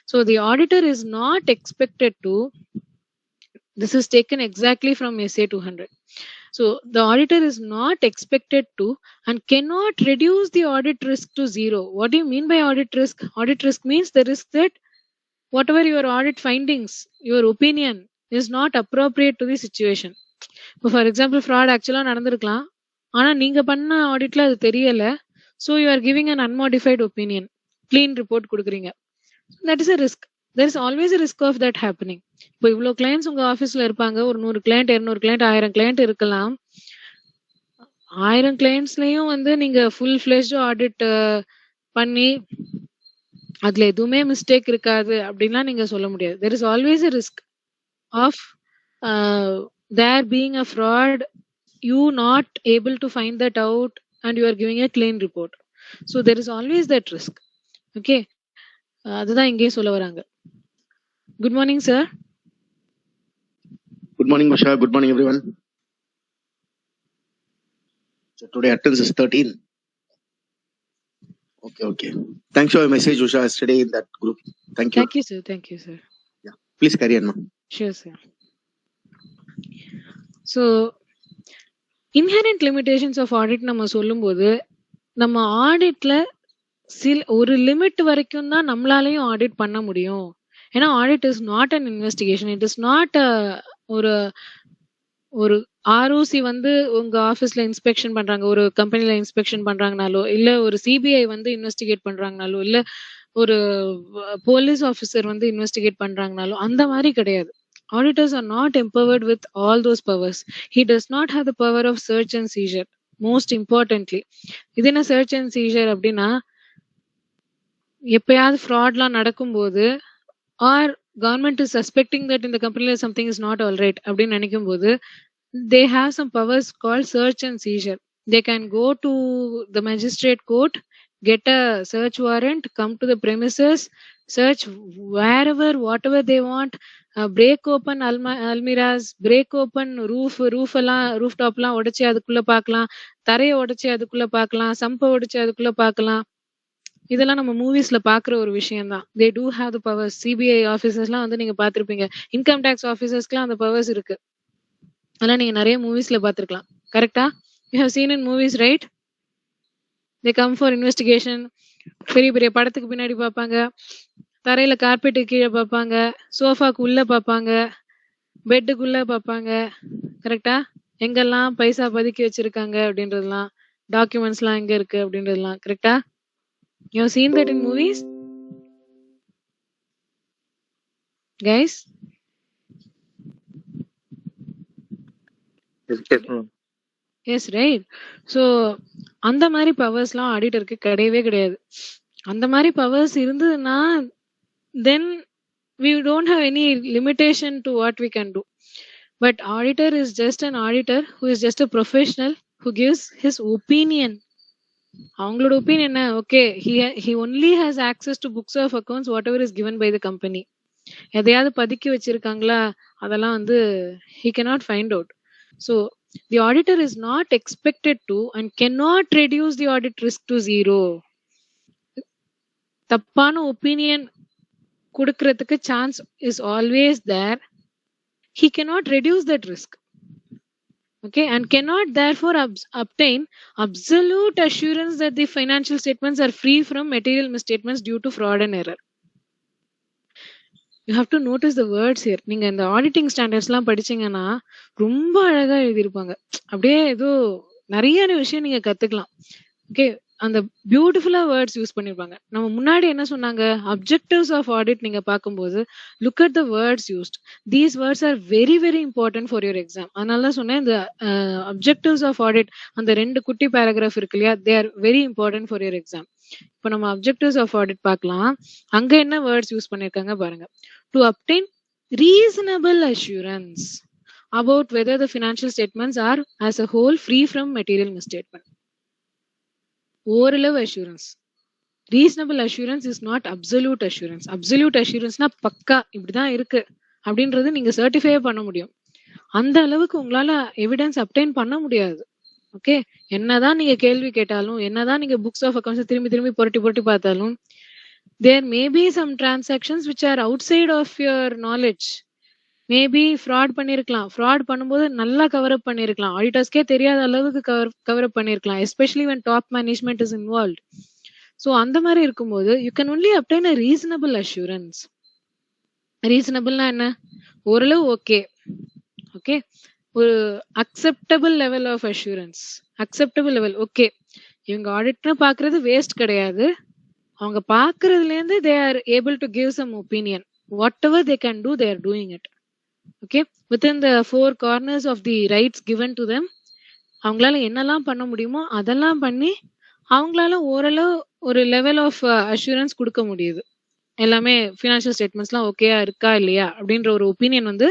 So the auditor is not expected to, this is taken exactly from SA 200. So the auditor is not expected to and cannot reduce the audit risk to zero. What do you mean by audit risk? Audit risk means the risk that whatever your audit findings, your opinion is not appropriate to the situation. இப்போ for example fraud ஆக்சுவலாக நடந்திருக்கலாம், ஆனால் நீங்கள் பண்ண ஆடிட்ல அது தெரியல. So you are giving an unmodified opinion, clean report கொடுக்குறீங்க. That is a risk. There is always a risk of that happening. இப்போ இவ்வளோ கிளைண்ட்ஸ் உங்கள் ஆஃபீஸில் இருப்பாங்க, ஒரு 100 கிளைண்ட் 200 கிளைண்ட் 1000 கிளைண்ட் இருக்கலாம். 1000 கிளைண்ட்ஸ்லையும் வந்து நீங்கள் ஃபுல் ஃப்ளெஷ்ட் ஆடிட் பண்ணி அதில் எதுவுமே மிஸ்டேக் இருக்காது அப்படின்லாம் நீங்கள் சொல்ல முடியாது. There is always a risk of there being a fraud, you not able to find that out and you are giving a clean report. So there is always that risk. Okay, அதுதான் இங்கே சொல்ல வராங்க. Good morning sir. Good morning Usha, good morning everyone. So today attendance is 13. Okay. Thanks for your message Usha yesterday in that group. Thank you. Thank you sir. Yeah, please carry on. Sure sir. So inherent limitations of audit நம்ம சொல்லும்போது, நம்ம ஆடிட்ல ஒரு limit வரைக்கும் தான் நம்மளாலையும் audit பண்ண முடியும். ஏன்னா audit is not an investigation. It is not ஒரு ஒரு ஆர்ஓசி வந்து உங்க ஆஃபீஸ்ல இன்ஸ்பெக்ஷன் பண்றாங்க, ஒரு கம்பெனில இன்ஸ்பெக்ஷன் பண்றாங்கனாலோ, இல்ல ஒரு சிபிஐ வந்து இன்வெஸ்டிகேட் பண்றாங்கனாலோ, இல்ல ஒரு போலீஸ் ஆஃபீஸர் வந்து இன்வெஸ்டிகேட் பண்றாங்கனாலோ அந்த மாதிரி கிடையாது. Auditors are not empowered with all those powers. He does not have the power of search and seizure. Most importantly, இது என்ன search and seizure அப்படின்னா, எப்பயாவது ஃப்ராட்லாம் நடக்கும்போது or government is suspecting that இந்த கம்பெனில something is not all right அப்படின்னு நினைக்கும் போது they have some powers called search and seizure. They can go to the magistrate court, get a search warrant, come to the premises, search wherever whatever they want, break open almiras, break open roof எல்லாம் rooftop எல்லாம் உடைச்சு அதுக்குள்ள பார்க்கலாம், தரையை உடைச்சு அதுக்குள்ள பார்க்கலாம், சம்பை உடைச்சு அதுக்குள்ள பார்க்கலாம். இதெல்லாம் நம்ம மூவிஸ்ல பாக்குற ஒரு விஷயம் தான். They do have the powers. CBI ஆஃபீஸர்ஸ்லாம் வந்து நீங்க பாத்திருப்பீங்க, இன்கம் டேக்ஸ் ஆஃபீஸர்ஸ்க்குலாம் அந்த பவர்ஸ் இருக்கு. அதெல்லாம் நீங்க நிறைய மூவிஸ்ல பாத்திருக்கலாம். கரெக்டா? You have seen in movies right? They come for investigation. பெரிய பெரிய படத்துக்கு பின்னாடி பார்ப்பாங்க, தரையில கார்பெட்டு கீழே பார்ப்பாங்க, சோஃபாக்கு உள்ள பார்ப்பாங்க, பெட்டுக்குள்ள பார்ப்பாங்க. கரெக்டா? எங்கெல்லாம் பைசா பதுக்கி வச்சிருக்காங்க அப்படின்றதுலாம், டாக்குமெண்ட்ஸ்லாம் எங்க இருக்கு அப்படின்றதுலாம். கரெக்டா? You have seen that in movies? Guys? Yes, right. So, அந்த மாதிரி பவர்ஸ்லாம் ஆடிட்டருக்கு கிடையவே கிடையாது. அந்த மாதிரி பவர்ஸ் இருந்ததுன்னா then we don't have any limitation to what we can do. But auditor is just an auditor who is just a professional who gives his opinion. அவங்களோட opinion என்ன? Okay, he only has access to books of accounts whatever is given by the company. எதையாவது பதுக்கி வச்சிருக்காங்களா அதெல்லாம் வந்து he cannot find out. So the auditor is not expected to and cannot reduce the audit risk to zero. தப்பான opinion கொடுக்கறதுக்கு chance is always there. He cannot reduce that risk. Okay, and cannot therefore obtain absolute assurance that the financial statements are free from material misstatements due to fraud and error. You have to notice the words here. நீங்க இந்த auditing ஸ்டாண்டர்ட்ஸ்லாம் படிச்சீங்கன்னா ரொம்ப அழகா எழுதியிருப்பாங்க. அப்படியே ஏதோ நிறைய விஷயம் நீங்க கத்துக்கலாம். ஓகே, அந்த பியூட்டிஃபுல்லா வேர்ட்ஸ் யூஸ் பண்ணிருப்பாங்க. நம்ம முன்னாடி என்ன சொன்னாங்க, அப்ஜெக்டிவ்ஸ் ஆஃப் ஆடிட் நீங்க பார்க்கும்போது look at the words used. These words are very very important for your exam. அதனால தான் சொன்னேன், இந்த அப்ஜெக்டிவ்ஸ் ஆஃப் ஆடிட் அந்த 2 குட்டி பேராகிராஃப் இருக்கு இல்லையா, they are very important for your exam. இப்போ நம்ம அப்ஜெக்டிவ்ஸ் ஆஃப் ஆடிட் பார்க்கலாம். அங்க என்ன வேர்ட்ஸ் யூஸ் பண்ணிருக்காங்க பாருங்க. To obtain reasonable assurance about whether the financial statements are as a whole free from material misstatement. ஓரளவு assurance. Reasonable assurance is not absolute assurance. Absolute assurance na பக்கா இப்படிதான் இருக்கு அப்படின்றது நீங்க சர்டிஃபை பண்ண முடியும். அந்த அளவுக்கு உங்களால எவிடன்ஸ் அப்டைன் பண்ண முடியாது. ஓகே, என்னதான் நீங்க கேள்வி கேட்டாலும், என்னதான் நீங்க புக்ஸ் ஆஃப் அக்கவுண்ட்ஸ் திரும்பி திரும்பி புரட்டி புரட்டி பார்த்தாலும் There may be some transactions which are outside of your knowledge. Maybe fraud பண்ணிருக்கலாம். ஃப்ராட் பண்ணும்போது நல்லா கவர் அப் பண்ணிருக்கலாம். ஆடிட்டர்ஸ்க்கே தெரியாத அளவுக்கு கவர் அப் பண்ணிருக்கலாம். Especially when top management is involved. So அந்த மாதிரி இருக்கும்போது you can only obtain a reasonable assurance. ரீசனபிள்னா என்ன? ஓரளவு ஓகே. ஓகே, ஒரு acceptable level of assurance. Acceptable level okay. இவங்க ஆடிட்னு பாக்குறது வேஸ்ட் கிடையாது. அவங்க பாக்குறதுல இருந்து they are able to give some opinion. Whatever they can do, they are doing it. Okay, within the four corners of the rights given to them. அவங்களால என்னெல்லாம் பண்ண முடியுமோ அதெல்லாம் பண்ணி அவங்களால ஓரளவு ஒரு லெவல் ஆஃப் அஷூரன்ஸ் கொடுக்க முடியுது. எல்லாமே ஃபினான்ஷியல் ஸ்டேட்மெண்ட்ஸ்லாம் ஓகேயா இருக்கா இல்லையா அப்படின்ற ஒரு ஒப்பீனியன் வந்து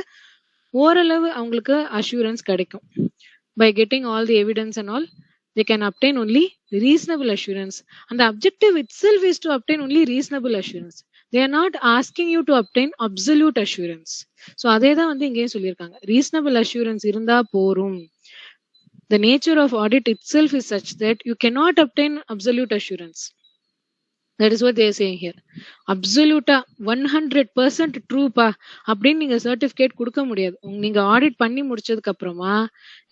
ஓரளவு அவங்களுக்கு அஷூரன்ஸ் கிடைக்கும். By getting all the evidence and all, they can obtain only reasonable assurance, and the objective itself is to obtain only reasonable assurance. They are not asking you to obtain absolute assurance. So அதே தான் வந்து இங்கேயும் சொல்லியிருக்காங்க, reasonable assurance இருந்தா போரும். The nature of audit itself is such that you cannot obtain absolute assurance. That is what they are saying here. அப்சல்யூட்டா 100% ட்ரூப்பா அப்படின்னு நீங்க certificate கொடுக்க முடியாது. நீங்க ஆடிட் பண்ணி முடிச்சதுக்கு அப்புறமா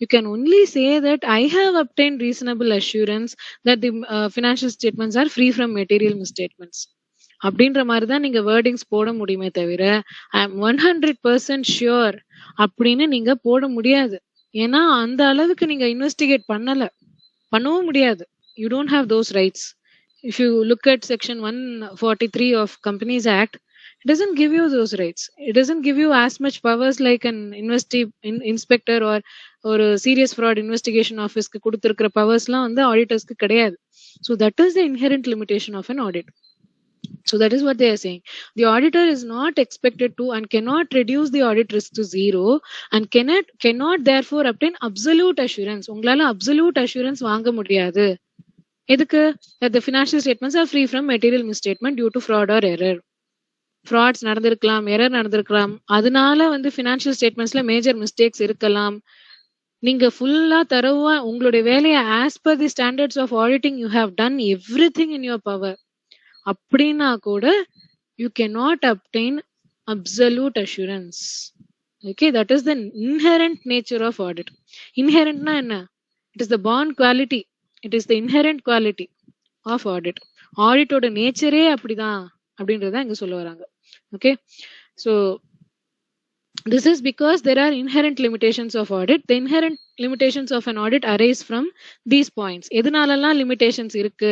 you can only say that I have obtained reasonable assurance that the financial statements are free from material misstatements. அப்படின்ற மாதிரி தான் நீங்க வேர்டிங்ஸ் போட முடியுமே தவிர ஐ எம் 100% ஷியோர் அப்படின்னு நீங்க போட முடியாது. ஏன்னா அந்த அளவுக்கு நீங்க இன்வெஸ்டிகேட் பண்ணவும் முடியாது. You don't have those rights. If you look at section 143 of Companies Act, it doesn't give you those rights. It doesn't give you as much powers like an inspector or a serious fraud investigation office க்கு கொடுத்திருக்கிற பவர்ஸ்லாம் வந்து ஆடிட்டர்ஸ்க்கு கிடையாது. So that is the inherent limitation of an audit. So that is what they are saying. The auditor is not expected to and cannot reduce the audit risk to zero and cannot therefore obtain absolute assurance. உங்களால absolute assurance வாங்க முடியாது. எதுக்கு? that the financial statements are free from material misstatement due to fraud or error. Frauds நடந்திருக்கலாம், error நடந்திருக்கலாம், அதனால வந்து financial ஸ்டேட்மெண்ட்ஸ்ல major mistakes இருக்கலாம். நீங்க ஃபுல்லா தரவா உங்களுடைய வேலையை as per the standards of auditing you have done everything in your power அப்படின்னா கூட you can not obtain absolute assurance. Okay, that is the inherent nature of audit. இன்ஹெரண்ட்னா என்ன? It is the born quality, it is the inherent quality of audit. ஆடிட்டோட நேச்சரே அப்படிதான் அப்படின்றத இங்க சொல்ல வராங்க. Okay, so this is because there are inherent limitations of audit. The inherent limitations of an audit arise from these points. எதனாலலாம் limitations இருக்கு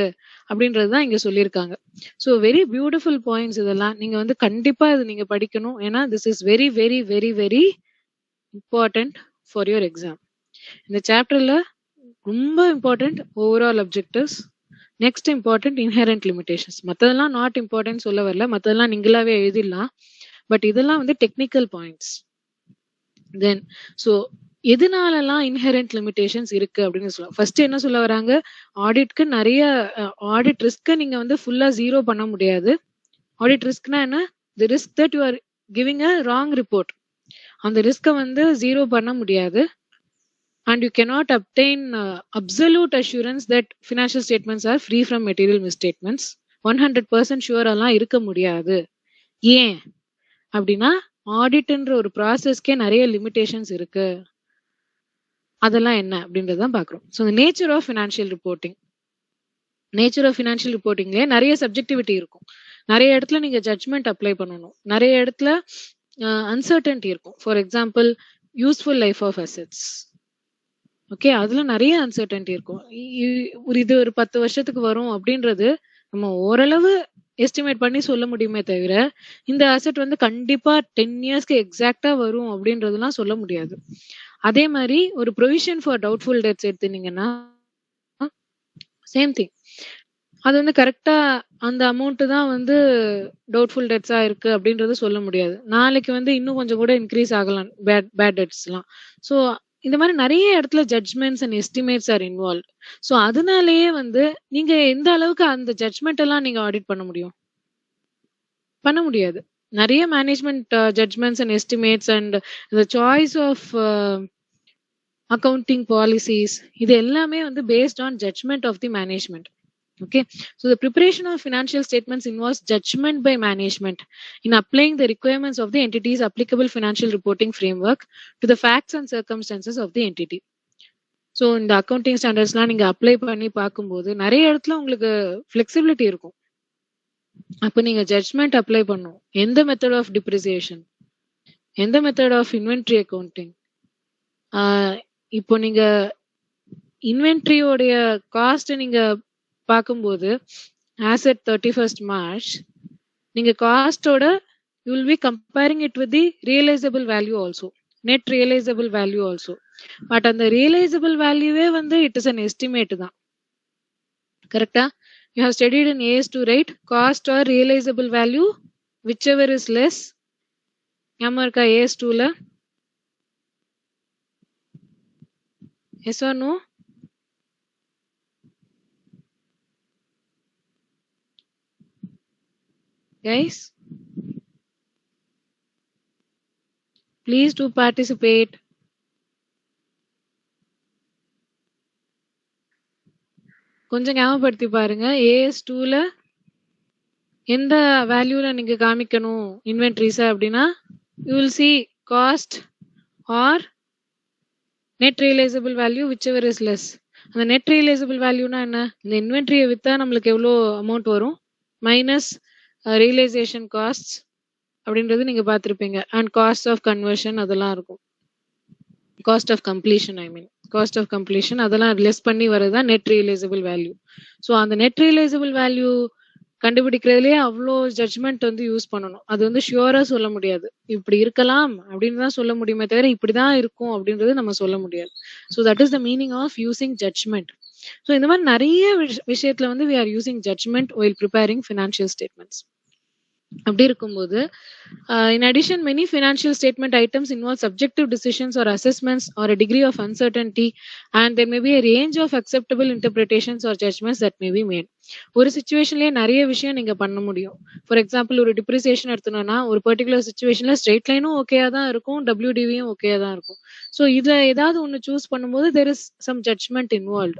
அப்படின்றது தான் இங்க சொல்லியிருக்காங்க. ஸோ வெரி பியூட்டிஃபுல் பாயிண்ட்ஸ் இதெல்லாம். நீங்க வந்து கண்டிப்பா இது நீங்க படிக்கணும். ஏன்னா this is very very very very important for your exam. இந்த சாப்டர்ல ரொம்ப important overall objectives, next important inherent limitations. மற்றதெல்லாம் நாட் இம்பார்ட்டன்ட் சொல்ல வரல, மற்றதெல்லாம் நீங்களாவே எழுதிடலாம். பட் இதெல்லாம் வந்து டெக்னிக்கல் பாயிண்ட்ஸ். தென் ஸோ எதனாலலாம் இன்ஹெரண்ட் லிமிடேஷன்ஸ் இருக்கு அப்படின்னு சொல்லலாம். ஃபர்ஸ்ட் என்ன சொல்ல வராங்க, ஆடிட்க்கு நிறைய ஆடிட் ரிஸ்க்கை நீங்க வந்து ஃபுல்லா ஜீரோ பண்ண முடியாது. ஆடிட் ரிஸ்க்னா என்ன? தி risk that you are giving a wrong report. அந்த ரிஸ்கை வந்து ஜீரோ பண்ண முடியாது. And you cannot obtain absolute assurance that financial statements are free from material misstatements. 100% sure எல்லாம் இருக்க முடியாது. ஏன் அப்படின்னா ஆடிட்ன்ற ஒரு ப்ராசஸ்க்கே நிறைய லிமிடேஷன்ஸ் இருக்கு. அதெல்லாம் என்ன அப்படின்றதான் பாக்குறோம். So nature of financial reporting. Nature of financial ரிப்போர்ட்டிங்லேயே நிறைய சப்ஜெக்டிவிட்டி இருக்கும். நிறைய இடத்துல நீங்க ஜட்ஜ்மெண்ட் அப்ளை பண்ணணும். நிறைய இடத்துல அன்சர்டன்டி இருக்கும். For example useful life of assets. Okay, அதுல நிறைய அன்சர்டன்டி இருக்கும். இது ஒரு 10 வருஷத்துக்கு வரும் அப்படின்றது நம்ம ஓரளவு எஸ்டிமேட் பண்ணி சொல்ல முடியுமே தவிர இந்த அசெட் வந்து கண்டிப்பா 10 இயர்ஸ்க்கு எக்ஸாக்டா வரும் அப்படின்றதுலாம் சொல்ல முடியாது. அதே மாதிரி ஒரு ப்ரொவிஷன் ஃபார் டவுட்ஃபுல் டெட்ஸ் எடுத்துனீங்கன்னா சேம் திங். அது வந்து கரெக்டா அந்த அமௌண்ட் தான் வந்து டவுட்ஃபுல் டெட்ஸா இருக்கு அப்படின்றது சொல்ல முடியாது. நாளைக்கு வந்து இன்னும் கொஞ்சம் கூட இன்க்ரீஸ் ஆகலாம் பேட் டெட்ஸ்லாம். ஸோ இந்த மாதிரி நிறைய இடத்துல judgements and estimates are involve. So அதனாலேயே வந்து நீங்க எந்த அளவுக்கு அந்த ஜட்ஜ்மெண்ட் எல்லாம் நீங்க ஆடிட் பண்ண முடியாது. நிறைய management judgments and estimates and the choice of accounting policies இது எல்லாமே வந்து based on judgment of the management. Okay, so the preparation of financial statements involves judgment by management in applying the requirements of the entity's applicable financial reporting framework to the facts and circumstances of the entity. So இந்த accounting ஸ்டாண்டர்ட்ஸ்லாம் நீங்க apply பண்ணி பார்க்கும்போது நிறைய இடத்துல உங்களுக்கு flexibility இருக்கும். அப்போ நீங்க ஜட்ஜ்மெண்ட் அப்ளை பண்ணும். எந்த மெத்தட் ஆஃப் டிப்ரிசியேஷன், எந்த மெத்தட் ஆஃப் இன்வென்ட்ரி அக்கௌண்டிங். இப்போ நீங்க இன்வென்ட்ரியோடைய காஸ்ட் நீங்க பார்க்கும்போது ஆஸ் அட் 31st March நீங்க காஸ்டோட you will be comparing it with the realisable value also, net realisable value also. But அந்த ரியலைசபிள் வேல்யூவே வந்து இட் இஸ் அன் எஸ்டிமேட் தான். கரெக்டா? You have studied in AS2, right? Cost or realisable value whichever is less. ஞாபகம் இருக்கா AS2ல? Yes or no? Guys, please do participate. கொஞ்சம் ஞாபகப்படுத்தி பாருங்க. AS2ல எந்த வேல்யூல நீங்க காமிக்கணும் இன்வென்ட்ரிஸ் அப்படின்னா you will see cost or net realisable value whichever is less. அந்த நெட் ரியலைசபிள் வேல்யூனா என்ன? இந்த இன்வென்ட்ரியை வித்தா நம்மளுக்கு எவ்வளோ அமௌண்ட் வரும் மைனஸ் ரியலைசேஷன் காஸ்ட் அப்படின்றது நீங்க பார்த்துருப்பீங்க. அண்ட் காஸ்ட் ஆஃப் கன்வர்ஷன் அதெல்லாம் இருக்கும். Cost of completion, I mean cost of completion அதெல்லாம் லெஸ் பண்ணி வரதுதான் நெட் ரியலைசபிள் வேல்யூ. ஸோ அந்த நெட் ரியலைசபிள் வேல்யூ கண்டுபிடிக்கிறதுலயே அவ்வளோ ஜட்ஜ்மெண்ட் வந்து யூஸ் பண்ணணும். அது வந்து ஷியூரா சொல்ல முடியாது. இப்படி இருக்கலாம் அப்படின்னு தான் சொல்ல முடியுமே தவிர இப்படிதான் இருக்கும் அப்படின்றது நம்ம சொல்ல முடியாது. So that is the meaning of using judgment. So இந்த மாதிரி நிறைய விஷயத்துல வந்து we are using judgment while preparing financial statements. அப்படி இருக்கும்போது in addition many financial statement items involve subjective decisions or assessments or a degree of uncertainty, and there may be a range of acceptable interpretations or judgments that may be made. ஒரு சிச்சுவேஷன்லயே நிறைய விஷயம் நீங்க பண்ண முடியும். For example ஒரு depreciation எடுத்தோம்னா ஒரு particular சிச்சுவேஷன்ல straight லைனும் ஓகேயா தான் இருக்கும், WDVயும் ஓகேயா தான் இருக்கும். ஸோ இதுல ஏதாவது ஒன்று சூஸ் பண்ணும்போது there is some judgment involved.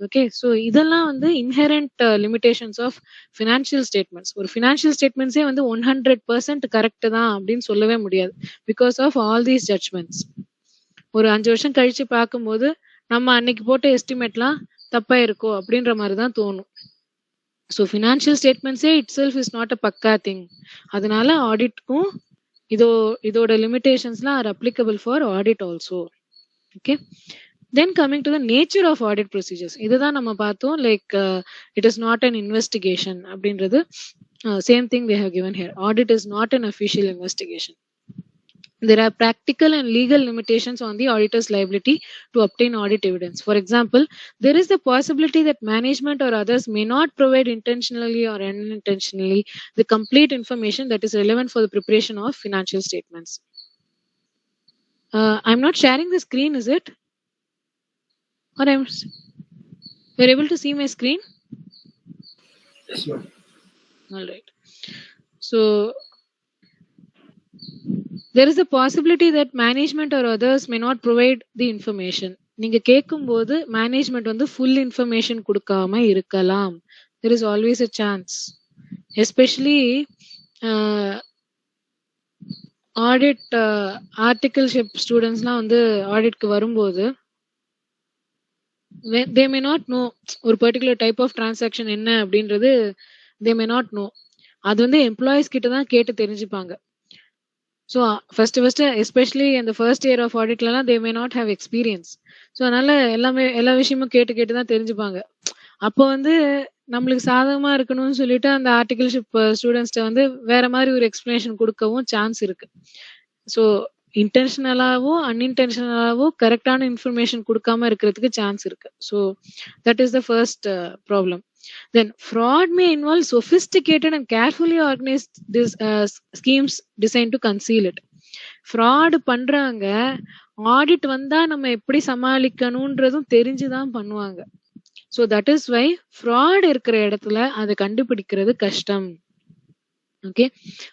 Okay, so இதெல்லாம் வந்து inherent limitations of financial statements. ஒரு ஃபினான்ஷியல் ஸ்டேட்மெண்ட்ஸே வந்து 100% கரெக்ட் தான் அப்படின்னு சொல்லவே முடியாது because of all these judgments. ஒரு 5 வருஷம் கழிச்சு பார்க்கும்போது நம்ம அன்னைக்கு போட்ட எஸ்டிமேட்லாம் தப்பா இருக்கோ அப்படின்ற மாதிரி தான் தோணும். ஸோ ஃபினான்ஷியல் ஸ்டேட்மெண்ட்ஸே itself is not a pukka thing. அதனால ஆடிட்க்கும் இதோட லிமிடேஷன்ஸ்லாம் are applicable for audit also. Okay, then coming to the nature of audit procedures, இதுதான் நம்ம பார்த்தோம். Like it is not an investigation அப்படின்றது same thing we have given here. Audit is not an official investigation. There are practical and legal limitations on the auditor's liability to obtain audit evidence. For example, there is the possibility that management or others may not provide intentionally or unintentionally the complete information that is relevant for the preparation of financial statements. I'm not sharing the screen, is it? Or you're able to see my screen? Yes, ma'am. All right. So there is a possibility that management or others may not provide the information. நீங்க கேட்கும்போது management வந்து full information கொடுக்காம இருக்கலாம். there is always a chance, especially audit articleship ஸ்டூடெண்ட்ஸ்லாம் வந்து ஆடிட்க்கு வரும்போது they may not know ஒரு பர்டிகுலர் டைப் ஆஃப் டிரான்சாக்ஷன் என்ன அப்படின்றது they may not know. அது வந்து எம்ப்ளாயிஸ் கிட்ட தான் கேட்டு தெரிஞ்சுப்பாங்க. ஸோ ஃபர்ஸ்ட் எஸ்பெஷலி இந்த ஃபர்ஸ்ட் இயர் ஆஃப் ஆடிட்லலாம் they may not have experience. So அதனால எல்லா விஷயமும் கேட்டு தான் தெரிஞ்சுப்பாங்க. அப்போ வந்து நம்மளுக்கு சாதகமா இருக்கணும்னு சொல்லிட்டு அந்த ஆர்டிகல்ஷிப் ஸ்டூடெண்ட்ஸ்ட வந்து வேற மாதிரி ஒரு எக்ஸ்பிளனேஷன் கொடுக்கவும் சான்ஸ் இருக்கு. ஸோ இன்டென்ஷனலாவோ அன்இன்டென்ஷனலாவோ கரெக்டான இன்ஃபர்மேஷன் கொடுக்காம இருக்கிறதுக்கு சான்ஸ் இருக்கு. So that is the first problem. Then fraud may involve sophisticated and carefully organized schemes designed to conceal it. fraud பண்றாங்க, ஆடிட் வந்தா நம்ம எப்படி சமாளிக்கணும்ன்றதும் தெரிஞ்சுதான் பண்ணுவாங்க. So that is why fraud இருக்கிற இடத்துல அதை கண்டுபிடிக்கிறது கஷ்டம். Okay,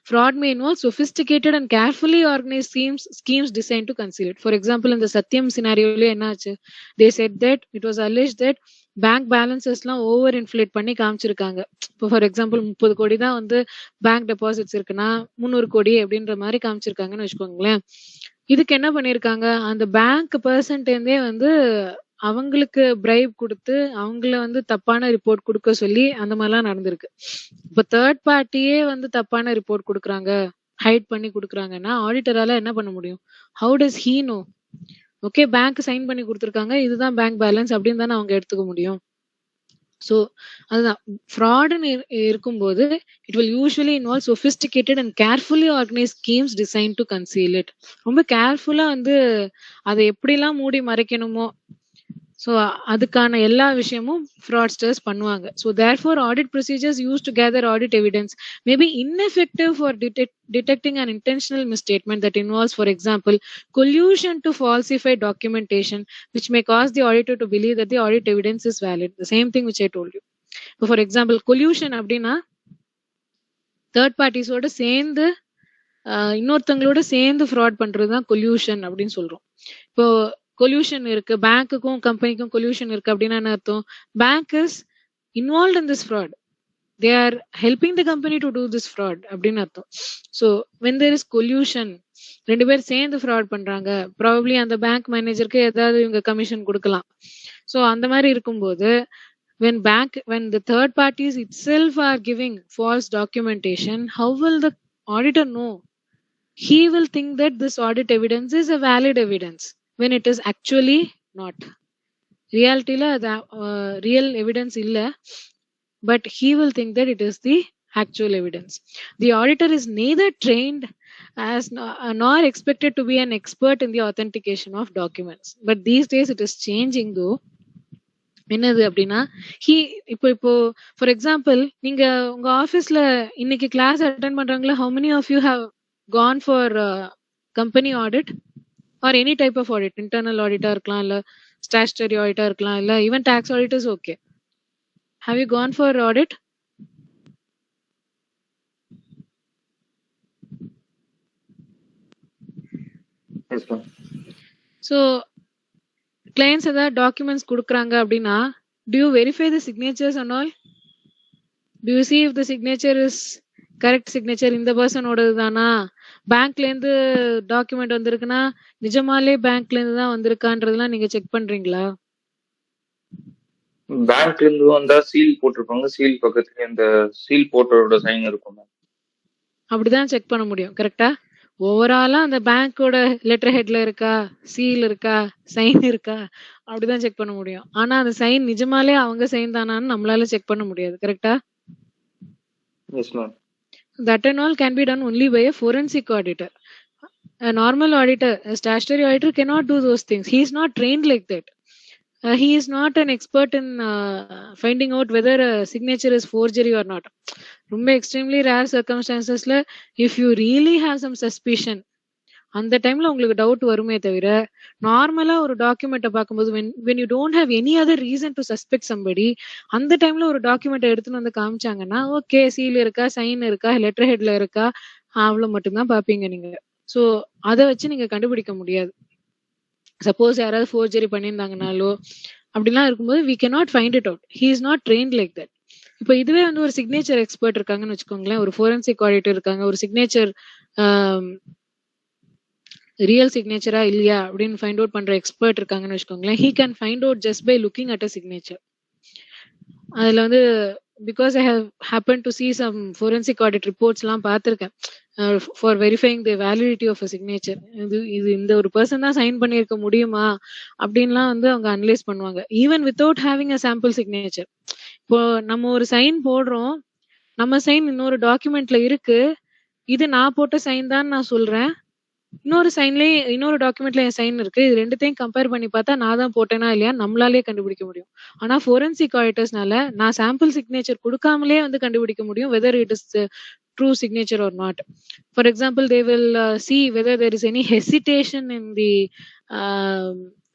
fraud may involve sophisticated and carefully organized schemes designed to conceal it. For example, in the Satyam scenario, they said that it was alleged that bank பேலன்சஸ்லாம் over inflate பண்ணி காமிச்சிருக்காங்க. இப்போ for example 30 கோடி தான் வந்து bank deposits இருக்குன்னா 300 கோடி அப்படின்ற மாதிரி காமிச்சிருக்காங்கன்னு வச்சுக்கோங்களேன். இதுக்கு என்ன பண்ணிருக்காங்க, அந்த பேங்க் பர்சன்டேந்தே வந்து அவங்களுக்கு பிரைப் கொடுத்து அவங்கள வந்து தப்பான ரிப்போர்ட் கொடுக்க சொல்லி அந்த மாதிரிலாம் நடந்திருக்கு. இப்போ தேர்ட் பார்ட்டியே வந்து தப்பான ரிப்போர்ட் கொடுக்குறாங்க, ஹைட் பண்ணி கொடுக்குறாங்கன்னா ஆடிட்டரால என்ன பண்ண முடியும்? How does he know? Okay, bank sign பண்ணி கொடுத்துருக்காங்க, இதுதான் பேங்க் பேலன்ஸ் அப்படின்னு தானே அவங்க எடுத்துக்க முடியும். ஸோ அதுதான் ஃப்ராடுன்னு இருக்கும்போது it will usually involve sophisticated and carefully organise schemes design to கன்சீல் it. ரொம்ப கேர்ஃபுல்லா வந்து அதை எப்படிலாம் மூடி மறைக்கணுமோ ஸோ அதுக்கான எல்லா விஷயமும் fraudsters பண்ணுவாங்க. So therefore audit procedures used to gather audit evidence may be ineffective for detecting an intentional misstatement that involves, for example, collusion to falsify documentation, which may cause the auditor to believe that the audit evidence is valid. The same thing which I told you. இப்போ for example collusion அப்படின்னா third பார்ட்டிஸோட சேர்ந்து இன்னொருத்தவங்களோட சேர்ந்து fraud பண்றதுதான் coalition அப்படின்னு சொல்றோம். இப்போ coalition இருக்கு, பேங்க்குக்கும் கம்பெனிக்கும் coalition இருக்கு அப்படின்னா என்ன அர்த்தம்? Bank is involve in this fraud, they are helping the company to do this fraud அப்படின்னு அர்த்தம். So when there is collusion, ரெண்டு பேர் சேர்ந்து ஃப்ராட் பண்றாங்க, ப்ராபப்ளி அந்த பேங்க் மேனேஜருக்கு ஏதாவது இவங்க கமிஷன் கொடுக்கலாம். ஸோ அந்த மாதிரி இருக்கும்போது when the third parties itself are giving false documentation, how will the auditor know? He will think that this audit evidence is a valid evidence when it is actually not. ரியாலிட்டியில அது real evidence இல்ல, but he will think that it is the actual evidence. The auditor is neither trained as nor expected to be an expert in the authentication of documents. But these days it is changing though. என்னது அப்படின்னா இப்போ for example நீங்க உங்க ஆபீஸ்ல இன்னைக்கு class attend பண்றாங்களா? how many of you have gone for company audit or any type of audit? internal audit இருக்கலாம், இல்ல statutory audit இருக்கலாம், இல்ல even tax audit is okay. Have you gone for audit? Yes, ma'am. So clients ஏதாவது documents கொடுக்குறாங்க அப்படின்னா do you verify the signatures and all? Do you see if the signature is correct signature, இந்த பர்சனோடது தானா? பேங்க்ல இருந்து document வந்திருக்குன்னா நிஜமாலே பேங்க்ல இருந்து தான் வந்திருக்கான்றதெல்லாம் நீங்க செக் பண்றீங்களா? பேங்க்ல இருந்து வந்தா சீல் போட்டிருப்பாங்க, சீல் பக்கத்துல இந்த சீல் போட்டோட சைன் இருக்கும் மேம். அப்படிதான் செக் பண்ண முடியும். கரெக்டா? ஓவராலா அந்த பேங்கோட லெட்டர் ஹெட்ல இருக்கா, சீல் இருக்கா, சைன் இருக்கா, அப்படிதான் செக் பண்ண முடியும். ஆனா அந்த சைன் நிஜமாலே அவங்க சைன் தானான்னு நம்மளால செக் பண்ண முடியாது. கரெக்டா? Yes ma'am. That and all can be done only by a forensic auditor. A normal auditor, a statutory auditor cannot do those things. He is not trained like that. He is not an expert in finding out whether a signature is forgery or not. ரொம்ப extremely rare சர்க்கம்ஸ்டான்சஸ்ல if you really have some suspicion, அந்த டைம்ல உங்களுக்கு doubt வருமே தவிர நார்மலா ஒரு டாக்குமெண்ட்டை பார்க்கும்போது when you don't have any other reason to suspect somebody, அந்த டைம்ல ஒரு டாக்குமெண்ட் எடுத்துன்னு வந்து காமிச்சாங்கன்னா ஓகே, சீல் இருக்கா, சைன் இருக்கா, லெட்டர் ஹெட்ல இருக்கா, அவ்வளவு மட்டும்தான் பாப்பீங்க நீங்க. ஸோ அதை வச்சு நீங்க கண்டுபிடிக்க முடியாது. சப்போஸ் யாராவது ஃபோர்ஜரி பண்ணியிருந்தாங்கனாலோ அப்படிலாம் இருக்கும்போது we cannot find it out. He is not trained like that. இப்போ இதுவே வந்து ஒரு சிக்னேச்சர் எக்ஸ்பர்ட் இருக்காங்கன்னு வச்சுக்கோங்களேன், ஒரு ஃபோரன்சிக் ஆடிட்டர் இருக்காங்க, ஒரு சிக்னேச்சர் ரியல் சிக்னேச்சரா இல்லையா அப்படின்னு ஃபைண்ட் அவுட் பண்ற எக்ஸ்பர்ட் இருக்காங்கன்னு வச்சுக்கோங்களேன். he can find out just by looking at a signature. அதுல வந்து because I have happen to see some forensic audit reports எல்லாம் பார்த்திருக்கேன் for verifying the validity of a signature. இது இந்த ஒரு பர்சன் தான் சைன் பண்ணியிருக்க முடியுமா அப்படின்லாம் வந்து அவங்க அனலைஸ் பண்ணுவாங்க, even without having a sample signature. இப்போ நம்ம ஒரு சைன் போடுறோம், நம்ம சைன் இன்னொரு டாக்குமெண்ட்ல இருக்கு, இது நான் போட்ட சைன் தான் நான் சொல்றேன், இன்னொரு டாக்குமெண்ட்ல என் சைன் இருக்கு, இது ரெண்டுத்தையும் கம்பேர் பண்ணி பார்த்தா நான் தான் போட்டேனா இல்லையா நம்மளாலே கண்டுபிடிக்க முடியும். ஆனா ஃபோரன்சிக் ஆடிட்டர்ஸ்னால நான் சாம்பிள் சிக்னேச்சர் கொடுக்காமலே வந்து கண்டுபிடிக்க முடியும் whether it is true signature or not. For example, they will see whether there is any hesitation in the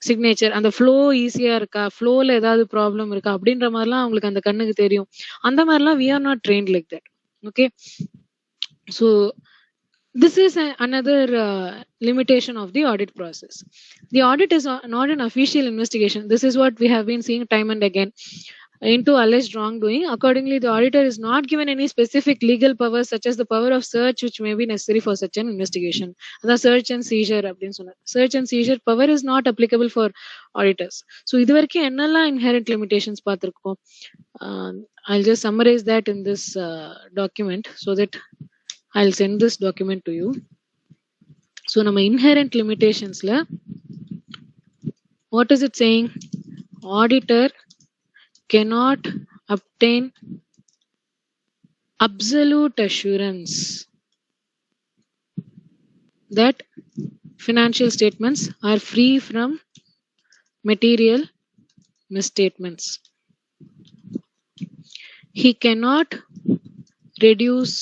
signature, அந்த ஃப்ளோ ஈஸியா இருக்கா, ஃப்ளோல ஏதாவது ப்ராப்ளம் இருக்கா அப்படின்ற மாதிரிலாம் அவங்களுக்கு அந்த கண்ணுக்கு தெரியும். அந்த மாதிரிலாம் we are not trained like that. Okay, so This is another limitation of the audit process. The audit is not an official investigation. This is what we have been seeing time and again into alleged wrongdoing. Accordingly, the auditor is not given any specific legal powers such as the power of search, which may be necessary for such an investigation. The search and seizure, search and seizure power is not applicable for auditors. So, இதுவரைக்கும் என்னெல்லாம் inherent limitations பார்த்திருக்கோம். I'll just summarize that in this document so that I'll send this document to you. So, நம்ம inherent limitations la, what is it saying? Auditor cannot obtain absolute assurance that financial statements are free from material misstatements. He cannot reduce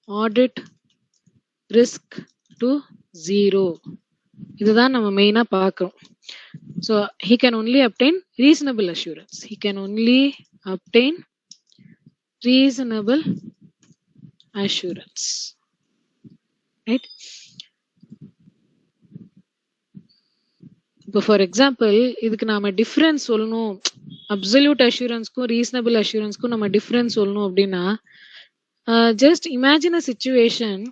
audit risk to zero. இதுதான் நம்ம மெயினா பார்க்கிறோம். So he can only obtain reasonable assurance. He can only obtain reasonable assurance. Right? இப்போ for example இதுக்கு நாம difference சொல்லணும், absolute அஷூரன்ஸ்க்கும் reasonable அஷூரன்ஸ்க்கும் நம்ம difference சொல்லணும் அப்படின்னா, just imagine a situation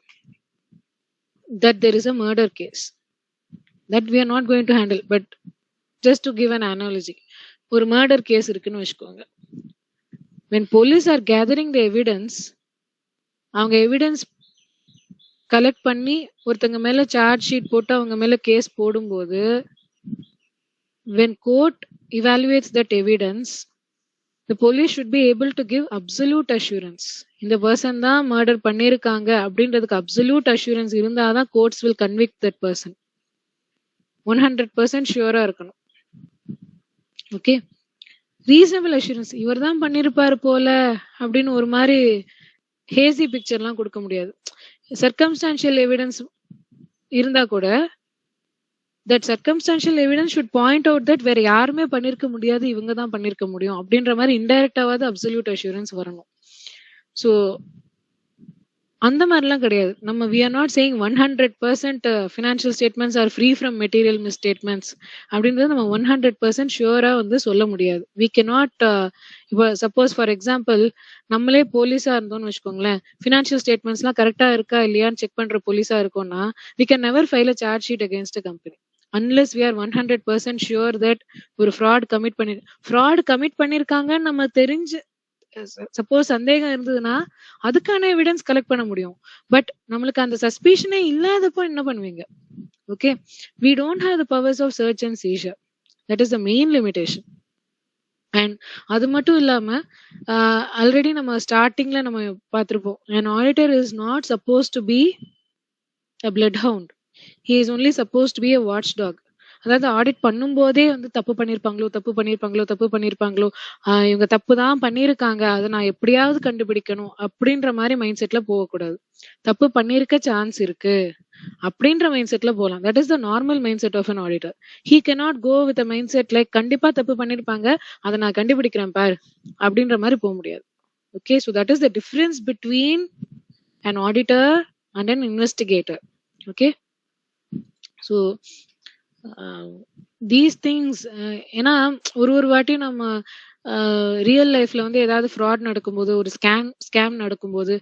that there is a murder case that we are not going to handle, but just to give an analogy, ஒரு murder case இருக்குன்னு வச்சுக்கோங்க. When police are gathering the evidence, அவங்க evidence collect பண்ணி ஒருத்தங்க மேல charge sheet போட்டு அவங்க மேல கேஸ் போடும்போது, when court evaluates that evidence, the police should be able to give absolute assurance. இந்த பர்சன் தான் மர்டர் பண்ணிருக்காங்க அப்படின்றதுக்கு அப்சல்யூட் அஷூரன்ஸ் இருந்தாதான் courts will convict that person. 100% ஷியூரா இருக்கணும். ஓகே, ரீசனபிள் அஷூரன்ஸ் இவர் தான் பண்ணிருப்பாரு போல அப்படின்னு ஒரு மாதிரி ஹேசி பிக்சர்லாம் கொடுக்க முடியாது. சர்க்கம்ஸ்டான்ஷியல் எவிடன்ஸ் இருந்தா கூட that circumstantial evidence should point out that வேற யாருமே பண்ணிருக்க முடியாது, இவங்க தான் பண்ணிருக்க முடியும் அப்படின்ற மாதிரி இன்டைரக்டாவது அப்சல்யூட் அஷூரன்ஸ் வரணும். ஸோ அந்த மாதிரிலாம் கிடையாது. நம்ம we are not saying 100% financial statements are free from material misstatements அப்படின்றது நம்ம 100% ஷியூரா வந்து சொல்ல முடியாது. We cannot. இப்போ சப்போஸ் ஃபார் எக்ஸாம்பிள் நம்மளே போலீஸா இருந்தோம்னு வச்சுக்கோங்களேன், ஃபினான்ஷியல் ஸ்டேட்மெண்ட்ஸ்லாம் கரெக்டா இருக்கா இல்லையான்னு செக் பண்ற போலீஸா இருக்கோம்னா, we can never file a charge sheet against a company unless we are 100% sure that ஒரு fraud commit பண்ணிருக்காங்கன்னு நம்ம தெரிஞ்சு சப்போஸ் சந்தேகம் இருந்ததுன்னா அதுக்கான எவிடன்ஸ் கலெக்ட் பண்ண முடியும். பட் நம்மளுக்கு அந்த சஸ்பிஷனே இல்லாதப்போ என்ன பண்ணுவீங்க? Okay, we don't have the powers of search and seizure. That is the main limitation. And அது மட்டும் இல்லாம ஆல்ரெடி நம்ம ஸ்டார்டிங்ல நம்ம பார்த்திருப்போம், an auditor is not supposed to be a bloodhound. He is only supposed to be a watchdog. அதாவது audit பண்ணும் போதே வந்து தப்பு பண்ணிருப்பாங்களோ இவங்க தப்பு தான் பண்ணிருக்காங்க, அதை நான் எப்படியாவது கண்டுபிடிக்கணும் அப்படின்ற மாதிரி மைண்ட் செட்ல போகக்கூடாது. தப்பு பண்ணிருக்க சான்ஸ் இருக்கு அப்படின்ற மைண்ட் செட்ல போகலாம். That is the normal mind set of an auditor. He cannot go with a mind set like கண்டிப்பா தப்பு பண்ணிருப்பாங்க, அதை நான் கண்டுபிடிக்கிறேன் பார் அப்படின்ற மாதிரி போக முடியாது. Okay, so that is the difference between an auditor and an investigator. Okay, so these things ஏன்னா ஒரு வாட்டி நம்ம ரியல் லைஃப்ல வந்து ஏதாவது ஃப்ராட் நடக்கும்போது, ஒரு ஸ்கேம் நடக்கும்போது,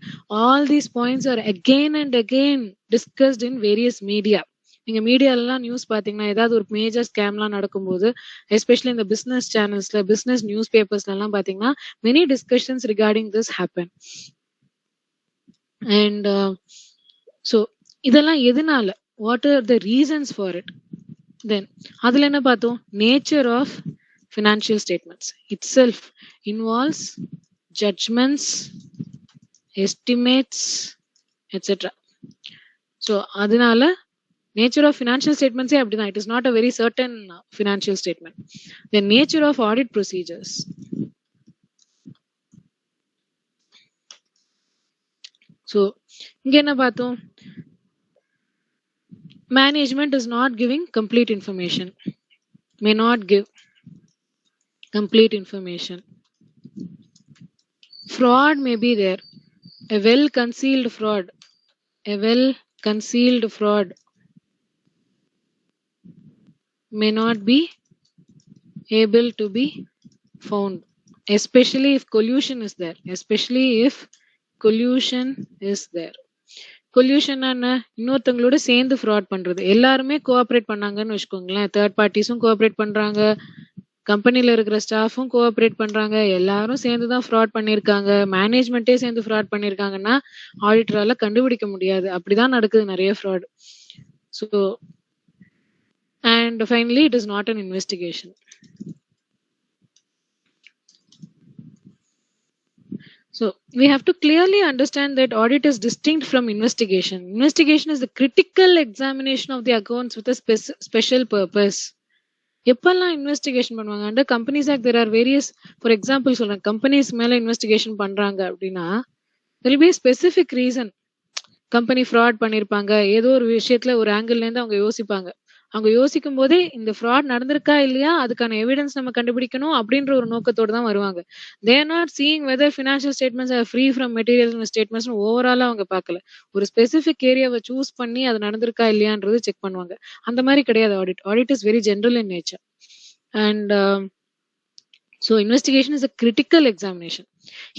all these points R again and again discussed in various media. நீங்க மீடியாலாம் நியூஸ் பாத்தீங்கன்னா ஏதாவது ஒரு மேஜர் ஸ்கேம்லாம் நடக்கும்போது, எஸ்பெஷலி இந்த பிசினஸ் சேனல்ஸ்ல, பிசினஸ் நியூஸ் பேப்பர்ஸ்ல எல்லாம் பாத்தீங்கன்னா many discussions regarding this happen. And so இதெல்லாம் எதனால, what are the reasons for it? Then அதுல என்ன பார்த்தோம்? Nature of financial statements itself involves judgements, estimates etcetera. So அதனால நேச்சர் ஆஃப் ஃபினான்ஷியல் ஸ்டேட்மெண்ட்ஸே அப்படிதான். It is not a very certain financial statement. Then nature of audit procedures. So இங்க என்ன பார்த்தோம்? Management is not giving complete information, may not give complete information. Fraud may be there, a well concealed fraud, a well concealed fraud may not be able to be found, especially if collusion is there. Especially if collusion is there. Coalition என்ன, இன்னொருத்தவங்களோட சேர்ந்து fraud பண்றது. எல்லாருமே cooperate பண்ணாங்கன்னு வச்சுக்கோங்களேன், third பார்ட்டிஸும் cooperate பண்றாங்க, கம்பெனில இருக்கிற ஸ்டாஃபும் cooperate பண்றாங்க, எல்லாரும் சேர்ந்து தான் ஃப்ராட் பண்ணிருக்காங்க, மேனேஜ்மெண்ட்டே சேர்ந்து ஃப்ராட் பண்ணிருக்காங்கன்னா ஆடிட்டரால கண்டுபிடிக்க முடியாது. அப்படிதான் நடக்குது நிறைய fraud. So and finally it is not an investigation. So we have to clearly understand that audit is distinct from investigation. Investigation is the critical examination of the accounts with a special purpose. எப்பெல்லாம் investigation பண்ணுவாங்க, under companies act there are various. For example சொல்றேன், companies மேல investigation பண்றாங்க அப்படின்னா there will be a specific reason. Company fraud பண்ணிருப்பாங்க, ஏதோ ஒரு விஷயத்துல ஒரு ஆங்கிள் இருந்து அவங்க யோசிப்பாங்க. அவங்க யோசிக்கும் போதே இந்த ஃப்ராட் நடந்திருக்கா இல்லையா, அதுக்கான எவிடன்ஸ் நம்ம கண்டுபிடிக்கணும் அப்படின்ற ஒரு நோக்கத்தோடு தான் வருவாங்க. They are not seeing whether financial statements are free from material statements ஓவராலா அவங்க பார்க்கல. ஒரு ஸ்பெசிபிக் ஏரியாவை சூஸ் பண்ணி அது நடந்திருக்கா இல்லையான்றது செக் பண்ணுவாங்க. அந்த மாதிரி கிடையாது audit. Audit is very general in nature. And so investigation is a critical examination.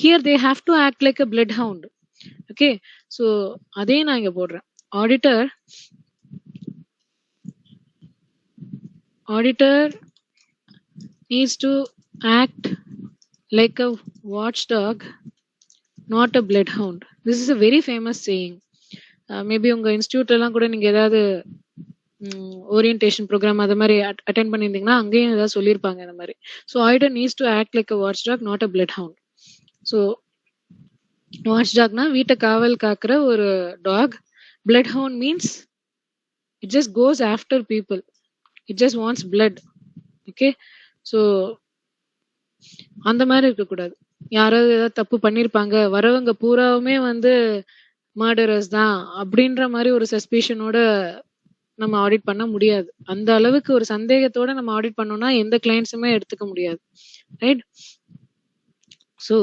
Here they have to act like a bloodhound. Okay, so அதே நான் இங்க போடுறேன். Auditor needs to act like a watchdog, not a bloodhound. This is a very famous saying. Maybe உங்க institute எல்லாம் கூட நீங்க ஏதாவது orientation program அது மாதிரி அட்டென்ட் பண்ணியிருந்தீங்கன்னா அங்கேயும் ஏதாவது சொல்லியிருப்பாங்க இந்த மாதிரி. So auditor needs to act like a watchdog, not a bloodhound. So வாட்ச்டாக்னா வீட்டை காவல் காக்குற ஒரு dog. bloodhound means it just goes after people, it just wants blood. Okay, so அந்த மாதிரி இருக்கக்கூடாது. யாராவது ஏதாவது தப்பு பண்ணிருப்பாங்க, வரவங்க பூராவுமே வந்து மர்டரர்ஸ் தான் அப்படின்ற மாதிரி ஒரு சஸ்பிஷனோட நம்ம ஆடிட் பண்ண முடியாது. அந்த அளவுக்கு ஒரு சந்தேகத்தோட நம்ம ஆடிட் பண்ணோம்னா எந்த கிளைண்ட்ஸுமே எடுத்துக்க முடியாது, right? So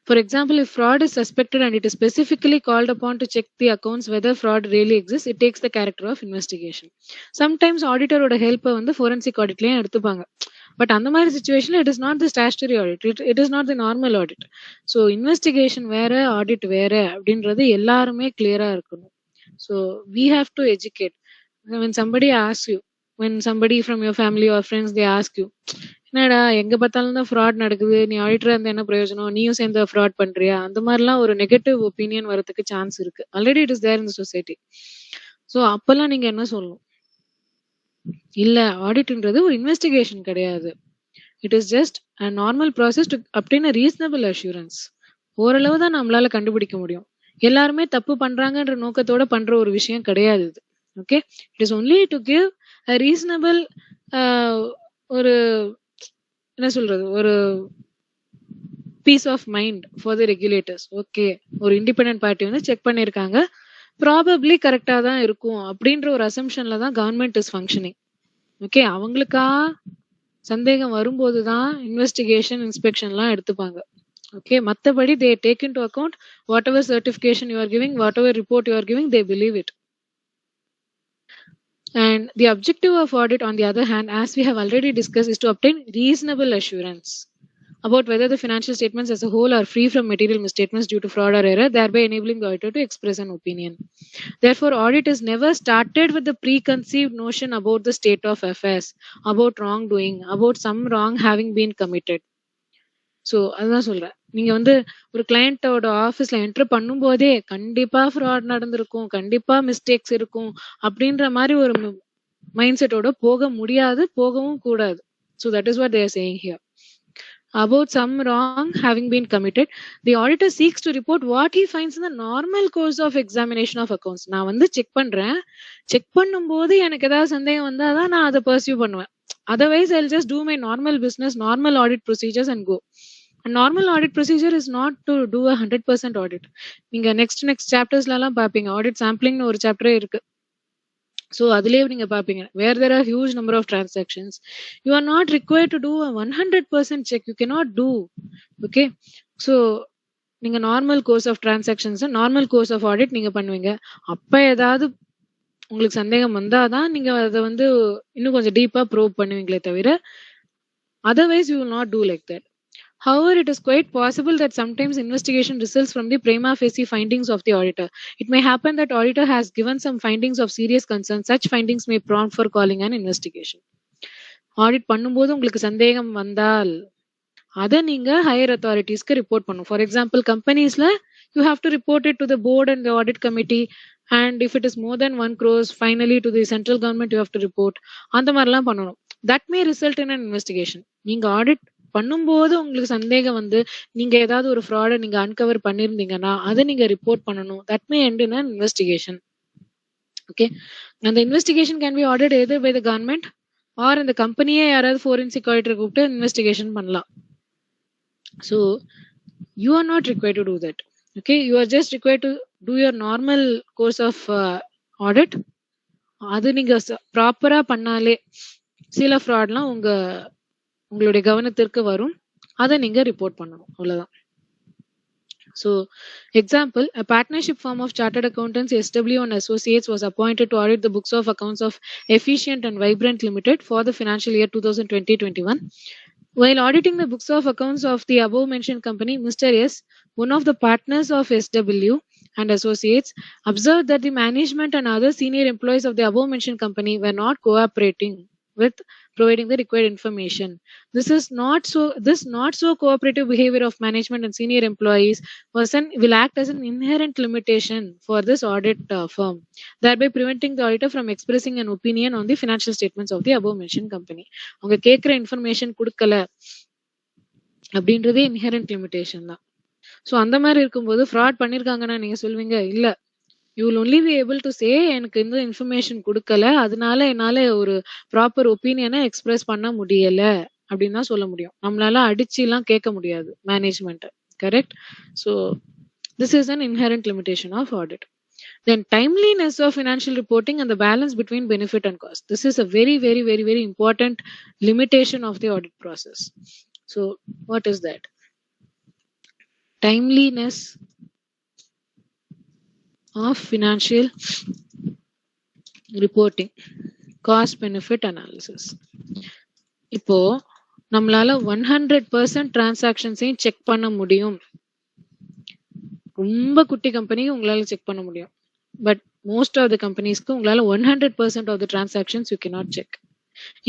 for example, if fraud is suspected and it is specifically called upon to check the accounts whether fraud really exists, it takes the character of investigation. Sometimes auditor oda help வந்து forensic audit லயே எடுத்துப்பாங்க. But அந்த மாதிரி situation it is not the statutory audit, it is not the normal audit. So investigation வேற, audit வேற அப்படின்றது எல்லாருமே கிளியரா இருக்கணும். So we have to educate. when somebody asks you, when somebody from your family or friends they ask you, என்னடா எங்க பார்த்தாலும் தான் ஃப்ராட் நடக்குது, நீ ஆடிட்டரா இருந்தா என்ன பிரயோஜனம், நீயும் சேர்ந்து ஃப்ராட் பண்றியா, அந்த மாதிரிலாம் ஒரு நெகட்டிவ் ஒப்பீனியன் வரதுக்கு சான்ஸ் இருக்கு. Already it is there in society. So அப்பெல்லாம் நீங்க என்ன சொல்லணும், இல்ல ஆடிட்ன்றது ஒரு இன்வெஸ்டிகேஷன் கிடையாது, it is just a normal process to obtain a reasonable assurance. ஓரளவு தான் நம்மளால கண்டுபிடிக்க முடியும், எல்லாருமே தப்பு பண்றாங்கன்ற நோக்கத்தோட பண்ற ஒரு விஷயம் கிடையாது இது. Okay, it is only to give a reasonable, ஒரு என்ன சொல்றது, ஒரு peace of mind for the regulators. Okay, ஒரு இண்டிபெண்டன்ட் பார்ட்டி வந்து செக் பண்ணிருக்காங்க, ப்ராபப்ளி கரெக்டா தான் இருக்கும் அப்படின்ற ஒரு அசம்ஷன்ல தான் கவர்மெண்ட் இஸ் ஃபங்க்ஷனிங். ஓகே, அவங்களுக்கா சந்தேகம் வரும்போது தான் இன்வெஸ்டிகேஷன் இன்ஸ்பெக்ஷன்லாம் எடுத்துப்பாங்க. ஓகே, மற்றபடி they take into account whatever certification you are giving, whatever report you are giving, they believe it. And the objective of audit, on the other hand, as we have already discussed, is to obtain reasonable assurance about whether the financial statements as a whole are free from material misstatements due to fraud or error, thereby enabling the auditor to express an opinion. Therefore, audit is never started with the preconceived notion about the state of affairs, about wrongdoing, about some wrong having been committed. So அதுதான் சொல்றேன், நீங்க வந்து ஒரு கிளையண்டோட ஆஃபீஸ்ல enter பண்ணும் போதே கண்டிப்பா fraud நடந்திருக்கும், கண்டிப்பா மிஸ்டேக்ஸ் இருக்கும் அப்படின்ற மாதிரி ஒரு மைண்ட் செட்டோட போக முடியாது, போகவும் கூடாது. So that is what they are saying here. About some wrong having been committed, the auditor seeks to report what he finds in the normal course of examination of accounts. நான் வந்து check பண்றேன், check பண்ணும்போது எனக்கு ஏதாவது சந்தேகம் வந்தாதான் நான் அதை பர்சியூ பண்ணுவேன். Otherwise, I'll just do my normal business, normal audit procedures and go. A normal audit procedure is not to do a 100% audit. நீங்க next chaptersல எல்லாம் பாப்பீங்க, audit sampling ஒரு சாப்டரே இருக்கு. ஸோ அதுலேயே நீங்க பாப்பீங்க, where there are huge number of transactions, you are not required to do a 100% check. You cannot do. Okay, so நீங்க normal course of transactions normal course of audit நீங்க பண்ணுவீங்க. அப்ப ஏதாவது உங்களுக்கு சந்தேகம் வந்தாதான் நீங்க அதை வந்து இன்னும் கொஞ்சம் டீப்பா ப்ரோவ் பண்ணுவீங்களே தவிர otherwise you will not do like that. However, it is quite possible that sometimes investigation results from the prima facie findings of the auditor. It may happen that auditor has given some findings of serious concern. Such findings may prompt for calling an investigation. Audit பண்ணும்போது உங்களுக்கு சந்தேகம் வந்தால் அதை நீங்க higher அத்தாரிட்டிஸ்க்கு report பண்ணும். For example கம்பெனிஸ்ல you have to report it to the board and the audit committee, and if it is more than 1 crore finally to the central government you have to report. அந்த மாதிரிலாம் பண்ணணும். That may result in an investigation. நீங்க audit பண்ணும்போது உங்களுக்கு சந்தேகம் வந்து நீங்க ஏதாவது ஒரு ஃப்ராடை நீங்க அன்கவர் பண்ணிருந்தீங்கன்னா அதை நீங்க ரிப்போர்ட் பண்ணணும். That may end in an investigation. Okay, அந்த investigation can be ordered either by the government or இந்த கம்பெனியே யாராவது ஃபோரென்சிக் ஆடிட்டர் கூப்பிட்டு இன்வெஸ்டிகேஷன் பண்ணலாம். So you are not required to do that. Okay, you are just required to do your normal course of audit. அது நீங்க ப்ராப்பரா பண்ணாலே சில ஃப்ராட்லாம் உங்களுடைய கவனத்திற்கு வரும். அதை நீங்க ரிப்போர்ட் பண்ணணும், அவ்வளவுதான். So, example, a partnership firm of chartered accountants SW and Associates was appointed to audit the books of accounts of Efficient and Vibrant Limited for the financial year 2020-21. While auditing the books of accounts of the above mentioned company, Mr. S, one of the partners of SW and Associates, observed that the management and other senior employees of the above mentioned company were not cooperating with providing the required information. This not so cooperative behavior of management and senior employees will act as an inherent limitation for this audit firm, thereby preventing the auditor from expressing an opinion on the financial statements of the above mentioned company. அவங்க கேட்கிற information கொடுக்கல அப்படின்றதே inherent limitation தான். So அந்த மாதிரி இருக்கும்போது fraud பண்ணிருக்காங்கன்னா நீங்க சொல்வீங்க இல்ல, you will only be able to say எனக்கு இந்த இன்ஃபர்மேஷன் கொடுக்கல, அதனால என்னால ஒரு ப்ராப்பர் ஒப்பீனியனை எக்ஸ்பிரஸ் பண்ண முடியல அப்படின்னு தான் சொல்ல முடியும். நம்மளால அடிச்சு எல்லாம் கேட்க முடியாது management. Correct? So this is an inherent limitation of audit. Then timeliness of financial reporting and the balance between benefit and cost. This is a very, very, very, very important limitation of the audit process. So what is that? Timeliness of financial reporting, cost benefit analysis. இப்போ நம்மளால 100% டிரான்சாக்ஷன்ஸையும் check பண்ண முடியும். ரொம்ப குட்டி கம்பெனிக்கு உங்களால check பண்ண முடியும். பட் மோஸ்ட் ஆஃப் த கம்பெனிஸ்க்கு உங்களால 100% of the transactions you cannot check.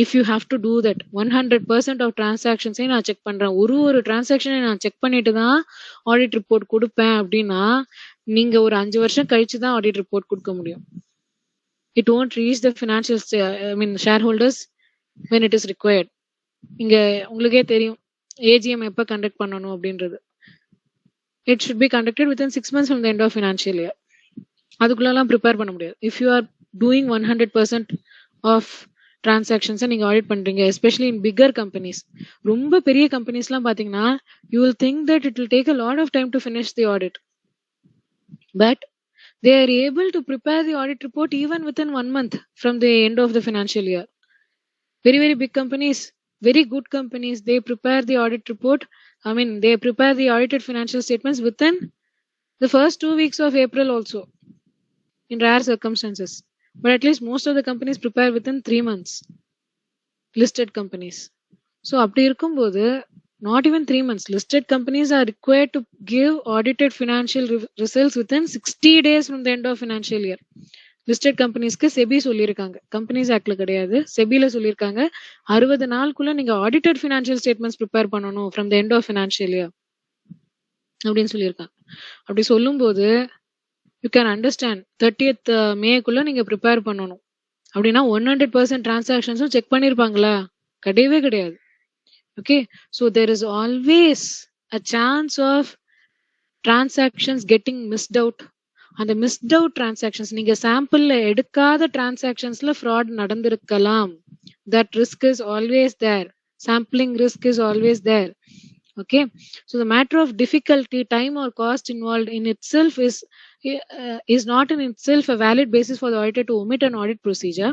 If you have to do that 100% of டிரான்சாக்ஷன்ஸையும் நான் செக் பண்றேன், ஒரு டிரான்சாக்ஷனை நான் செக் பண்ணிட்டு தான் ஆடிட் ரிப்போர்ட் கொடுப்பேன் அப்படின்னா நீங்க ஒரு 5 வருஷம் கழிச்சு தான் ஆடிட் ரிப்போர்ட் கொடுக்க முடியும். It won't reach the financial shareholders when it is required. இங்க உங்களுக்கே தெரியும் ஏஜிஎம் எப்ப கண்டக்ட் பண்ணணும் அப்படின்றது. It should be conducted within 6 months from the end of financial year. அதுக்குள்ளெல்லாம் ப்ரிப்பேர் பண்ண முடியாது. If you are doing 100% of டிரான்சாக்ஷன்ஸை நீங்க ஆடிட் பண்றீங்க, எஸ்பெஷலி இன் பிக்கர் கம்பெனிஸ், ரொம்ப பெரிய கம்பெனிஸ்லாம் பாத்தீங்கன்னா you will think that it will take a lot of time to finish the audit, but they are able to prepare the audit report even within 1 month from the end of the financial year. Very, very big companies, very good companies, they prepare the audit report. They prepare the audited financial statements within the first 2 weeks of April also, in rare circumstances. But at least most of the companies prepare within 3 months, listed companies. So அப்படி இருக்கும்போது not even 3 months, listed companies are required to give audited financial results within 60 days from the end of financial year. Listed companiesக்கு செபி சொல்லியிருக்காங்க, companies ஆக்ட்ல கிடையாது, செபில சொல்லியிருக்காங்க 60 நாளுக்குள்ள நீங்க audited financial statements prepare பண்ணணும் from the end of financial year அப்படின்னு சொல்லியிருக்காங்க. அப்படி சொல்லும்போது யூ கேன் அண்டர்ஸ்டாண்ட் 30th மேக்குள்ள நீங்க ப்ரிப்பேர் பண்ணணும் அப்படின்னா 100% டிரான்சாக்ஷன்ஸும் செக் பண்ணிருப்பாங்களா? கிடையவே கிடையாது. Okay, so there is always a chance of transactions getting missed out. அந்த மிஸ்ட் அவுட் டிரான்சாக்ஷன்ஸ், நீங்க சாம்பிள்ல எடுக்காத டிரான்சாக்ஷன்ஸ்ல ஃப்ராட் நடந்திருக்கலாம். That risk is always there. Sampling risk is always there. Okay, so the matter of difficulty, time or cost involved in itself is is not in itself a valid basis for the auditor to omit an audit procedure.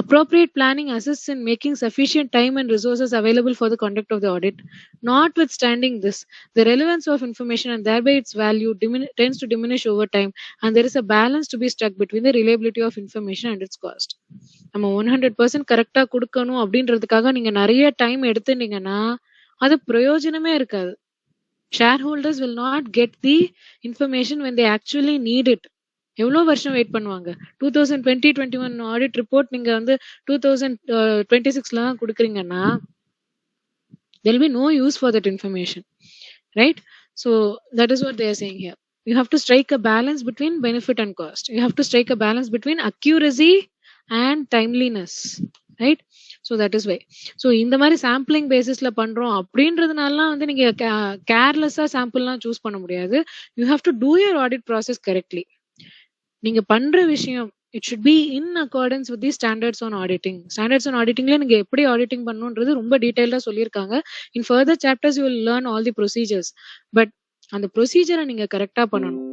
Appropriate planning assists in making sufficient time and resources available for the conduct of the audit. Notwithstanding this, the relevance of information and thereby its value tends to diminish over time, and there is a balance to be struck between the reliability of information and its cost. நம்ம 100% கரெக்டா கொடுக்கணும் அப்படின்றதுக்காக நீங்க நிறைய time எடுத்துட்டீங்கன்னா அது பிரயோஜனமே இருக்காது. shareholders will not get the information when they actually need it. எவ்வளோ வருஷம் வெயிட் பண்ணுவாங்க? 2020-21 ஆடிட் ரிப்போர்ட் நீங்க வந்து 2026ல தான் கொடுக்குறீங்கன்னா there will be no use for that information, right? So that is what they are saying here. You have to strike a balance between benefit and cost. You have to strike a balance between accuracy and timeliness, right? So that is why. So இந்த மாதிரி sampling பேசிஸ்ல பண்றோம் அப்படின்றதுனால வந்து நீங்க கேர்லெஸ்ஸா சாம்பிள்லாம் choose பண்ண முடியாது. You have to two your audit process correctly. நீங்க பண்ற விஷயம் it should be in accordance with the standards on auditing. Standards on auditingல நீங்க எப்படி ஆடிட்டிங் பண்ணணும்ன்றது ரொம்ப டீடைலா சொல்லியிருக்காங்க. In further chapters you will learn all the procedures. But அந்த ப்ரொசீஜரை நீங்க கரெக்டா பண்ணணும்.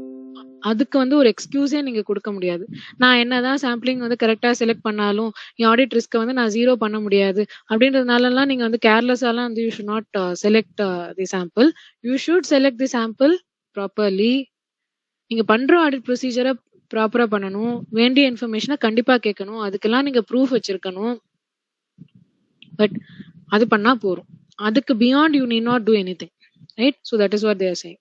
அதுக்கு வந்து ஒரு எக்ஸ்கியூஸே நீங்க கொடுக்க முடியாது. நான் என்னதான் சாம்பிளிங் வந்து கரெக்டா செலக்ட் பண்ணாலும் என் ஆடிட் ரிஸ்க்கை வந்து நான் ஜீரோ பண்ண முடியாது அப்படின்றதுனாலலாம் நீங்க வந்து கேர்லெஸ்ஸாலாம் வந்து you should not select the sample. You should select the sample properly. நீங்க பண்ற ஆடிட் ப்ரொசீஜரை ப்ராப்பரா பண்ணணும். வேண்டிய இன்ஃபர்மேஷனை கண்டிப்பா கேட்கணும். அதுக்கெல்லாம் நீங்க ப்ரூஃப் வச்சிருக்கணும். பட் அது பண்ணா போறோம். அதுக்கு beyond you need not two anything, right? So that is what they are saying.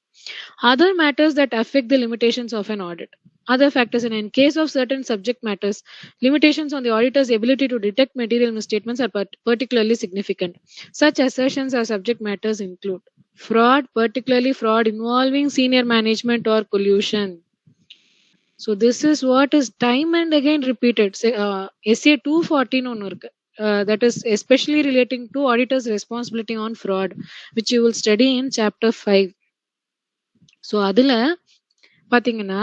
Other matters that affect the limitations of an audit. Other factors, in case of certain subject matters, limitations on the auditor's ability to detect material misstatements are particularly significant. Such assertions or subject matters include fraud, particularly fraud involving senior management or collusion. So this is what is time and again repeated. SA 214 ஒன்னு இருக்கு. That is especially relating to auditor's responsibility on fraud, which you will study in chapter 5. So அதுல பாத்தீங்கன்னா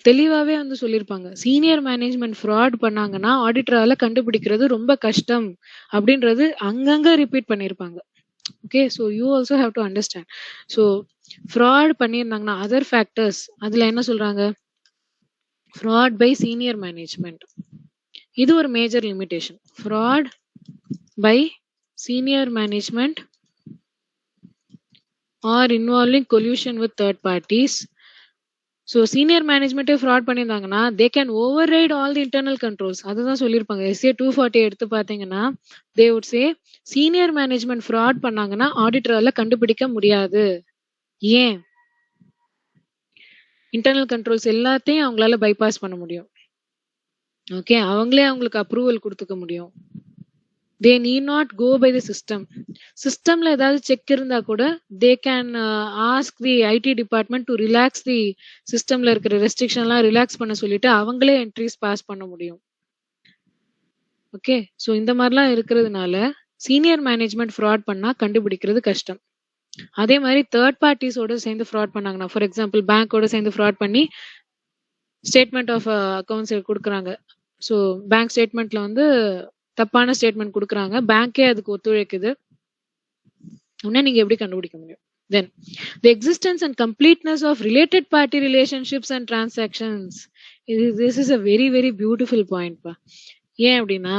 தெளிவாவே வந்து சொல்லியிருப்பாங்க, senior management fraud பண்ணாங்கன்னா ஆடிட்டரால கண்டுபிடிக்கிறது ரொம்ப கஷ்டம் அப்படின்றது அங்கங்க ரிப்பீட் பண்ணியிருப்பாங்க. Okay, so you also have to understand. So fraud பண்ணியிருந்தாங்கன்னா அதர் ஃபேக்டர்ஸ் அதுல என்ன சொல்றாங்க, ஃப்ராட் பை சீனியர் மேனேஜ்மெண்ட், இது ஒரு major limitation. Fraud by senior management or involving collusion with third parties. So senior management fraud பண்ணியிருந்தாங்கன்னா they can override all the internal controls. அதுதான் சொல்லியிருப்பாங்க. SA 240 எடுத்து பார்த்தீங்கன்னா they would say senior management fraud பண்ணாங்கன்னா ஆடிட்டரால கண்டுபிடிக்க முடியாது. ஏன்? இன்டர்னல் கண்ட்ரோல்ஸ் எல்லாத்தையும் அவங்களால பைபாஸ் பண்ண முடியும். ஓகே, அவங்களே அவங்களுக்கு அப்ரூவல் கொடுத்துக்க முடியும். they need not go by the system. சிஸ்டம்ல ஏதாவது செக் இருந்தா கூட they can ask the IT department to relax the சிஸ்டம்ல இருக்கிற ரெஸ்ட்ரிக்ஷன்லாம் ரிலாக்ஸ் பண்ண சொல்லிட்டு அவங்களே என்ட்ரிஸ் பாஸ் பண்ண முடியும். ஓகே, ஸோ இந்த மாதிரிலாம் இருக்கிறதுனால சீனியர் மேனேஜ்மெண்ட் ஃப்ராட் பண்ணா கண்டுபிடிக்கிறது கஷ்டம். அதே மாதிரி தேர்ட் பார்ட்டிஸோட சேர்ந்து ஃப்ராட் பண்ணாங்கன்னா, ஃபார் எக்ஸாம்பிள் பேங்கோட சேர்ந்து ஃப்ராட் பண்ணி ஸ்டேட்மெண்ட் ஆஃப் அக்கௌண்ட்ஸ் கொடுக்குறாங்க. ஸோ பேங்க் ஸ்டேட்மெண்ட்ல வந்து தப்பான ஸ்டேட்மெண்ட் கொடுக்குறாங்க, பேங்கே அதுக்கு ஒத்துழைக்குது, உடனே நீங்க எப்படி கண்டுபிடிக்க முடியும்? Then the existence and completeness of related party relationships and transactions. This is a very very beautiful point pa. ஏன் அப்படின்னா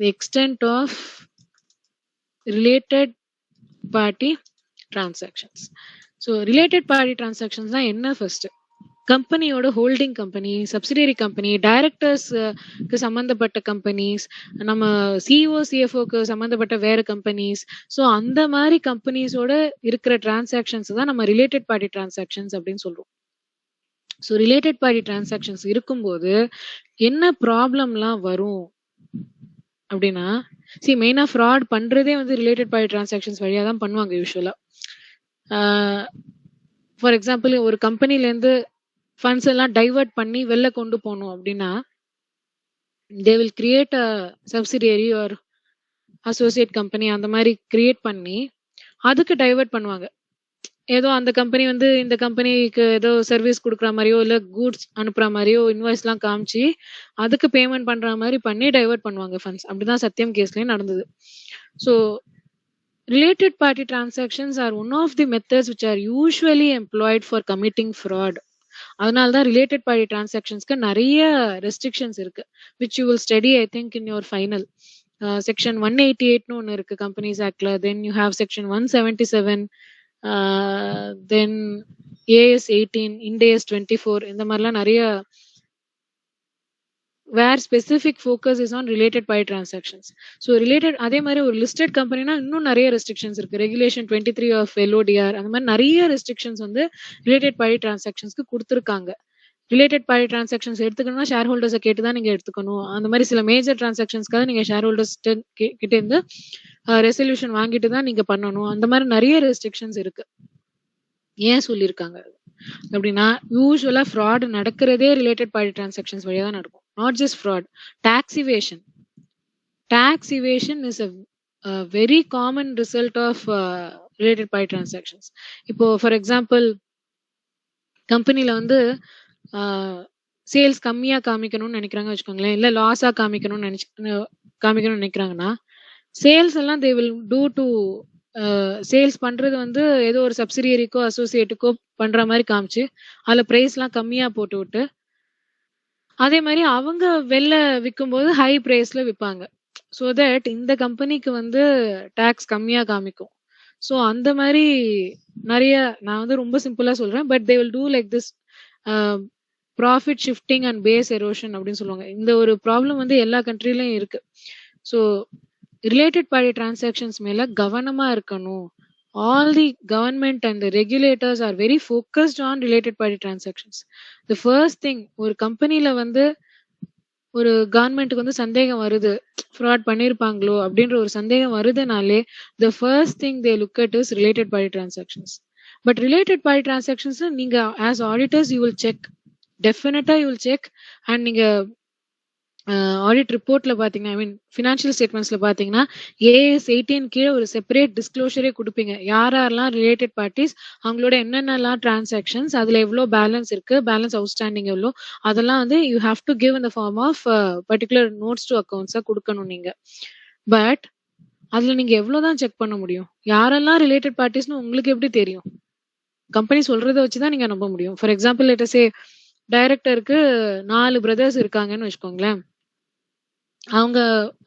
the extent of related party transactions. So related party transactions தான் என்ன? ஃபர்ஸ்ட் கம்பெனியோட ஹோல்டிங் கம்பெனி, சப்சிடரி கம்பெனி, டைரக்டர்ஸ்க்கு சம்பந்தப்பட்ட companies, நம்ம CEO சிஎஃப்ஓக்கு சம்பந்தப்பட்ட வேற companies. So அந்த மாதிரி கம்பெனிஸோட இருக்கிற டிரான்சாக்ஷன்ஸ் தான் நம்ம ரிலேட்டட் பார்ட்டி டிரான்சாக்ஷன்ஸ் அப்படின்னு சொல்றோம். ஸோ ரிலேட்டட் பார்ட்டி டிரான்சாக்ஷன்ஸ் இருக்கும்போது என்ன ப்ராப்ளம்லாம் வரும் அப்படின்னா, மெயினா ஃப்ராட் பண்றதே வந்து ரிலேட்டட் பார்ட்டி டிரான்சாக்ஷன்ஸ் வழியா தான் பண்ணுவாங்க யூஸ்வலா. ஃபார் எக்ஸாம்பிள், ஒரு கம்பெனில இருந்து ஃபண்ட்ஸ் எல்லாம் டைவர்ட் பண்ணி வெளில கொண்டு போகணும் அப்படின்னா they will create a subsidiary or associate company அந்த மாதிரி கிரியேட் பண்ணி அதுக்கு டைவர்ட் பண்ணுவாங்க. ஏதோ அந்த கம்பெனி வந்து இந்த கம்பெனிக்கு ஏதோ சர்வீஸ் கொடுக்குற மாதிரியோ இல்ல கூட்ஸ் அனுப்புற மாதிரியோ இன்வாய்ஸ் எல்லாம் காமிச்சு அதுக்கு பேமெண்ட் பண்ற மாதிரி பண்ணி டைவர்ட் பண்ணுவாங்க ஃபண்ட்ஸ். அப்படிதான் சத்தியம் கேஸ்லயும் நடந்தது. So related party transactions are one of the methods which are usually employed for committing fraud. அதனால தான் ரிலேட்டட் பார்ட்டி டிரான்சாக்ஷன்ஸ்க்கு நிறைய ரெஸ்ட்ரிக்ஷன்ஸ் இருக்கு, which you will study I think in your final. Section 188 ஒன்னு இருக்கு கம்பெனிஸ் ஆக்ட்ல. Then you have section 177, then AS 18, IND-AS 24, இந்த மாதிரிலாம் நிறைய where specific focus is on related party transactions. So related அதே மாதிரி ஒரு லிஸ்டட் கம்பெனினா இன்னும் நிறைய ரெஸ்ட்ரிக்ஷன்ஸ் இருக்கு. ரெகுலேஷன் 23 ஆஃப் LODR அந்த மாதிரி நிறைய ரெஸ்ட்ரிக்ஷன்ஸ் வந்து ரிலேட்டட் பார்ட்டி டிரான்சாக்ஷன்ஸ்க்கு கொடுத்துருக்காங்க. ரிலேட்டட் பார்ட்டி டிரான்சாக்ஷன்ஸ் எடுத்துக்கணும்னா ஷேர் ஹோல்டர்ஸை கேட்டு தான் நீங்க எடுத்துக்கணும். அந்த மாதிரி சில மேஜர் டிரான்சாக்ஷன்ஸ்க்காக நீங்க ஷேர் ஹோல்டர்ஸ் கிட்ட இருந்து ரெசல்யூஷன் வாங்கிட்டு தான் நீங்க பண்ணணும். அந்த மாதிரி நிறைய ரெஸ்ட்ரிக்ஷன்ஸ் இருக்கு. ஏன் சொல்லியிருக்காங்க அப்படின்னா, யூஸ்வலா ஃப்ராட் நடக்கிறதே ரிலேட்டட் பார்ட்டி டிரான்சாக்ஷன்ஸ் வழியா தான் நடக்கும். Not just fraud, tax evasion. Tax evasion is a very common result of related party transactions. இப்போ ஃபார் எக்ஸாம்பிள் கம்பெனில வந்து சேல்ஸ் கம்மியா காமிக்கணும்னு நினைக்கிறாங்க வச்சுக்கோங்களேன், இல்ல லாஸா காமிக்கணும்னு நினைக்கிறாங்கன்னா, சேல்ஸ் எல்லாம் தே வில் டூ டு சேல்ஸ் பண்றது வந்து ஏதோ ஒரு சப்சிடியரிக்கோ அசோசியேட்டுக்கோ பண்ற மாதிரி காமிச்சு அதுல பிரைஸ் எல்லாம் கம்மியா போட்டு விட்டு, அதே மாதிரி அவங்க வெளில விற்கும் போது ஹை பிரைஸ்ல விற்பாங்க. ஸோ தட் இந்த கம்பெனிக்கு வந்து டாக்ஸ் கம்மியா காமிக்கும். ஸோ அந்த மாதிரி நிறைய, நான் வந்து ரொம்ப சிம்பிளா சொல்றேன், but they will do like this profit shifting and base erosion அப்படின்னு சொல்லுவாங்க. இந்த ஒரு ப்ராப்ளம் வந்து எல்லா கண்ட்ரிலையும் இருக்கு. ஸோ ரிலேட்டட் பார்ட்டி டிரான்சாக்ஷன்ஸ் மேல கவனமா இருக்கணும். All the government and the regulators are very focused on related party transactions. The first thing, ஒரு கம்பெனில வந்து ஒரு கவர்மெண்ட்டுக்கு வந்து சந்தேகம் வருது, ஃப்ராட் பண்ணிருப்பாங்களோ அப்படின்ற ஒரு சந்தேகம் வருதுனாலே the first thing they look at is related party transactions. But related party transactions நீங்க as auditors you will check, டெஃபினட்டா யூ வில் செக். அண்ட் நீங்க ஆடிட் ரிப்போர்ட்ல பாத்தீங்கன்னா, ஐ மீன் ஃபினான்ஷியல் ஸ்டேட்மெண்ட்ஸ்ல பாத்தீங்கன்னா AS 18 கீழே ஒரு செப்பரேட் டிஸ்க்ளோஷரே கொடுப்பீங்க. யாரெல்லாம் ரிலேட்டட் பார்ட்டிஸ், அவங்களோட என்னென்னலாம் டிரான்சாக்ஷன்ஸ், அதுல எவ்வளவு பேலன்ஸ் இருக்கு, பேலன்ஸ் அவுட்ஸ்டாண்டிங் எவ்வளோ, அதெல்லாம் வந்து you have to give in the form of particular notes to அக்கௌண்ட்ஸா கொடுக்கணும் நீங்க. பட் அதுல நீங்க எவ்வளவுதான் செக் பண்ண முடியும்? யாரெல்லாம் ரிலேட்டட் பார்ட்டிஸ்னு உங்களுக்கு எப்படி தெரியும்? கம்பெனி சொல்றதை வச்சுதான் நீங்க நம்ப முடியும். ஃபார் எக்ஸாம்பிள் லெட் அஸ் சே டைரக்டருக்கு 4 பிரதர்ஸ் இருக்காங்கன்னு வச்சுக்கோங்களேன். அவங்க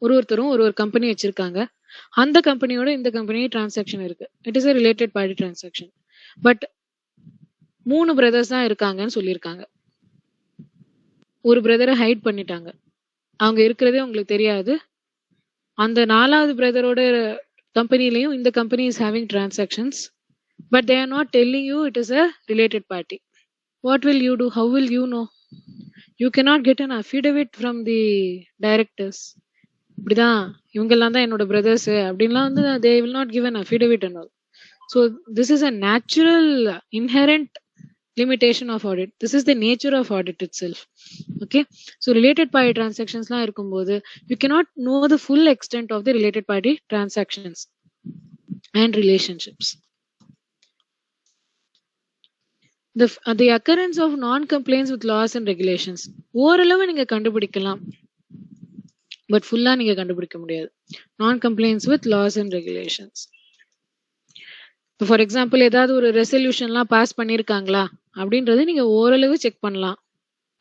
ஒருத்தரும் ஒரு கம்பெனி வச்சிருக்காங்க. அந்த கம்பெனியோட இந்த கம்பெனி டிரான்சாக்ஷன் இருக்கு. It is a related party transaction. But 3 brothers தான் இருக்காங்கன்னு சொல்லியிருக்காங்க. ஒரு பிரதரை ஹைட் பண்ணிட்டாங்க, அவங்க இருக்கிறதே உங்களுக்கு தெரியாது. அந்த 4வது பிரதரோட கம்பெனிலையும் இந்த company is having transactions, but they are not telling you it is a related party. What will you do? How will you know? You cannot get an affidavit from the directors. இப்படிதான் இவங்கெல்லாம் தான் என்னோட brothers அப்படின்லாம் வந்து they will not give an affidavit and all. So this is a natural inherent limitation of audit. This is the nature of audit itself. Okay, so related party transactionsலாம் இருக்கும்போது you cannot know the full extent of the related party transactions and relationships. The occurrence of non-compliance with laws and regulations, ஓரளவு நீங்க கண்டுபிடிக்கலாம், but ஃபுல்லா நீங்க கண்டுபிடிக்க முடியாது. non-compliance with laws and regulations. For example ஏதாவது ஒரு ரெசல்யூஷன்லாம் பாஸ் பண்ணிருக்காங்களா அப்படின்றது நீங்க ஓரளவு செக் பண்ணலாம்.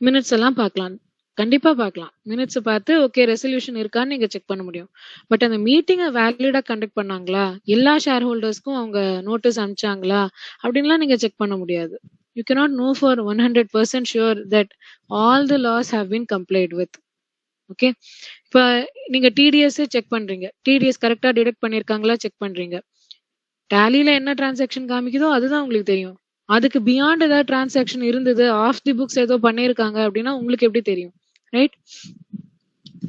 மினிட்ஸ் எல்லாம் பார்க்கலாம், கண்டிப்பா பார்க்கலாம். மினிட்ஸ் பார்த்து ஓகே ரெசல்யூஷன் இருக்கான்னு நீங்க செக் பண்ண முடியும். பட் அந்த மீட்டிங்கை வேலிடா கண்டக்ட் பண்ணாங்களா, எல்லா ஷேர் ஹோல்டர்ஸ்க்கும் அவங்க நோட்டீஸ் அனுப்பிச்சாங்களா அப்படின்லாம் நீங்க செக் பண்ண முடியாது. You cannot know for 100% sure that all the laws have been complied with. Okay, இப்ப நீங்க TDS செக் பண்றீங்க, TDS கரெக்டா டிடெக்ட் பண்ணிருக்காங்களா செக் பண்றீங்க. டேலில என்ன டிரான்சாக்ஷன் காமிக்குதோ அதுதான் உங்களுக்கு தெரியும். அதுக்கு பியாண்ட் ஏதாவது டிரான்சாக்ஷன் இருந்தது, ஆஃப் தி புக்ஸ் ஏதோ பண்ணிருக்காங்க அப்படின்னா உங்களுக்கு எப்படி தெரியும்? ரைட்,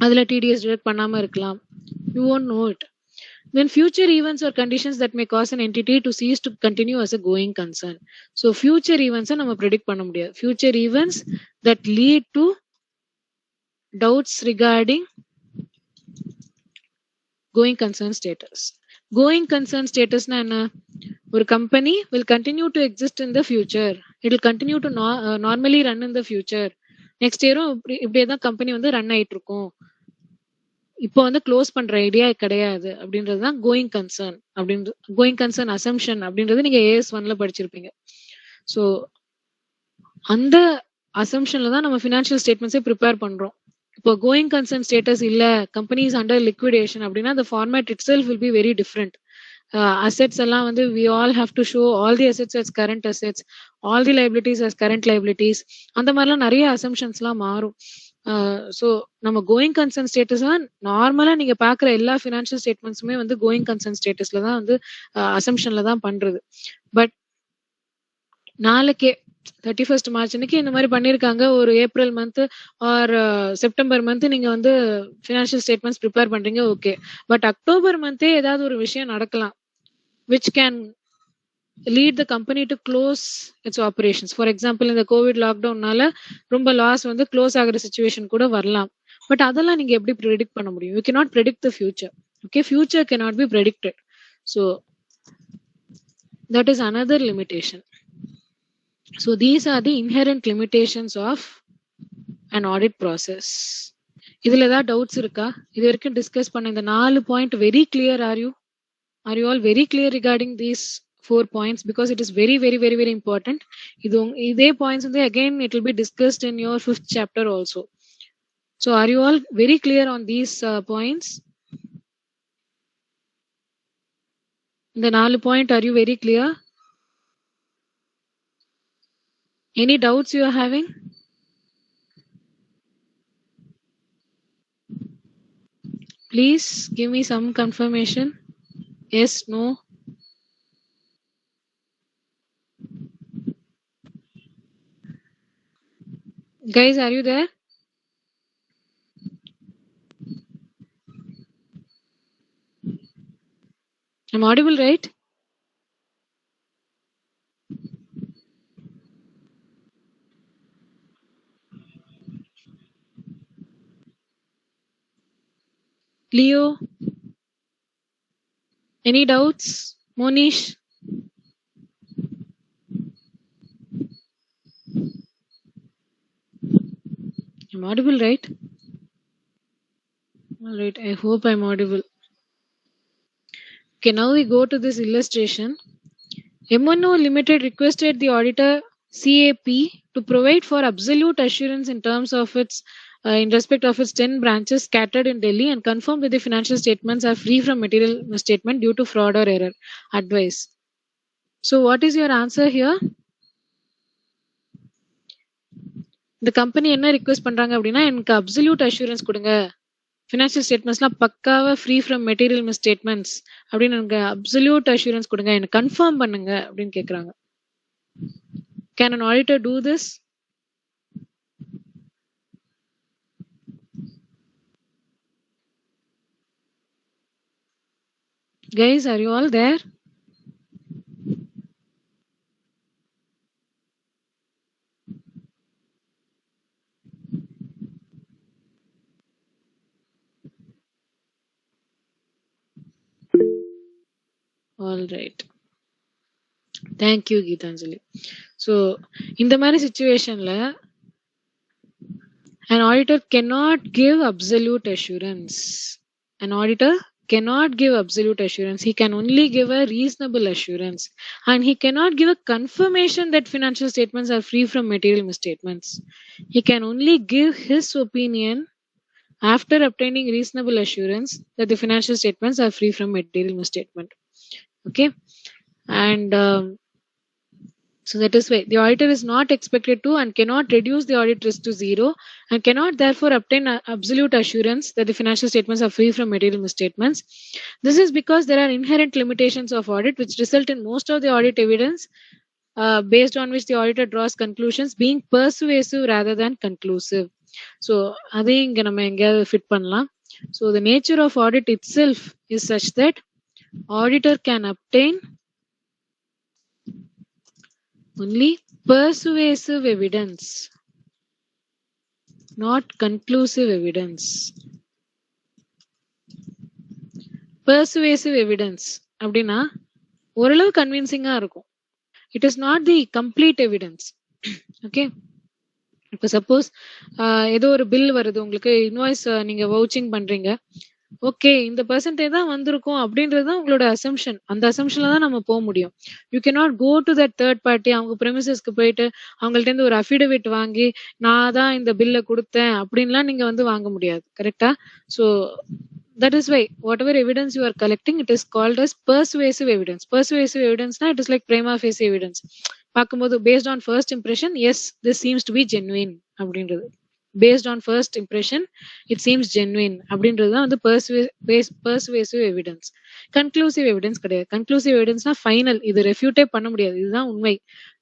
அதுல TDS டிடெக்ட் பண்ணாம இருக்கலாம். You won't know it. Then future events or conditions that may cause an entity to cease to continue as a going concern. So future events நம்ம predict பண்ண முடியாது. Future events that lead to doubts regarding going concern status. Going concern status na enna? ஒரு company will continue to exist in the future. It will continue to normally run in the future. Next year இப்படியே தான் company வந்து run ஆயிட்டு இருக்கும். இப்போ வந்து close பண்ற idea கிடையாது அப்படின்றதுதான் going concern. Going concern assumption அப்படின்றது நீங்க AS 1ல படிச்சிருப்பீங்க. ஸோ அந்த அசம்ஷன்ல தான் நம்ம ஃபினான்ஷியல் ஸ்டேட்மெண்ட்ஸே ப்ரிப்பேர் பண்றோம். இப்போ கோயிங் கன்சர்ன் ஸ்டேட்டஸ் இல்ல, கம்பெனி இஸ் அண்டர் லிக்விடேஷன் அப்படின்னா the format itself will be very different. Assets எல்லாம் வந்து we all have to show all the assets as current assets, all the liabilities as current liabilities. அந்த மாதிரிலாம் நிறைய அசம்ஷன்ஸ்லாம் மாறும். So நம்ம going concern status தான் நார்மலா நீங்க பாக்குற எல்லா ஃபினான்ஷியல் ஸ்டேட்மெண்ட்ஸுமே வந்து கோயிங் கன்சர்ன் ஸ்டேட்டஸ்ல தான் வந்து அசம்ஷன்ல தான் பண்றது. பட் நாளைக்கே 31st மார்ச் அன்னைக்கு இந்த மாதிரி பண்ணிருக்காங்க, ஒரு April month or September month நீங்க வந்து ஃபினான்ஷியல் ஸ்டேட்மெண்ட்ஸ் ப்ரிப்பேர் பண்றீங்க, ஓகே. பட் அக்டோபர் மந்தே ஏதாவது ஒரு விஷயம் நடக்கலாம் which can lead the company to close its operations. For example, இந்த கோவிட் லாக்டவுன்னால ரொம்ப லாஸ் வந்து க்ளோஸ் ஆகிற சுச்சுவேஷன் கூட வரலாம். பட் அதெல்லாம் நீங்க எப்படி ப்ரெடிக்ட் பண்ண முடியும்? You cannot predict the future. Okay, future cannot be predicted. So that is another limitation. So these are the inherent limitations of an audit process. இதுல ஏதாவது டவுட்ஸ் இருக்கா? இது வரைக்கும் டிஸ்கஸ் பண்ண இந்த 4 point very clear. Are you all very clear regarding these 4 points? Because it is very very very very important. இதே points வந்து again it will be discussed in your 5th chapter also. So are you all very clear on these points? இந்த 4 point, are you very clear? Any doubts you are having? Please give me some confirmation. Yes, no? Guys, are you there? I'm audible, right? Leo? Any doubts? Monish? I'm audible, right? All right, I hope I'm audible. Okay, now we go to this illustration. M1O Limited requested the auditor CAP to provide for absolute assurance in terms of its in respect of its 10 branches scattered in Delhi and confirm that the financial statements are free from material misstatement due to fraud or error. Advice. So what is your answer here? The company என்ன request பண்றாங்க அப்படின்னா, எனக்கு absolute assurance கொடுங்க, financial ஸ்டேட்மெண்ட்ஸ்லாம் பக்காவா free from material misstatements அப்படின்னு எனக்கு absolute assurance கொடுங்க, எனக்கு கன்ஃபார்ம் பண்ணுங்க அப்படின்னு கேக்குறாங்க. Can an auditor do this? Guys, are you all there? All right. Thank you, Geetanjali. So, இந்த மாதிரி சிச்சுவேஷன்ல an auditor cannot give absolute assurance. An auditor cannot give absolute assurance. He can only give a reasonable assurance. And he cannot give a confirmation that financial statements are free from material misstatements. He can only give his opinion after obtaining reasonable assurance that the financial statements are free from material misstatement. Okay? And so that is why the auditor is not expected to and cannot reduce the audit risk to zero and cannot therefore obtain absolute assurance that the financial statements are free from material misstatements. This is because there are inherent limitations of audit which result in most of the audit evidence based on which the auditor draws conclusions being persuasive rather than conclusive. So அதையும் இங்க நம்ம எங்கேயாவது fit பண்ணலாம். So the nature of audit itself is such that auditor can obtain only persuasive evidence, not conclusive evidence. Persuasive evidence அப்படின்னா ஓரளவு கன்வின்சிங்கா இருக்கும். It is not the complete evidence. Okay, இப்போ suppose ஏதோ ஒரு பில் வருது உங்களுக்கு, இன்வாய்ஸ் நீங்க வவுச்சிங் பண்றீங்க, ஓகே இந்த பெர்சன்டேஜ் தான் வந்திருக்கும் அப்படின்றது தான் உங்களோட அசம்ஷன். அந்த அசம்ஷன்ல தான் நம்ம போக முடியும். You cannot go to that third party. அவங்க பிரமிசஸ்க்கு போயிட்டு அவங்கள்ட்ட இருந்து ஒரு அஃபிடவிட் வாங்கி நான் தான் இந்த பில்லை கொடுத்தேன் அப்படின்லாம் நீங்க வந்து வாங்க முடியாது. கரெக்டா? So that is why whatever evidence you are collecting, it is called as persuasive evidence. Persuasive evidence na, it is like prima facie evidence. பார்க்கும்போது based on first impression, yes, this seems to be genuine அப்படின்றது. Based on first impression, it seems genuine அப்படின்றது தான் வந்து persuasive evidence. Conclusive evidence கிடையாது. Conclusive evidence னா final, இது ரெஃப்யூட்டே பண்ண முடியாது, இதுதான் உண்மை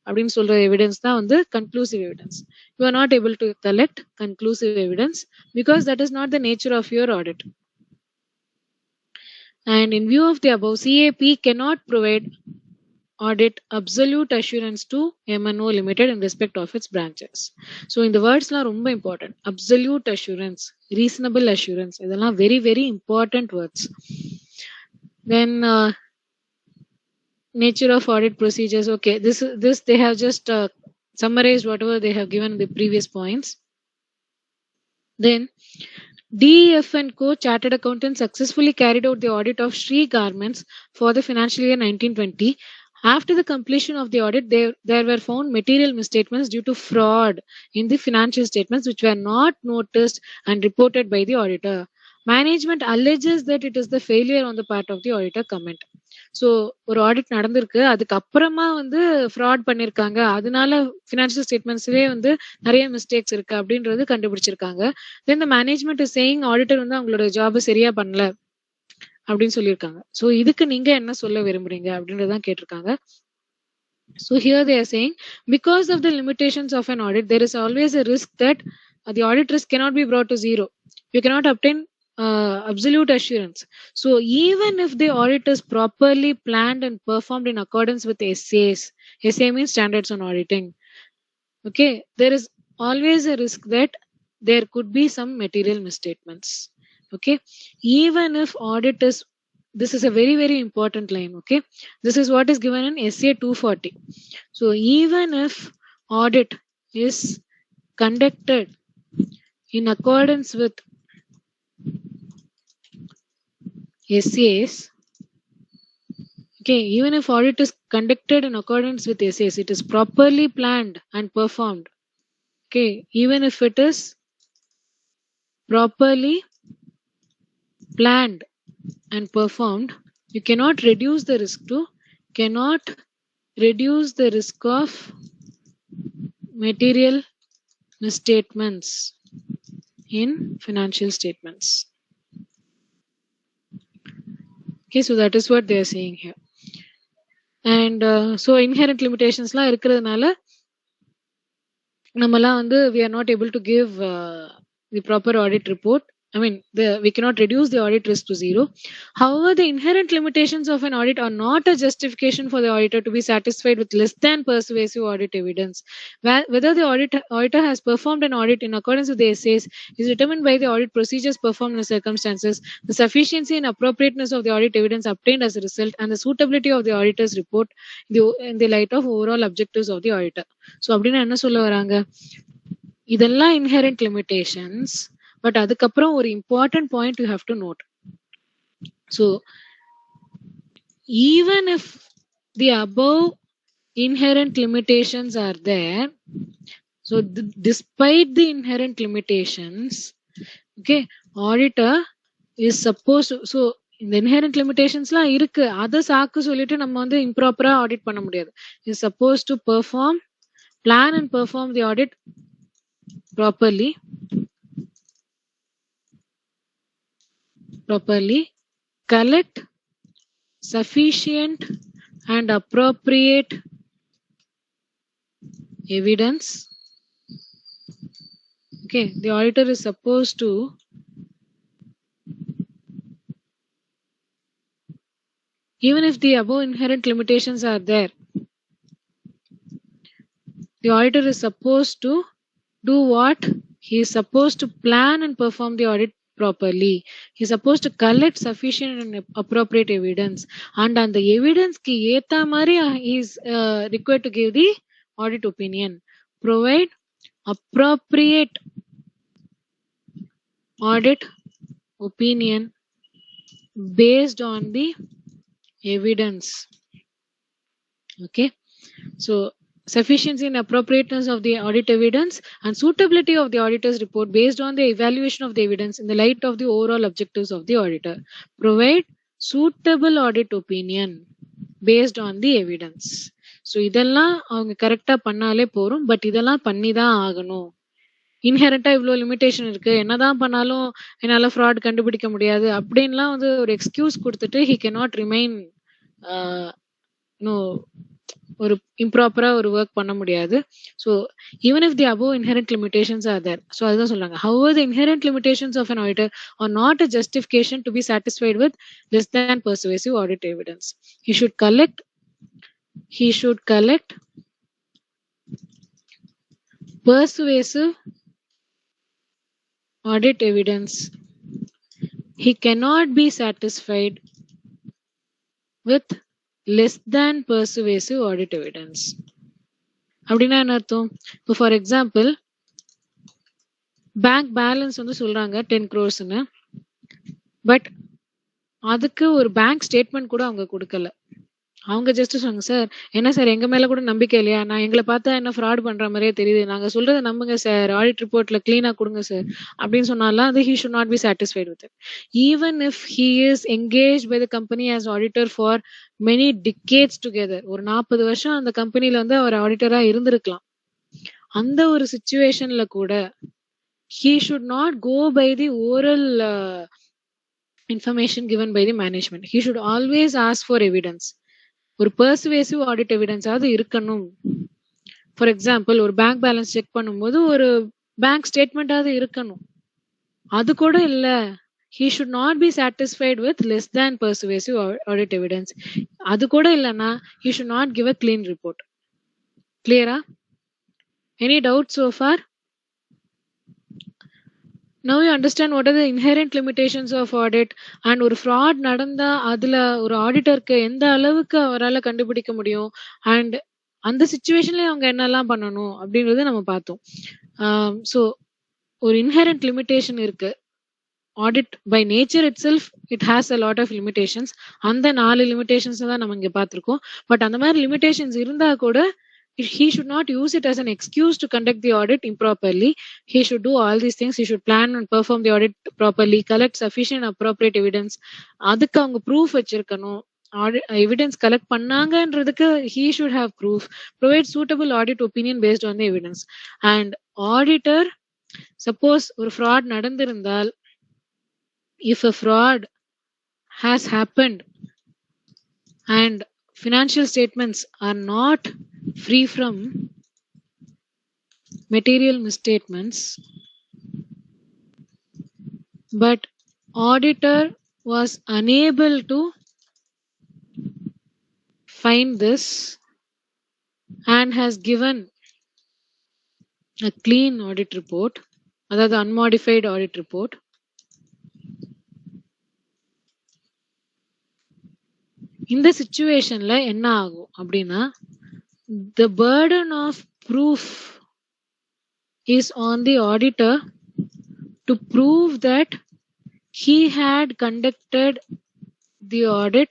அப்படின்னு சொல்ற எவிடன்ஸ் தான் வந்து conclusive evidence. You are not able to collect conclusive evidence because that is not the nature of your audit. And in view of the above, CAP cannot provide audit absolute assurance to MNO Limited in respect of its branches. So in the words la romba important. Absolute assurance, reasonable assurance, idella very very important words. Then nature of audit procedures. Okay, this they have just summarized whatever they have given in the previous points. Then DEF and Co. Chartered Accountants successfully carried out the audit of Sri Garments for the financial year 1920. After the completion of the audit, there were found material misstatements due to fraud in the financial statements which were not noticed and reported by the auditor. Management alleges that it is the failure on the part of the auditor comment. So ஒரு audit நடந்திருக்கு, அதுக்கப்புறமா வந்து fraud பண்ணிருக்காங்க, அதனால financial ஸ்டேட்மெண்ட்ஸ்லேயே வந்து நிறைய mistakes இருக்கு அப்படின்றது கண்டுபிடிச்சிருக்காங்க. Then the management is saying auditor வந்து அவங்களோட ஜாப் சரியா பண்ணல அப்படின்னு சொல்லியிருக்காங்க. ஸோ இதுக்கு நீங்க என்ன சொல்ல விரும்புறீங்க அப்படின்றதான் கேட்டிருக்காங்க. So here they are saying, because of the limitations of an audit, there is always a risk that the audit risk cannot be brought to zero. You cannot obtain absolute assurance. So even if the audit is properly planned and performed in accordance with SAs, SA means standards on auditing. Okay, there is always a risk that there could be some material misstatements. Okay, even if audit is, this is a very very important line. Okay, this is what is given in SA 240. So even if audit is conducted in accordance with SAs, okay, even if audit is conducted in accordance with SAs, it is properly planned and performed. Okay, even if it is properly planned and performed, you cannot reduce the risk of material misstatements in financial statements. Okay, so that is what they are saying here. And so inherent limitations la இருக்கிறதுனால நம்மலாம் வந்து we are not able to give the proper audit report. I mean, we cannot reduce the audit risk to zero. However, the inherent limitations of an audit are not a justification for the auditor to be satisfied with less than persuasive audit evidence. Whether the auditor has performed an audit in accordance with the SAs is determined by the audit procedures performed in the circumstances, the sufficiency and appropriateness of the audit evidence obtained as a result, and the suitability of the auditor's report in the light of overall objectives of the auditor. So, அப்படின்னா என்ன சொல்ல வராங்க? இதெல்லாம் inherent limitations, but அதுக்கப்புறம் ஒரு important point you have to note. So even if the above inherent limitations are there, so despite the inherent limitations, okay, auditor is supposed to, so இந்த inherent limitations-லாம் இருக்கு, அதை சாக்கு சொல்லிட்டு நம்ம வந்து இம்ப்ராப்பரா ஆடிட் பண்ண முடியாது. is supposed to plan and perform the audit properly, collect sufficient and appropriate evidence. Okay, the auditor is supposed to even if the above inherent limitations are there, the auditor is supposed to do what? He is supposed to plan and perform the audit properly. He is supposed to collect sufficient and appropriate evidence, and on the evidence ki eta mari he is required to give the audit opinion. Provide appropriate audit opinion based on the evidence. Okay, so sufficiency and appropriateness of the audit evidence and suitability of the auditor's report based on the evaluation of the evidence in the light of the overall objectives of the auditor. Provide suitable audit opinion based on the evidence. So இதெல்லாம் அவங்க கரெக்டா பண்ணாலே போரும். But இதெல்லாம் பண்ணி தான் ஆகணும். இன்ஹெரண்டா இவ்வளோ லிமிடேஷன் இருக்கு, என்னதான் பண்ணாலும் என்னால ஃப்ராட் கண்டுபிடிக்க முடியாது அப்படின்லாம் வந்து ஒரு எக்ஸ்கியூஸ் கொடுத்துட்டு ஹி கேனாட் ரிமைன் ஒரு இம்ப்ராப்பரா ஒரு ஒர்க் பண்ண முடியாது. So even if the above inherent limitations are there. So அதுதான் சொல்றாங்க, how the inherent limitations of an auditor are not a justification to be satisfied with less than persuasive audit evidence. He should collect persuasive audit evidence. He cannot be satisfied with less than persuasive audit evidence. அப்படின்னா என்ன அர்த்தம்? இப்போ for example bank balance வந்து சொல்றாங்க 10 crores-னு, but அதுக்கு ஒரு bank statement கூட அவங்க கொடுக்கல. அவங்க ஜஸ்ட் சொன்னாங்க, சார் என்ன சார் எங்க மேல கூட நம்பிக்கை இல்லையா, நான் எங்களை பார்த்தா என்ன ஃப்ராட் பண்ற மாதிரியே தெரியுது, நாங்க சொல்றதை நம்புங்க சார், ஆடிட் ரிப்போர்ட்ல கிளீனா கொடுங்க சார் அப்படின்னு சொன்னாலும் அது he should not be satisfied with it. Even if he is engaged by the company as auditor for many decades together, ஒரு 40 வருஷம் அந்த கம்பெனில வந்து அவர் ஆடிட்டரா இருந்திருக்கலாம், அந்த ஒரு சிச்சுவேஷன்ல கூட he should not go by the oral information given by the management. He should always ask for evidence. ஒரு பர்சுவேசிவ் ஆடிட் எவிடன்ஸ் ஆவது இருக்கணும். ஃபார் எக்ஸாம்பிள் ஒரு பேங்க் பேலன்ஸ் செக் பண்ணும்போது ஒரு பேங்க் ஸ்டேட்மெண்டாவது இருக்கணும். அது கூட இல்ல. he should not be satisfied with less than persuasive audit evidence. அது கூட இல்லனா he should not give a clean report. Clear-ஆ? Any doubts so far? Now you understand what are the inherent limitations of audit, and ஒரு fraud நடந்தா அதுல ஒரு ஆடிட்டருக்கு எந்த அளவுக்கு அவரால கண்டுபிடிக்க முடியும், அண்ட் அந்த சிச்சுவேஷன்ல அவங்க என்னெல்லாம் பண்ணணும் அப்படிங்கறத நம்ம பார்த்தோம். ஸோ ஒரு இன்ஹெரண்ட் லிமிடேஷன் இருக்கு. Audit by nature itself it has a lot of limitations. அந்த 4 லிமிடேஷன்ஸ் தான் நம்ம இங்க பார்த்திருக்கோம். பட் அந்த மாதிரி லிமிடேஷன்ஸ் இருந்தா கூட he should not use it as an excuse to conduct the audit improperly. He should do all these things. He should plan and perform the audit properly, collect sufficient appropriate evidence. அதுக்கு அவங்க proof வச்சிருக்கணும். Evidence collect பண்ணாங்கன்றதுக்கு he should have proof. Provide suitable audit opinion based on the evidence. And auditor, suppose ஒரு fraud நடந்திருந்தால், if a fraud has happened and financial statements are not free from material misstatements, but auditor was unable to find this and has given a clean audit report, அதாவது unmodified audit report, இந்த சிச்சுவேஷன்ல என்ன ஆகும் அப்படின்னா, the burden of proof is on the auditor to prove that he had conducted the audit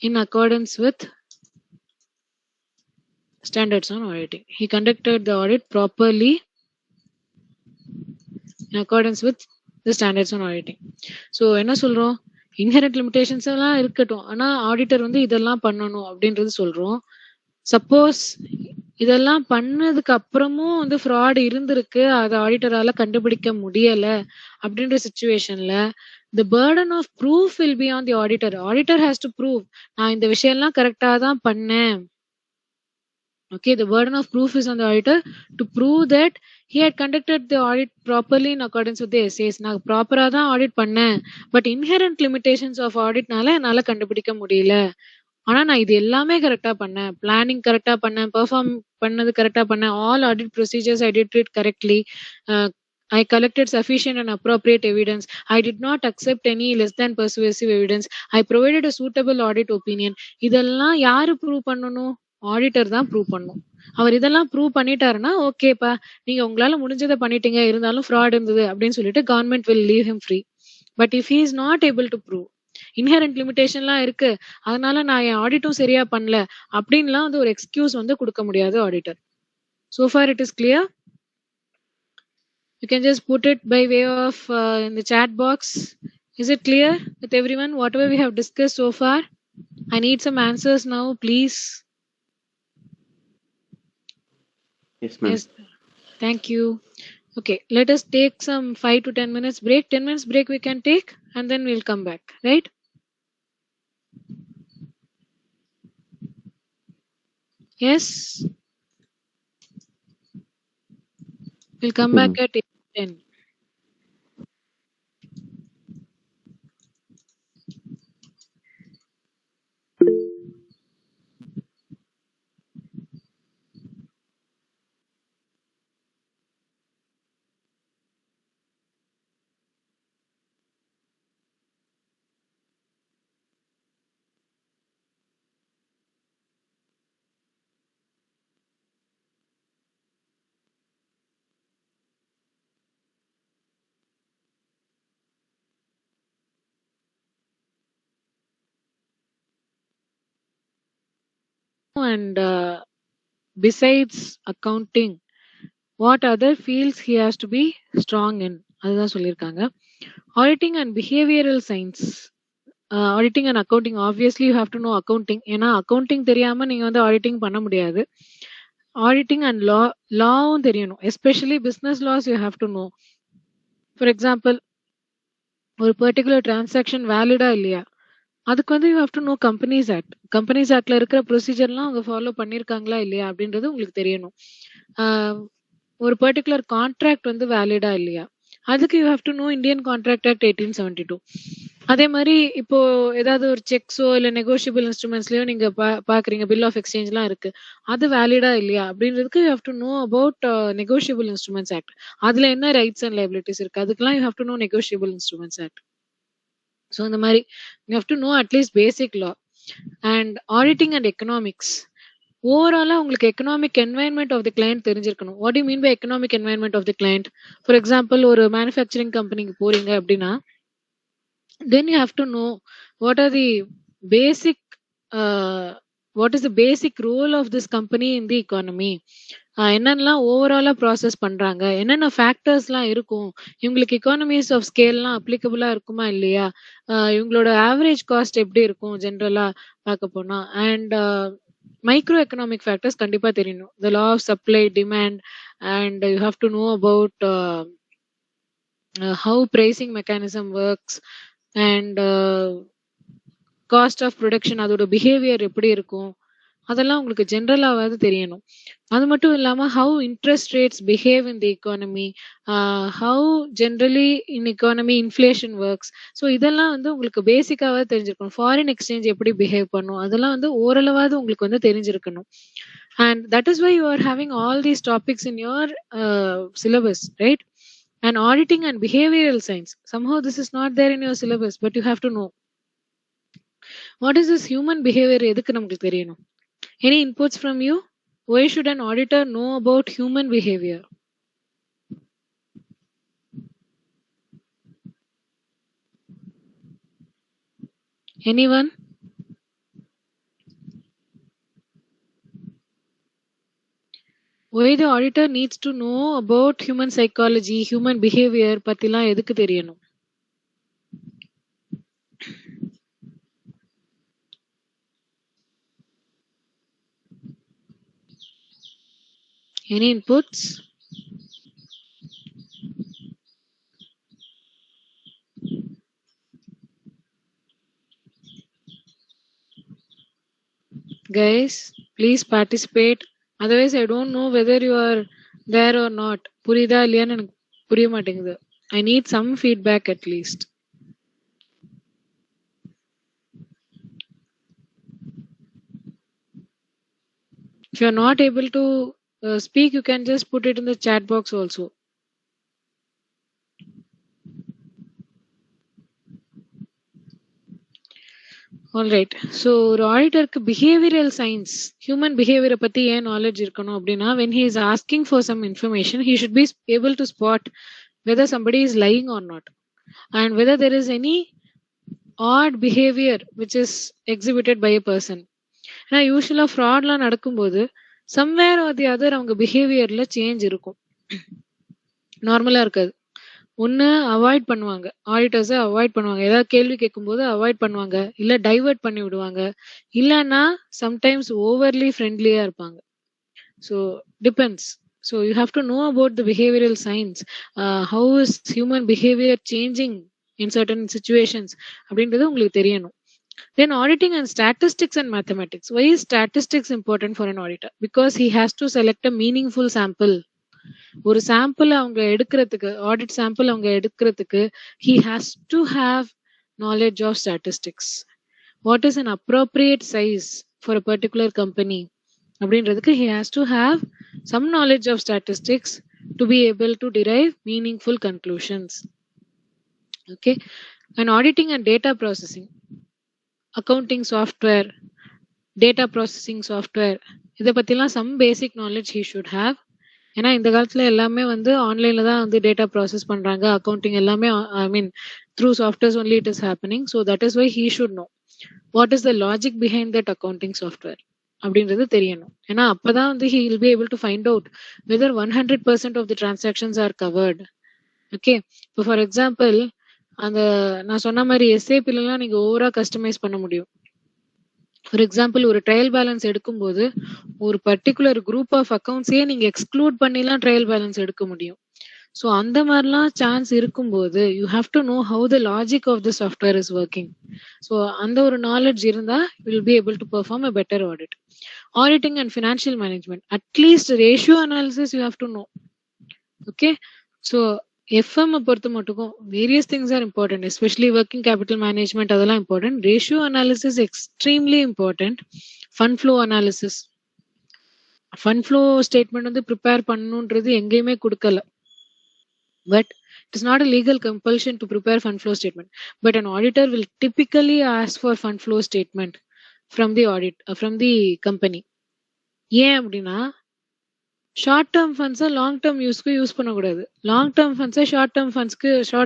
in accordance with standards on auditing. He conducted the audit properly in accordance with the standards on auditing. So என்ன சொல்றோம், inherent limitations எல்லாம் இருக்கட்டும், ஆனா auditor வந்து இதெல்லாம் பண்ணணும் அப்படின்றது சொல்றோம். சப்போஸ் இதெல்லாம் பண்ணதுக்கு அப்புறமும் வந்து ஃப்ராட் இருந்திருக்கு, அதை ஆடிட்டரால கண்டுபிடிக்க முடியல அப்படின்ற சிச்சுவேஷன்ல the burden of proof will be on the auditor. Auditor has to prove நான் இந்த விஷயம் எல்லாம் கரெக்டா தான் பண்ணேன். Okay, the burden of proof is on the auditor to prove that he had conducted the audit properly in accordance with the essays. நான் ப்ராப்பரா தான் ஆடிட் பண்ணேன், பட் இன்ஹெரண்ட் லிமிடேஷன்ஸ் ஆஃப் ஆடிட்னால என்னால கண்டுபிடிக்க முடியல. ஆனா நான் இது எல்லாமே கரெக்டா பண்ணேன், பிளானிங் கரெக்டா பண்ணேன், பெர்ஃபார்ம் பண்ணது கரெக்டா பண்ணேன், all audit procedures I did it correctly, I collected sufficient and appropriate evidence, I did not accept any less than persuasive evidence, I provided a suitable audit opinion. இதெல்லாம் யாரு ப்ரூவ் பண்ணணும்? Auditor தான் prove பண்ணும். அவர் இதெல்லாம் prove பண்ணிட்டாருன்னா ஓகேப்பா, நீங்க உங்களால முடிஞ்சதை பண்ணிட்டீங்க, இருந்தாலும் ஃப்ராட் இருந்தது அப்படின்னு சொல்லிட்டு government will leave him free. But if he is not able to prove, inherent லிமிடேஷன்லாம் இருக்கு, அதனால நான் என் ஆடிட்டும் சரியா பண்ணல அப்படின்லாம் வந்து ஒரு எக்ஸ்கியூஸ் வந்து கொடுக்க முடியாது auditor. So far it is clear. You can just put it by way of in the chat box. Is it clear with everyone whatever we have discussed so far? I need some answers now, please. Yes, ma'am. Yes, thank you. Okay, let us take some 5 to 10 minutes break. 10 minutes break we can take, and then we'll come back, right? Yes, we'll come back at 10. And besides accounting, what other fields he has to be strong in, அதுதான் சொல்லியிருக்காங்க. Auditing and behavioral science. Auditing and accounting, obviously you have to know accounting. ஏன்னா accounting தெரியாம நீங்க வந்து auditing பண்ண முடியாது. Auditing and lawவும் தெரியணும், especially business laws you have to know. For example, ஒரு பர்டிகுலர் டிரான்சாக்ஷன் வேலிடா இல்லையா, அதுக்கு வந்து you have to know companies act. Companies ஆக்ட்ல இருக்கிற ப்ரொசீஜர்லாம் அவங்க ஃபாலோ பண்ணியிருக்காங்களா இல்லையா அப்படின்றது உங்களுக்கு தெரியணும். ஒரு பர்டிகுலர் கான்ட்ராக்ட் வந்து வேலிடா இல்லையா, அதுக்கு you have to know Indian contract act 1872. அதே மாதிரி இப்போ ஏதாவது ஒரு செக்ஸோ இல்ல நெகோஷியபிள் இன்ஸ்ட்ருமெண்ட்ஸ்லயோ நீங்க பாக்குறீங்க, பில் ஆஃப் எக்ஸ்சேஞ்ச்லாம் இருக்கு, அது வேலிடா இல்லையா அப்படின்றதுக்கு you have to know about negotiable instruments act. அதுல என்ன ரைட்ஸ் அண்ட் லைபிலிட்டிஸ் இருக்கு, அதுக்கெல்லாம் you have to know negotiable instruments act. So இந்த மாதிரி you have to know at least basic law. And auditing and economics, ஓவராலா உங்களுக்கு economic environment of the client தெரிஞ்சிருக்கணும். What you mean by economic environment of the client? For example ஒரு manufacturing கம்பெனிக்கு போறீங்க அப்படின்னா, then you have to know what are the basic what is the basic role of this company in the economy. என்னென்னலாம் ஓவராலா process பண்றாங்க, என்னென்ன ஃபேக்டர்ஸ்லாம் இருக்கும், இவங்களுக்கு எக்கானமிஸ் ஆஃப் ஸ்கேல்லாம் அப்ளிகபிளா இருக்குமா இல்லையா, இவங்களோட ஆவரேஜ் காஸ்ட் எப்படி இருக்கும் ஜென்ரலா பார்க்க போனா, அண்ட் மைக்ரோ எக்கனாமிக் ஃபேக்டர்ஸ் கண்டிப்பா தெரியணும். The law of supply demand, and you have to know about how pricing mechanism works, and cost of production, அதோட பிஹேவியர் எப்படி இருக்கும், அதெல்லாம் உங்களுக்கு ஜென்ரலாவது தெரியணும். அது மட்டும் இல்லாம how interest rates behave in the economy, how generally in economy inflation works. So இதெல்லாம் வந்து உங்களுக்கு பேசிக்காவது தெரிஞ்சிருக்கணும். ஃபாரின் எக்ஸ்சேஞ்ச் எப்படி பிஹேவ் பண்ணும், அதெல்லாம் வந்து ஓரளவாவது உங்களுக்கு வந்து தெரிஞ்சிருக்கணும். And that is why you are having all these topics in your syllabus, right? And auditing and behavioral science, somehow this is not there in your syllabus, but you have to know what is this human behavior, எதுக்கு நமக்கு தெரியணும். Any inputs from you? Why should an auditor know about human behavior? Anyone? Why the auditor needs to know about human psychology, human behavior பத்திலாம் எதுக்கு தெரியணும்? Any inputs? Guys, please participate. Otherwise, I don't know whether you are there or not. புரியுதா இல்லையான்னு எனக்கு புரிய மாட்டேங்குது. I need some feedback at least. If you are not able to speak, you can just put it in the chat box also. Alright. So ஒரு ஆடிட்டருக்கு behavioural science, human பிஹேவியரை பற்றி ஏன் நாலேஜ் இருக்கணும் அப்படின்னா, when he is asking for some information, he should be able to spot whether somebody is lying or not. and whether there is any odd behavior which is exhibited by a person. ஏன்னா யூஸ்வலா ஃப்ராட்லாம் நடக்கும்போது somewhere R the other அவங்க பிஹேவியர்ல change இருக்கும், நார்மலா இருக்காது. ஒன்னு avoid பண்ணுவாங்க, ஆடிட்டர்ஸை avoid பண்ணுவாங்க, ஏதாவது கேள்வி கேட்கும்போது அவாய்ட் பண்ணுவாங்க, இல்ல டைவர்ட் பண்ணி விடுவாங்க, இல்லைன்னா சம்டைம்ஸ் ஓவர்லி ஃப்ரெண்ட்லியா இருப்பாங்க. So depends. So you have to know about the behavioural science, how is human behaviour changing in certain situations அப்படின்றது உங்களுக்கு தெரியணும். Then auditing and statistics and mathematics. Why is statistics important for an auditor? Because he has to select a meaningful sample. ஒரு sample அவங்க எடுக்கிறதுக்கு, audit sample அவங்க எடுக்கிறதுக்கு he has to have knowledge of statistics. What is an appropriate size for a particular company அப்படின்றதுக்கு he has to have some knowledge of statistics to be able to derive meaningful conclusions. Okay. And auditing and data processing, accounting software, data processing software, இதை பத்திலாம் some basic knowledge he should have. ஏன்னா இந்த காலத்துல எல்லாமே வந்து ஆன்லைன்ல தான் வந்து டேட்டா ப்ராசஸ் பண்றாங்க, அக்கௌண்டிங் எல்லாமே I mean through softwares only it is happening. So that is why he should know what is the logic behind that accounting software அப்படின்றது தெரியணும். ஏன்னா அப்பதான் வந்து he will be able to find out whether 100% of the transactions are covered. Okay. இப்போ for example அந்த நான் சொன்ன மாதிரி எஸ்ஏபிலாம் நீங்க ஓவரா கஸ்டமைஸ் பண்ண முடியும். ஃபார் எக்ஸாம்பிள் ஒரு ட்ரையல் பேலன்ஸ் எடுக்கும்போது ஒரு பர்டிகுலர் குரூப் ஆஃப் அக்கௌண்ட்ஸே நீங்க எக்ஸ்க்ளூட் பண்ணிலாம் ட்ரையல் பேலன்ஸ் எடுக்க முடியும். ஸோ அந்த மாதிரிலாம் சான்ஸ் இருக்கும்போது you have to know how the logic of the software is working. So அந்த ஒரு நாலேஜ் இருந்தா will be able to perform a better audit. Auditing and financial management, at least ratio analysis you have to know. Okay. So FM பொறுத்த மட்டுக்கும் various things are important, especially working capital management அதெல்லாம் important. Ratio analysis extremely important. Fund flow analysis, fund flow statement வந்து prepare பண்ணணுன்றது எங்கேயுமே கொடுக்கல. But it is not a legal compulsion to prepare fund flow statement, but an auditor will typically ask for fund flow statement from the from the company. ஏன் அப்படின்னா short term ஃபண்ட்ஸை long term யூஸ்க்கு use பண்ணக்கூடாது, long term ஃபண்ட்ஸை short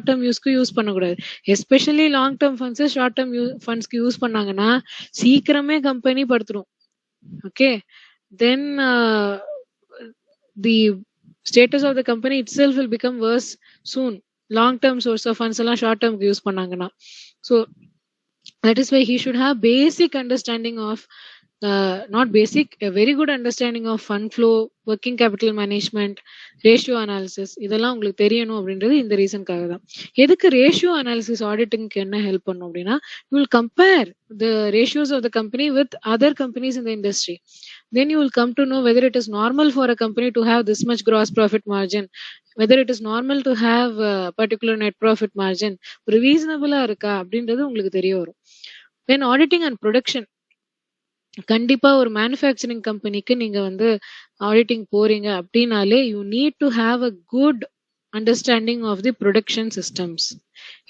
term யூஸ்க்கு use பண்ணக்கூடாது. Especially long term ஃபண்ட்ஸை short term ஃபண்ட்ஸ்க்கு யூஸ் பண்ணாங்கன்னா சீக்கிரமே கம்பெனி படுத்துரும். Okay. Then the status of the company itself will become worse soon. Long term source of funds எல்லாம் short term use பண்ணாங்கன்னா. So that is why he should have basic understanding of not basic, a very good understanding of fund flow, working capital management, ratio analysis. இதெல்லாம் உங்களுக்கு தெரியணும் அப்படின்றது இந்த ரீசன்காக தான். எதுக்கு ratio analysis ஆடிட்டிங்க்கு என்ன ஹெல்ப் பண்ணும் அப்படின்னா you will compare the ratios of the company with other companies in the industry. Then you will come to know whether it is normal for a company to have this much gross profit margin, whether it is normal to have a particular net profit margin, ஒரு ரீசனபிளா இருக்கா அப்படின்றது உங்களுக்கு தெரிய வரும். Then auditing and production, கண்டிப்பா ஒரு manufacturing கம்பெனிக்கு நீங்க வந்து ஆடிட்டிங் போறீங்க அப்படின்னாலே you need to have a good understanding of the production systems.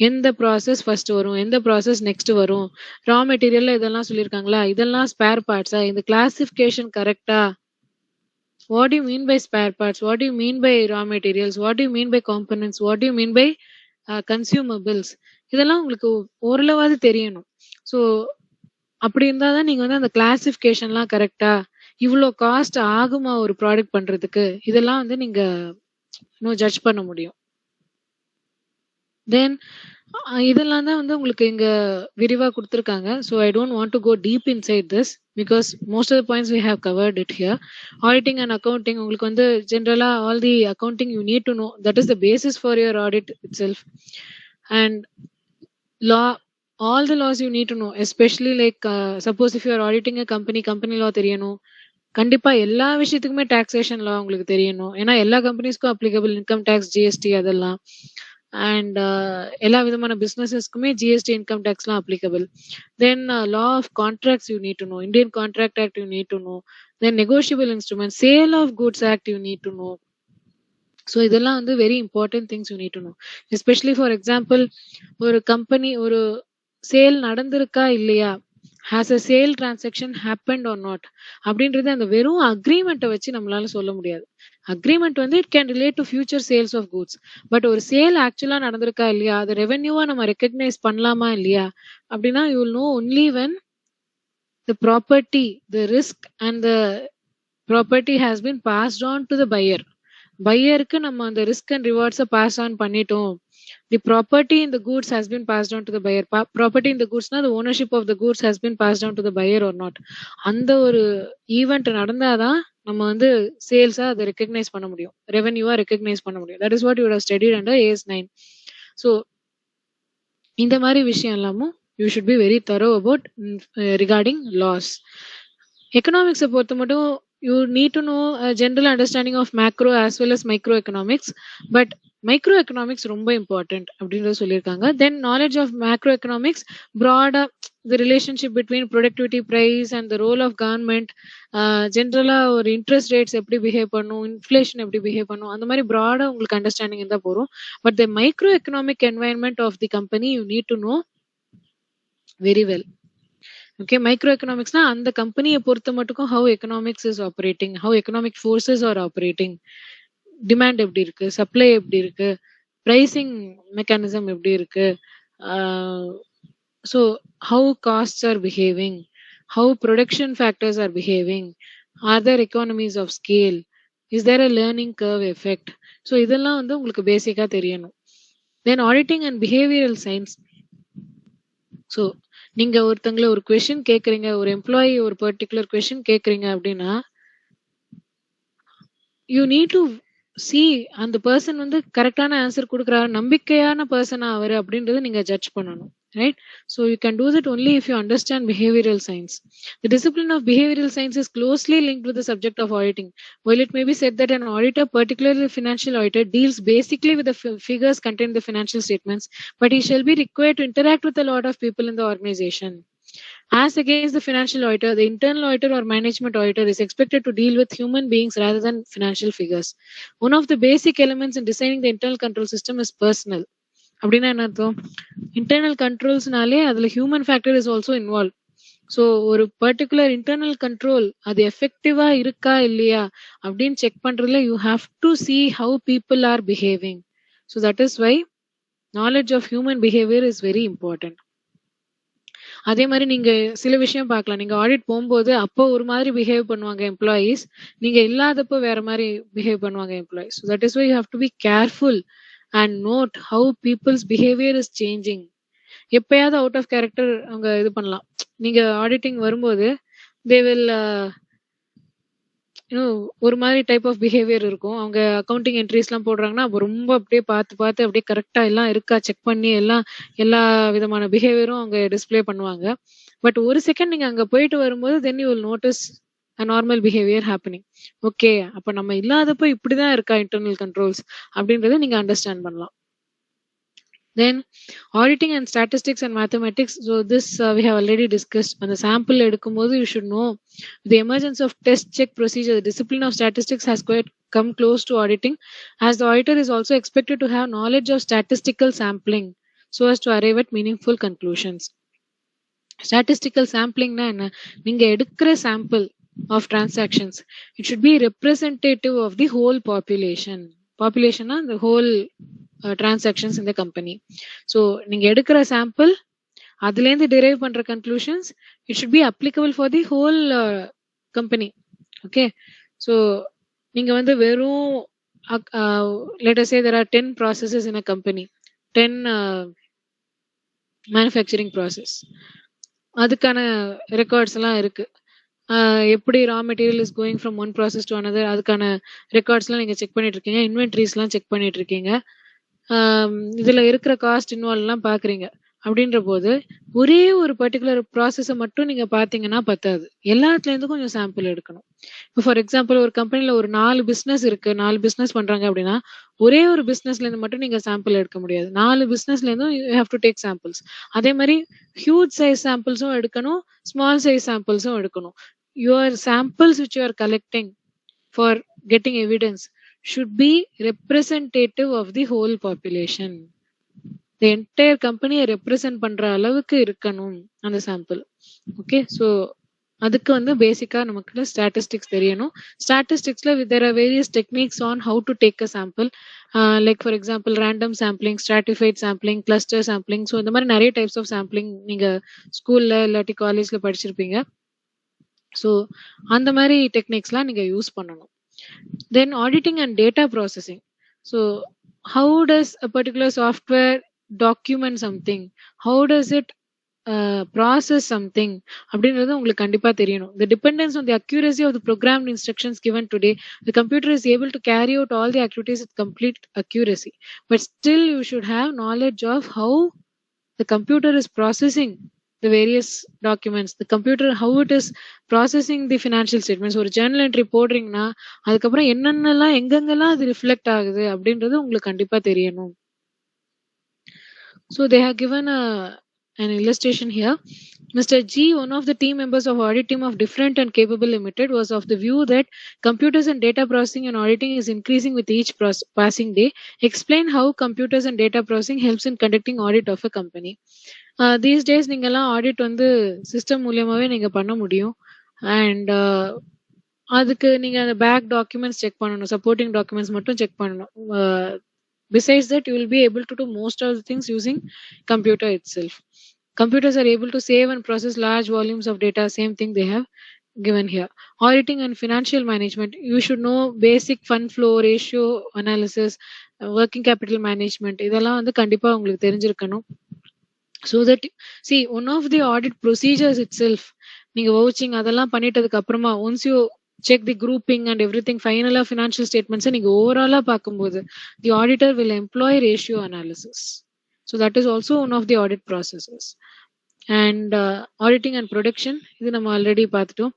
எந்த ப்ராசஸ் ஃபர்ஸ்ட் வரும், எந்த ப்ராசஸ் நெக்ஸ்ட் வரும், ரா மெட்டீரியல்ல இதெல்லாம் சொல்லியிருக்காங்களா, இதெல்லாம் ஸ்பேர் பார்ட்ஸா, இந்த கிளாசிஃபிகேஷன் கரெக்டா, what you mean by spare parts, what you mean by raw materials, what you mean by components, what you mean by consumables, இதெல்லாம் உங்களுக்கு ஓரளவாவது தெரியணும். ஸோ அப்படி இருந்தாதான் நீங்க வந்து அந்த கிளாசிஃபிகேஷன்லாம் கரெக்டா, இவ்வளோ காஸ்ட் ஆகுமா ஒரு ப்ராடக்ட் பண்றதுக்கு, இதெல்லாம் வந்து நீங்க ஜட்ஜ் பண்ண முடியும். தென் இதெல்லாம் தான் வந்து உங்களுக்கு இங்க விரிவா கொடுத்துருக்காங்க. So I don't want to go deep inside this because most of the points we have covered it here. Auditing and accounting உங்களுக்கு வந்து ஜென்ரலா all the accounting you need to know, that is the basis for your audit itself. And law, all the laws you need to know, especially like suppose if you are auditing a company law தெரியணும். கண்டிப்பா எல்லா விஷயத்துக்குமே taxation லா உங்களுக்கு தெரியணும். ஏன்னா எல்லா கம்பெனிஸ்க்கும் applicable income tax, GST அதெல்லாம். And எல்லா விதமான பிசினஸஸ்க்குமே ஜிஎஸ்டி இன்கம் டேக்ஸ்லாம் applicable. Then law of contracts you need to know, Indian contract act you need to know, then negotiable instrument, sale of goods act you need to know. So இதெல்லாம் வந்து very important things you need to know. Especially for example ஒரு company ஒரு sale நடந்திருக்கா இல்லையா, has a sale transaction happened or not அப்படின்றது அந்த வெறும் அக்ரிமெண்ட்டை வச்சு நம்மளால சொல்ல முடியாது. அக்ரிமெண்ட் வந்து it can relate to future sales of goods. But ஒரு சேல் ஆக்சுவலா நடந்திருக்கா இல்லையா, அது ரெவென்யூவா நம்ம ரெக்கக்னைஸ் பண்ணலாமா இல்லையா அப்படின்னா you will know only when the property, the risk and the property has been passed on to the buyer. பையருக்கு நம்ம அந்த ரிஸ்க் அண்ட் ரிவார்ட்ஸை பாஸ் ஆன் பண்ணிட்டோம். The property in the goods has been passed on to the buyer. Property in the கூட்ஸ்னா the ownership of the goods has been passed on to the buyer or not. அந்த ஒரு event நடந்தாதான் நம்ம வந்து சேல்ஸா அதை recognise பண்ண முடியும், ரெவென்யூவா recognise பண்ண முடியும். That is what you have studied under AS9. So இந்த மாதிரி விஷயம் எல்லாமும் you should be very thorough about regarding laws. எக்கனாமிக்ஸை பொறுத்த மட்டும் you need to know a general understanding of macro as well as microeconomics, but microeconomics ரொம்ப important அப்படின்றது சொல்லியிருக்காங்க. Then knowledge of macroeconomics, broad the relationship between productivity, price and the role of government, ஜென்ரலா ஒரு interest rates எப்படி behave பண்ணும், inflation எப்படி behave பண்ணும், அந்த மாதிரி ப்ராடா உங்களுக்கு அண்டர்ஸ்டாண்டிங் இருந்தா போறோம். But the micro economic environment of the company you need to know very well. Okay, micro எக்கனாமிக்ஸ்னா அந்த கம்பெனியை பொறுத்த மட்டுக்கும் how economics is operating, how economic forces are operating, demand எப்படி இருக்கு, சப்ளை எப்படி இருக்கு, பிரைசிங் மெக்கானிசம் எப்படி இருக்கு, so how costs are behaving, how production factors are behaving, R there economies of scale, is there a learning curve effect. So இதெல்லாம் வந்து உங்களுக்கு பேசிக்கா தெரியணும். Then auditing and behavioural science. So நீங்க ஒருத்தங்களை ஒரு கொஸ்டின் கேக்குறீங்க, ஒரு எம்ப்ளாயி ஒரு பர்டிகுலர் கொஸ்டின் கேக்குறீங்க அப்படின்னா யூ நீட் டு சி அந்த பர்சன் வந்து கரெக்டான ஆன்சர் கொடுக்குறாரு, நம்பிக்கையான பர்சனா அவரு அப்படின்றது நீங்க ஜட்ஜ் பண்ணணும், right? So you can do that only if you understand behavioral science. The discipline of behavioral science is closely linked with the subject of auditing. While it may be said that an auditor, particularly financial auditor, deals basically with the figures contained in the financial statements, but he shall be required to interact with a lot of people in the organization. As against the financial auditor, the internal auditor or management auditor is expected to deal with human beings rather than financial figures. One of the basic elements in designing the internal control system is personnel. அப்படின்னா என்ன அர்த்தம்? Internal கண்ட்ரோல்ஸ்னாலே அதுல human factor is also involve. So ஒரு particular internal control அது எஃபெக்டிவா இருக்கா இல்லையா அப்படின்னு செக் பண்றதுல you have to see how people are behaving. So that is why knowledge of human behaviour is very important. அதே மாதிரி நீங்க சில விஷயம் பார்க்கலாம், நீங்க ஆடிட் போகும்போது அப்போ ஒரு மாதிரி பிஹேவ் பண்ணுவாங்க எம்ப்ளாயீஸ், நீங்க இல்லாதப்போ வேற மாதிரி பிஹேவ் பண்ணுவாங்க employees. That is why you have to be careful and note how people's behaviour is changing. எப்பயாவது அவுட் ஆஃப் கேரக்டர் அவங்க இது பண்ணலாம். நீங்க ஆடிட்டிங் வரும்போது தே வில் ஒரு மாதிரி டைப் ஆஃப் பிஹேவியர் இருக்கும். அவங்க அக்கௌண்டிங் என்ட்ரிஸ் எல்லாம் போடுறாங்கன்னா அப்போ ரொம்ப அப்படியே பார்த்து அப்படியே கரெக்டா எல்லாம் இருக்கா செக் பண்ணி எல்லா விதமான பிஹேவியரும் அவங்க டிஸ்பிளே பண்ணுவாங்க. பட் ஒரு செகண்ட் நீங்க அங்க போயிட்டு வரும்போது then you will notice a normal behaviour happening. Okay, அப்ப நம்ம இல்லாதப்போ இப்படிதான் இருக்கா இன்டர்னல் கண்ட்ரோல்ஸ் அப்படின்றத நீங்க அண்டர்ஸ்டாண்ட் பண்ணலாம். Then auditing and statistics and mathematics. So this we have already discussed. On the sample edukumbodhu you should know the emergence of test check procedure. The discipline of statistics has quite come close to auditing, as the auditor is also expected to have knowledge of statistical sampling so as to arrive at meaningful conclusions. Statistical sampling na enna? Neenga edukra sample of transactions, it should be representative of the whole population. Population na the whole transactions in the company. So நீங்க எடுக்கிற sample அதுல இருந்து derive பண்ற conclusions it should be applicable for the whole company. Okay, so நீங்க வந்து வெறும் let us say there are 10 processes in a company, 10 manufacturing process, அதுக்கான records எல்லாம் இருக்கு. எப்படி raw material is going from one process to another, அதுக்கான records எல்லாம் நீங்க செக் பண்ணிட்டு இருக்கீங்க, இன்வென்ட்ரிஸ் எல்லாம் செக் பண்ணிட்டு இருக்கீங்க, இதுல இருக்கிற காஸ்ட் இன்வால்வ் எல்லாம் பாக்குறீங்க. அப்படின்ற போது ஒரே ஒரு பர்டிகுலர் ப்ராசஸை மட்டும் நீங்க பாத்தீங்கன்னா பத்தாது, எல்லாத்துல இருந்து கொஞ்சம் சாம்பிள் எடுக்கணும். இப்போ ஃபார் எக்ஸாம்பிள் ஒரு கம்பெனில ஒரு 4 பிசினஸ் இருக்கு, 4 பிசினஸ் பண்றாங்க அப்படின்னா ஒரே ஒரு பிசினஸ்ல இருந்து மட்டும் நீங்க சாம்பிள் எடுக்க முடியாது, 4 பிசினஸ்ல இருந்தும் you have to take samples. அதே மாதிரி ஹியூஜ் சைஸ் சாம்பிள்ஸும் எடுக்கணும், ஸ்மால் சைஸ் சாம்பிள்ஸும் எடுக்கணும். Your samples which you are collecting for getting evidence should be representative of the whole population. the entire company represent பண்ற அளவுக்கு இருக்கணும் அந்த சாம்பிள். ஓகே, ஸோ அதுக்கு வந்து பேசிக்கா நமக்கு ஸ்டாட்டிஸ்டிக்ஸ் தெரியணும். ஸ்டாட்டிஸ்டிக்ஸ்ல there are various techniques on how to take a sample, like for example random sampling, stratified sampling, cluster sampling. So இந்த மாதிரி நிறைய டைப்ஸ் ஆஃப் சாம்பிளிங் நீங்க ஸ்கூல்ல இல்லாட்டி காலேஜ்ல படிச்சிருப்பீங்க. ஸோ அந்த மாதிரி டெக்னிக்ஸ்லாம் நீங்க யூஸ் பண்ணணும். Then auditing and data processing. So how does a particular software document something? How does it process something? அப்படின்றது உங்களுக்கு கண்டிப்பா தெரியணும். The dependence on the accuracy of the programmed instructions given today, the computer is able to carry out all the activities with complete accuracy. But still you should have knowledge of how the computer is processing the various documents, the computer how it is processing the financial statements. ஒரு journal entry போடுறீங்கன்னா அதுக்கப்புறம் என்னென்னலாம் எங்கெங்கெல்லாம் அது reflect ஆகுது அப்படின்றது உங்களுக்கு கண்டிப்பா தெரியணும். So they have given an illustration here. Mr. G, one of the team members of audit team of Different and Capable Limited, was of the view that computers and data processing and auditing is increasing with each passing day. Explain how computers and data processing helps in conducting audit of a company. These days நீங்கெல்லாம் audit வந்து system மூலியமாவே நீங்க பண்ண முடியும். And அதுக்கு நீங்க அந்த back documents check பண்ணணும், supporting documents மட்டும் செக் பண்ணணும். Besides that, you will be able to do most of the things using computer itself. Computers are able to save and process large volumes of data. Same thing they have given here. Auditing and financial management. You should know basic fund flow, ratio analysis, working capital management. இதெல்லாம் வந்து கண்டிப்பா உங்களுக்கு தெரிஞ்சிருக்கணும். So that, see, one of the audit procedures itself, நீங்க vouching அதெல்லாம் பண்ணிட்டதுக்கு அப்புறமா once you check the grouping and everything, final financial statements நீங்க overall பார்க்கும்போது the auditor will employ ratio analysis. So that is also one of the audit processes. And auditing and production, இது நம்ம already பார்த்துட்டோம்.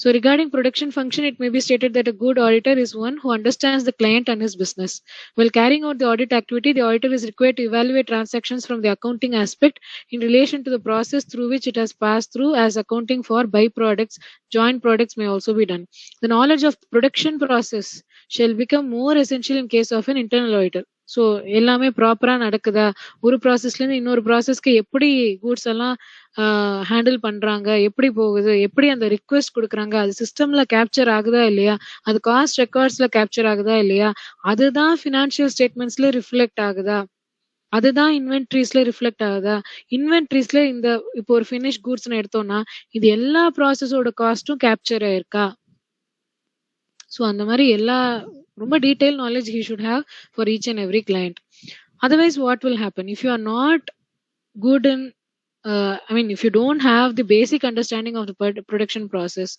So regarding production function, it may be stated that a good auditor is one who understands the client and his business. While carrying out the audit activity, the auditor is required to evaluate transactions from the accounting aspect in relation to the process through which it has passed through, as accounting for byproducts, joint products may also be done. The knowledge of production process shall become more essential in case of an internal auditor. So எல்லாமே ப்ராப்பரா நடக்குதா, ஒரு ப்ராசஸ்ல இருந்து இன்னொரு ப்ராசஸ்க்கு எப்படி goods எல்லாம் handle பண்றாங்க, எப்படி போகுது, எப்படி அந்த ரிக்வெஸ்ட் கொடுக்குறாங்க, அது சிஸ்டம்ல கேப்சர் ஆகுதா இல்லையா, அது காஸ்ட் ரெக்கார்ட்ஸ்ல கேப்சர் ஆகுதா இல்லையா, அதுதான் ஃபினான்ஷியல் ஸ்டேட்மெண்ட்ஸ்ல ரிஃப்ளெக்ட் ஆகுதா, அதுதான் இன்வென்ட்ரிஸ்ல ரிஃப்ளெக்ட் ஆகுதா, இன்வென்ட்ரிஸ்ல இந்த இப்போ ஒரு ஃபினிஷ் கூட்ஸ்னு எடுத்தோம்னா இது எல்லா ப்ராசஸோட காஸ்டும் கேப்சர் ஆயிருக்கா. ஸோ அந்த மாதிரி எல்லா ரொம்ப detail knowledge he should have for each and every client. Otherwise what will happen if you are not good in if you don't have the basic understanding of the production process,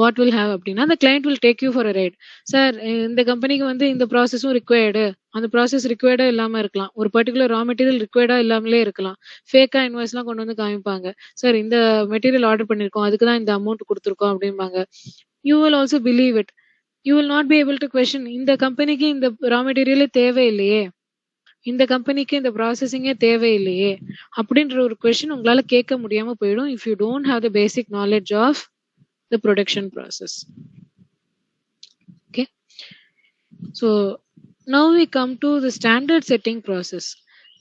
what will have அப்படின்னா the client will take you for a ride. Sir இந்த கம்பெனிக்கு வந்து இந்த ப்ராசஸும் required, அந்த process ரிக்வயர்டா இல்லாம இருக்கலாம், ஒரு particular raw material ரிக்வயர்டா இல்லாமலே இருக்கலாம், ஃபேக்கா இன்வாய்ஸ்லாம் கொண்டு வந்து காமிப்பாங்க, சார் இந்த மெட்டீரியல் ஆர்டர் பண்ணிருக்கோம் அதுக்கு தான் இந்த அமௌண்ட் கொடுத்துருக்கோம் அப்படிம்பாங்க. You will also believe it. You will not be able to question, இந்த கம்பெனிக்கு இந்த ரா மெட்டீரியலே தேவையில்லையே, இந்த கம்பெனிக்கு இந்த ப்ராசஸிங்கே தேவையில்லையே அப்படின்ற ஒரு கொஸ்டின் உங்களால கேட்க முடியாம போயிடும் if you don't have the basic knowledge of the production process. Okay, so now we come to the standard setting process.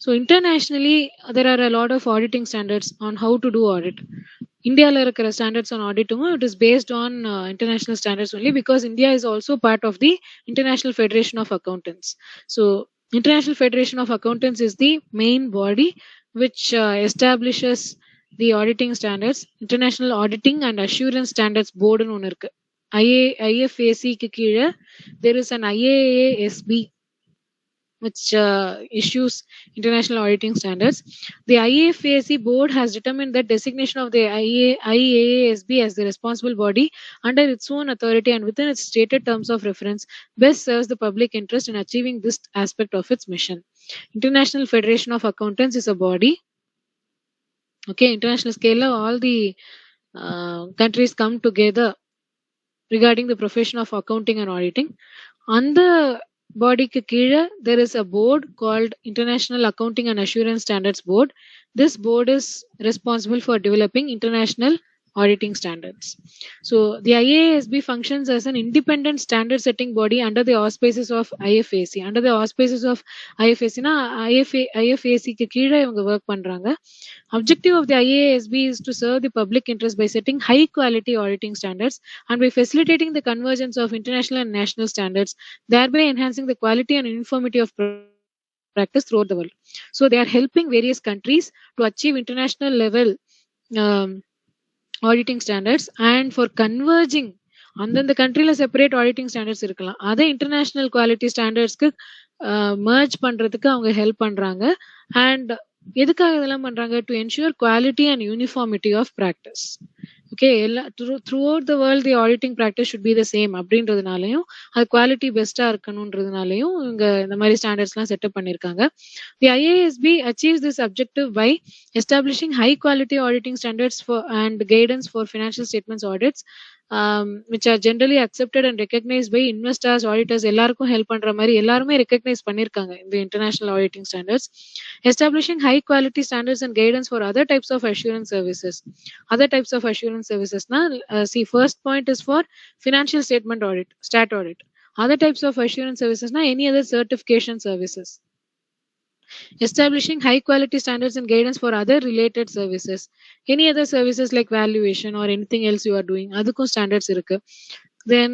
So internationally there are a lot of auditing standards on how to do audit. இந்தியாவில் இருக்கிற standards on ஆடிட்டும் it is based on international standards only, because India is also part of the international federation of accountants. So International Federation of Accountants is the main body which establishes the auditing standards. International Auditing and Assurance Standards Board னு ஒன்று இருக்கு. IFAC-க்கு கீழே there is an IAASB which issues international auditing standards. The IFAC board has determined that designation of the IAASB as the responsible body under its own authority and within its stated terms of reference best serves the public interest in achieving this aspect of its mission. International Federation of Accountants is a body. Okay, international scale, all the countries come together regarding the profession of accounting and auditing. அந்த பாடிக்கு கீழே there is a board called International Accounting and Assurance Standards Board. This board is responsible for developing international auditing standards. So the IASB functions as an independent standard setting body under the auspices of IFAC. Under the auspices of IFAC na IFAC க்கு கீழே இவங்க work பண்றாங்க. Objective of the IASB is to serve the public interest by setting high quality auditing standards and by facilitating the convergence of international and national standards, thereby enhancing the quality and uniformity of practice throughout the world. So they are helping various countries to achieve international level um, auditing standards and for converging அந்தந்த கண்ட்ரில separate auditing standards இருக்கலாம், அதை international quality ஸ்டாண்டர்ட்ஸ்க்கு merge பண்றதுக்கு அவங்க help பண்றாங்க. And எதுக்காக இதெல்லாம் பண்றாங்க? To ensure quality and uniformity of practice. Okay, எல்லா throughout the world the auditing practice should be the same அப்படின்றதுனாலையும் அது குவாலிட்டி பெஸ்டா இருக்கணும்ன்றதுனாலையும் இவங்க இந்த மாதிரி ஸ்டாண்டர்ட்ஸ்லாம் செட்டப் பண்ணியிருக்காங்க. The IASB achieves this objective by establishing high quality auditing standards for and guidance for financial statements audits which are generally accepted and recognized by investors, auditors, எல்லாருக்கும் help பண்ற மாதிரி எல்லாருமே ரெக்கக்னைஸ் பண்ணிருக்காங்க இந்த international auditing standards. Establishing high quality standards and guidance for other types of assurance services. Other types of assurance சர்வீசஸ்னா first point is for financial statement audit, stat audit. Other types of assurance services na any other certification services. Establishing high quality standards and guidance for other related services, any other services like valuation or anything else you are doing, adukkum standards irukku. Then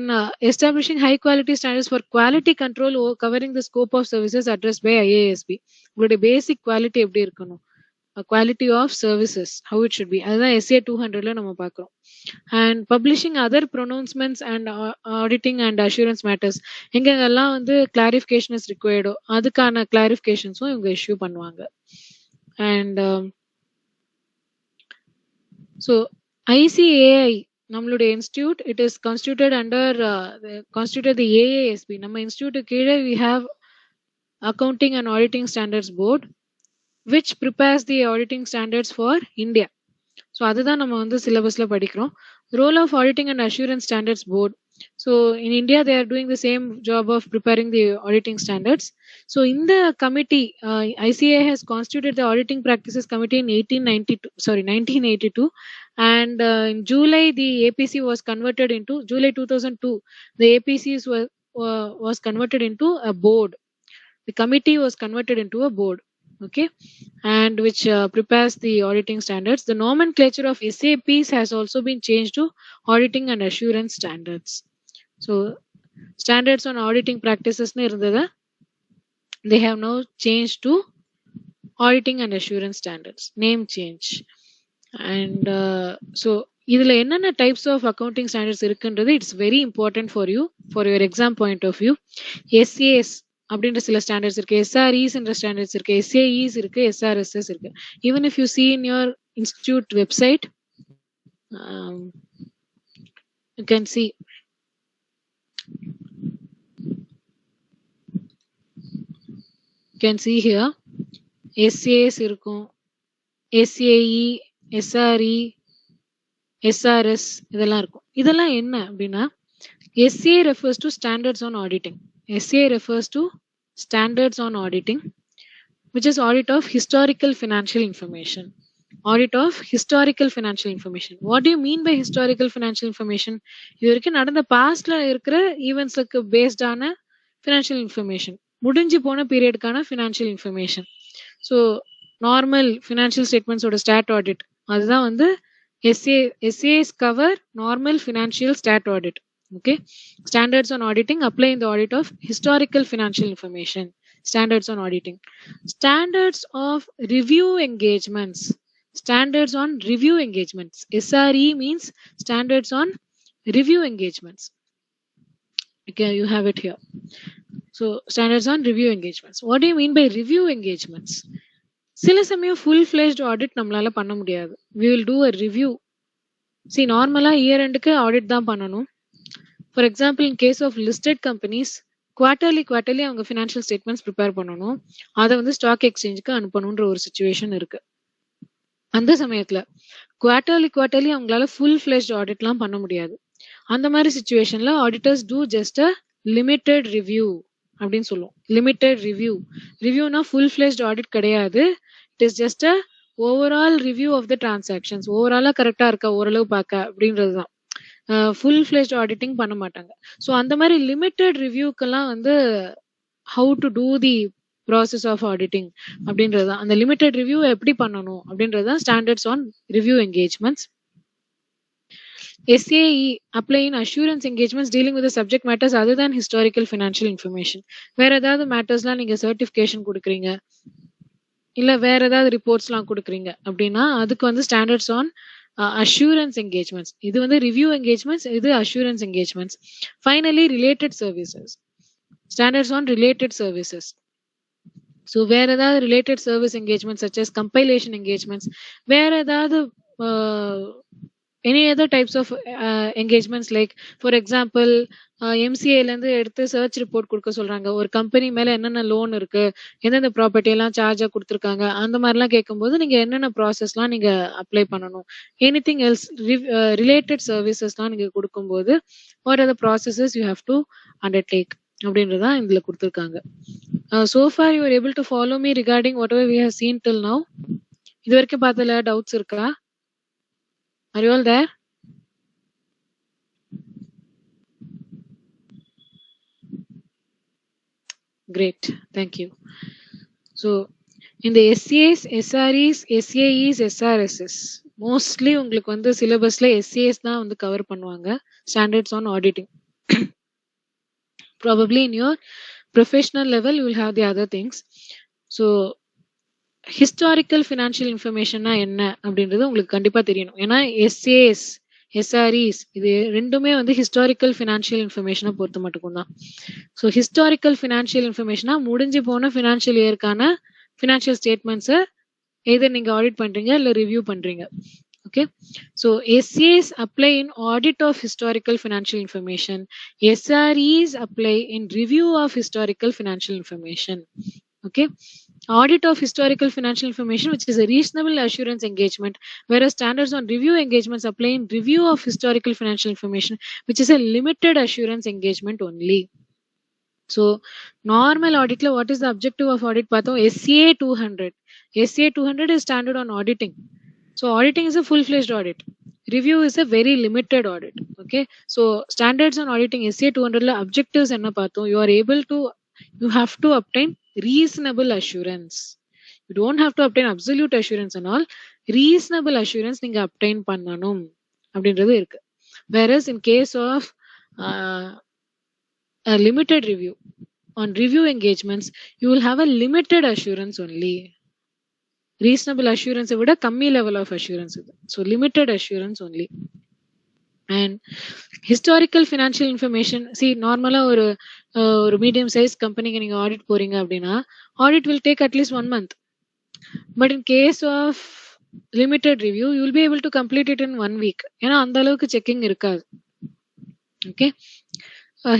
establishing high quality standards for quality control covering the scope of services addressed by IASB. உங்களுடைய basic quality எப்படி இருக்கணும், quality of services, how it should be, அதுதான் SA 200ல நம்ம பார்க்கிறோம். And publishing other pronouncements and auditing and assurance matters, எங்கெல்லாம் வந்து clarification is required அதுக்கான clarifications-உம் இவங்க இஷ்யூ பண்ணுவாங்க. And so ICAI நம்மளுடைய institute, it is constituted under constituted the AASB. நம்ம இன்ஸ்டிடியூட் கீழே we have accounting and auditing standards board which prepares the auditing standards for India. ஸோ அதுதான் நம்ம வந்து சிலபஸ்ல படிக்கிறோம். Role of auditing and assurance standards board. So in India they are doing the same job of preparing the auditing standards. So இந்த committee ICAI has constituted the auditing practices committee in 1982 and in July the APC was converted into July 2002 the APCs was converted into a board. The committee was converted into a board, okay, and which prepares the auditing standards. The nomenclature of SAPs has also been changed to auditing and assurance standards. So standards on auditing practices nu irundha, they have now changed to auditing and assurance standards, name change. And so இதுல என்னென்ன types of accounting standards இருக்குன்றது it's very important for you, for your exam point of view. SAS அப்படின்ற சில standards இருக்கு, SREs என்ற standards இருக்கு, SAEs இருக்கு, SRSS இருக்கு. Even if you see in your institute website, you can see here SAS இருக்கும், SAE, SRE, SRS இதெல்லாம் இருக்கும். இதெல்லாம் என்ன அப்படின்னா, SA refers to standards on auditing. SA refers to standards on auditing, which is audit of historical financial information. Audit of historical financial information. What do you mean by historical financial information? இது வரைக்கும் நடந்த பாஸ்ட்ல இருக்கிற ஈவெண்ட்ஸ்க்கு based ஆன financial information, முடிஞ்சு போன பீரியடுக்கான financial information. So normal financial ஸ்டேட்மெண்ட்ஸோட ஸ்டாட் ஆடிட் அதுதான் வந்து SAs cover normal financial stat audit. Okay, standards on auditing apply in the audit of historical financial information. Standards on auditing. Standards of review engagements. Standards on review engagements. SRE means standards on review engagements. Okay, you have it here. So standards on review engagements. What do you mean by review engagements? சில சமயம் full fledged audit நம்மளால பண்ண முடியாது. we will do a review. see நார்மலா year எண்டுக்கு audit தான் பண்ணணும். For example in case of listed companies quarterly அவங்க ஃபினான்ஷியல் ஸ்டேட்மெண்ட்ஸ் ப்ரிப்பேர் பண்ணணும், அதை வந்து ஸ்டாக் எக்ஸ்சேஞ்சுக்கு அனுப்பணுன்ற ஒரு சுச்சுவேஷன் இருக்கு. அந்த சமயத்துல குவார்டர்லி அவங்களால ஃபுல் ஃபிளெஜ்ட் ஆடிட்லாம் பண்ண முடியாது. அந்த மாதிரி சுச்சுவேஷன்ல auditors do just a limited review அப்படின்னு சொல்லுவோம். லிமிட்டெட் ரிவ்யூனா ஃபுல் ஃபிளெஜ்ட் ஆடிட் கிடையாது. It is just a overall review of the transactions. ஓவராலா கரெக்டா இருக்கா ஓரளவு பார்க்க அப்படின்றதுதான். ஃபுல் ஃபிளெஜ்ட் ஆடிட்டிங் பண்ண மாட்டாங்க. ஸோ அந்த மாதிரி லிமிட்டட் ரிவ்யூக்கெல்லாம் வந்து how to do the process of auditing அப்படின்றது தான். அந்த லிமிட்டட் ரிவ்யூ எப்படி பண்ணணும் அப்படின்றது தான் standards on review engagements. SAE apply in assurance engagements dealing with the subject matters other than historical financial information. வேற ஏதாவது மேட்டர்ஸ்லாம் நீங்க சர்டிஃபிகேஷன் கொடுக்குறீங்க, இல்ல வேற ஏதாவது ரிப்போர்ட்ஸ்லாம் கொடுக்குறீங்க அப்படின்னா அதுக்கு வந்து ஸ்டாண்டர்ட்ஸ் ஆன் அஷூரன்ஸ் என்கேஜ்மெண்ட்ஸ். இது வந்து ரிவ்யூ என்கேஜ்மெண்ட்ஸ், இது assurance engagements. Finally related services, standards on related services. So வேற ஏதாவது related service engagement such as compilation engagements, வேற ஏதாவது any other types of engagements, like for example MCA ல இருந்து எடுத்து சர்ச் ரிப்போர்ட் கொடுக்க சொல்றாங்க, ஒரு கம்பெனி மேல என்னென்ன லோன் இருக்கு, எந்தெந்த ப்ராப்பர்ட்டி எல்லாம் சார்ஜா கொடுத்துருக்காங்க, அந்த மாதிரிலாம் கேட்கும்போது நீங்க என்னென்ன ப்ராசஸ்லாம் நீங்க அப்ளை பண்ணணும், எனிதிங் எல்ஸ் ரிலேட்டட் சர்வீசஸ்லாம் நீங்க கொடுக்கும்போது what are the processes you have to undertake அப்படின்றதான் இதுல கொடுத்துருக்காங்க. So far you are able to follow me regarding whatever we have seen till now. இது வரைக்கும் பார்த்ததுல டவுட்ஸ் இருக்கா? Are you all there? Great, thank you. So in the SCAs, SREs, SAEs, SRSs mostly உங்களுக்கு வந்து சிலபஸ்ல SCAs தான் வந்து cover பண்ணுவாங்க, standards on auditing. Probably in your professional level you will have the other things. So historical financial இன்ஃபர்மேஷன்னா என்ன அப்படின்றது உங்களுக்கு கண்டிப்பா தெரியணும். ஏன்னா SAs, SREs இது ரெண்டுமே வந்து ஹிஸ்டாரிக்கல் ஃபினான்ஷியல் இன்ஃபர்மேஷனை பொறுத்த மட்டும் தான். ஸோ ஹிஸ்டாரிக்கல் ஃபினான்ஷியல் இன்ஃபர்மேஷனா முடிஞ்சு போன ஃபினான்ஷியல் இயர்க்கான ஃபினான்ஷியல் ஸ்டேட்மெண்ட்ஸை எதர் நீங்க ஆடிட் பண்றீங்க இல்ல ரிவ்யூ பண்றீங்க. Okay, so SAs apply in audit of historical financial information. SREs apply in review of historical financial information. Okay, audit of historical financial information, which is a reasonable assurance engagement, whereas standards on review engagements apply in review of historical financial information, which is a limited assurance engagement only. So normal audit la what is the objective of audit pathom? SA 200. SA 200 is standard on auditing. So auditing is a full-fledged audit. Review is a very limited audit. Okay, so standards on auditing SA 200 la objectives enna pathom? You have to obtain reasonable assurance. You don't have to obtain absolute assurance and all. Reasonable assurance நீங்க obtain பண்ணணும் அப்படின்றது இருக்கு. Whereas in case of a limited review, on review engagements you will have a limited assurance only. Reasonable assurance விட கம்மி level of assurance இது. So limited assurance only. And historical financial information, see normally ஒரு medium size கம்பெனிக்கு நீங்க audit போறீங்க அப்படின்னா audit will take at least 1 month. But in case of limited review you will be able to complete it in 1 week. ஏன்னா அந்த அளவுக்கு checking இருக்காது. Okay,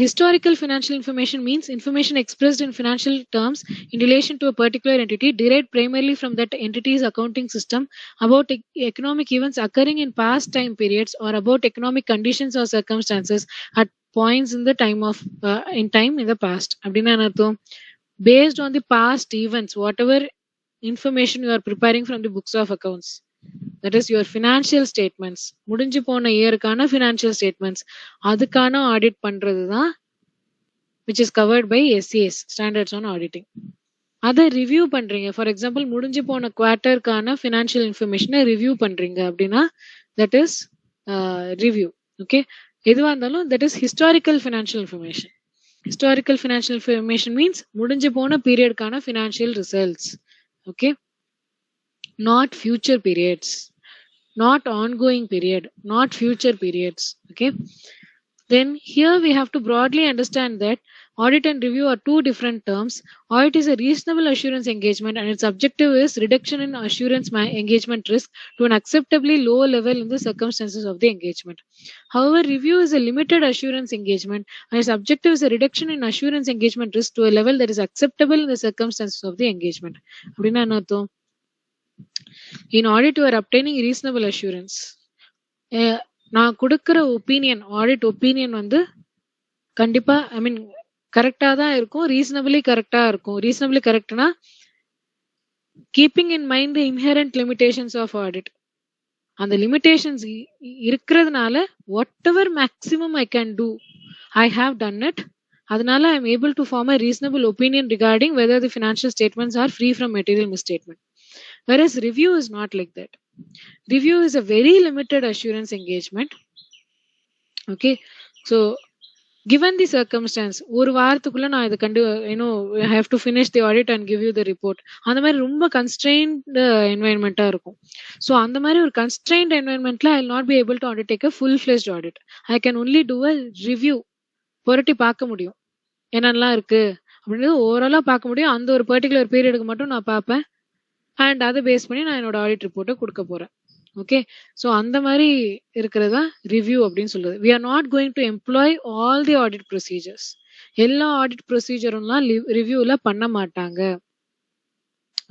historical financial information means information expressed in financial terms in relation to a particular entity derived primarily from that entity's accounting system about economic events occurring in past time periods or about economic conditions or circumstances at points in the time of in time in the past. அப்படின்னா என்ன அர்த்தம்? Based on the past events, whatever information you are preparing from the books of accounts, that is your financial statements, முடிஞ்சு போன இயருக்கான financial statements, அதுக்கான audit பண்றதுதான் which is covered by SCAs, standards on auditing. அதை review பண்றீங்க, for example முடிஞ்சு போன குவார்ட்டருக்கான financial இன்ஃபர்மேஷனை review பண்றீங்க அப்படின்னா தட் இஸ் ரிவ்யூ. ஓகே, எதுவா இருந்தாலும் that is historical financial information. Historical financial information means முடிஞ்சு போன பீரியட்கான financial results. Okay, not future periods, not ongoing period, not future periods. Okay, then here we have to broadly understand that audit and review are two different terms. Audit is a reasonable assurance engagement and its objective is reduction in assurance engagement risk to an acceptably low level in the circumstances of the engagement. However, review is a limited assurance engagement and its objective is a reduction in assurance engagement risk to a level that is acceptable in the circumstances of the engagement. அப்படின்னா என்ன அர்த்தம்? In audit you are obtaining reasonable assurance. நான் கொடுக்கிற opinion, audit opinion வந்து கண்டிப்பா ஐ மீன் கரெக்டா தான் இருக்கும், ரீசனபிளி கரெக்டா இருக்கும். ரீசனபிளி கரெக்ட்னா keeping in mind the inherent limitations of audit. அந்த லிமிடேஷன்ஸ் இருக்கிறதுனால whatever maximum I can do I have done it. அதனால I am able to form a reasonable opinion regarding whether the financial statements are free from material misstatement. whereas review is not like that. Review is a very limited assurance engagement. Okay, so given the circumstance, ஒரு வாரத்துக்குள்ள நான் இதை கண்டு I have to finish the audit and give you the report, அந்த மாதிரி ரொம்ப constraint என்வாயன்மெண்டா இருக்கும். So அந்த மாதிரி ஒரு கன்ஸ்ட்ரெயின்ட் என்வாயன்மெண்ட்ல I not be able to undertake a full fledged audit. I can only do a review, புரட்டி பார்க்க முடியும் என்னென்னலாம் இருக்கு அப்படின்றது ஓவராலா பார்க்க முடியும். அந்த ஒரு பர்டிகுலர் பீரியடுக்கு மட்டும் நான் பார்ப்பேன் அண்ட் அதை பேஸ் பண்ணி நான் என்னோட ஆடிட் ரிப்போர்ட்டை கொடுக்க போறேன். ஓகே, ஸோ அந்த மாதிரி இருக்கிறதா ரிவ்யூ அப்படின்னு சொல்றது. We are not going to employ all the audit procedures. எல்லா ஆடிட் ப்ரொசீஜரும்லாம் ரிவ்யூல பண்ண மாட்டாங்க.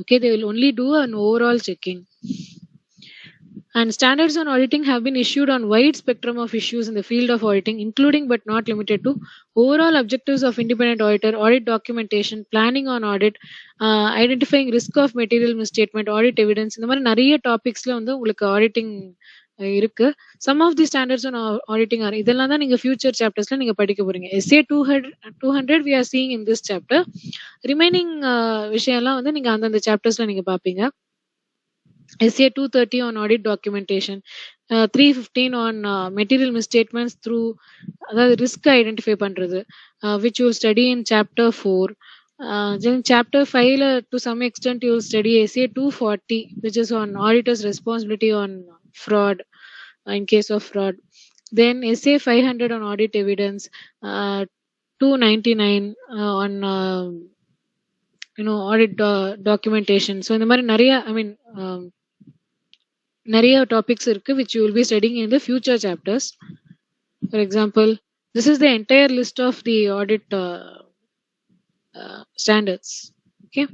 Okay, they will only do an overall checking. And standards on auditing have been issued on wide spectrum of issues in the field of auditing, including but not limited to overall objectives of independent auditor, audit documentation, planning on audit, identifying risk of material misstatement, audit evidence. இந்த மாதிரி நிறைய டாபிக்ஸ்ல வந்து உங்களுக்கு auditing இருக்கு. Some of the standards on auditing are இதெல்லாம் தான் நீங்க future சாப்டர்ஸ்ல நீங்க படிக்க போறீங்க. SA 200 we are seeing in this chapter. Remaining விஷயம்லாம் வந்து நீங்க அந்தந்த சாப்டர்ஸ்ல நீங்க பாப்பீங்க. SA 230 on audit documentation, 315 on material misstatements through அதாவது risk identify பண்றது, which you will study in chapter 4. Then chapter 5 to some extent you will study SA 240, which is on auditor's responsibility on fraud, in case of fraud. Then SA 500 on audit evidence, 299 on audit documentation. So இந்த மாதிரி நிறைய நிறைய topics இருக்கு which you will be studying in the future chapters. For example, this is the entire list of the audit standards. Okay,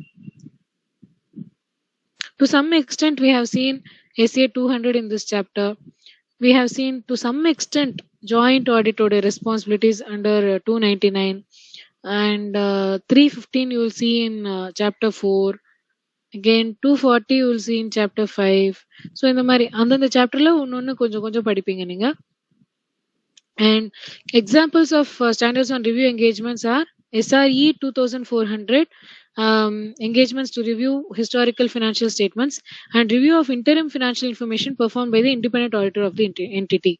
to some extent we have seen SA 200 in this chapter. We have seen to some extent joint audit responsibilities under 299, and 315 you will see in chapter 4. Again 240 you will see in chapter 5. So இந்த மாதிரி அந்தந்த சாப்டர்ல ஒன்னொன்னு கொஞ்சம் கொஞ்சம் படிப்பீங்க நீங்க. And examples of standards on review engagements are SRE 2400, engagements to review historical financial statements and review of interim financial information performed by the independent auditor of the entity.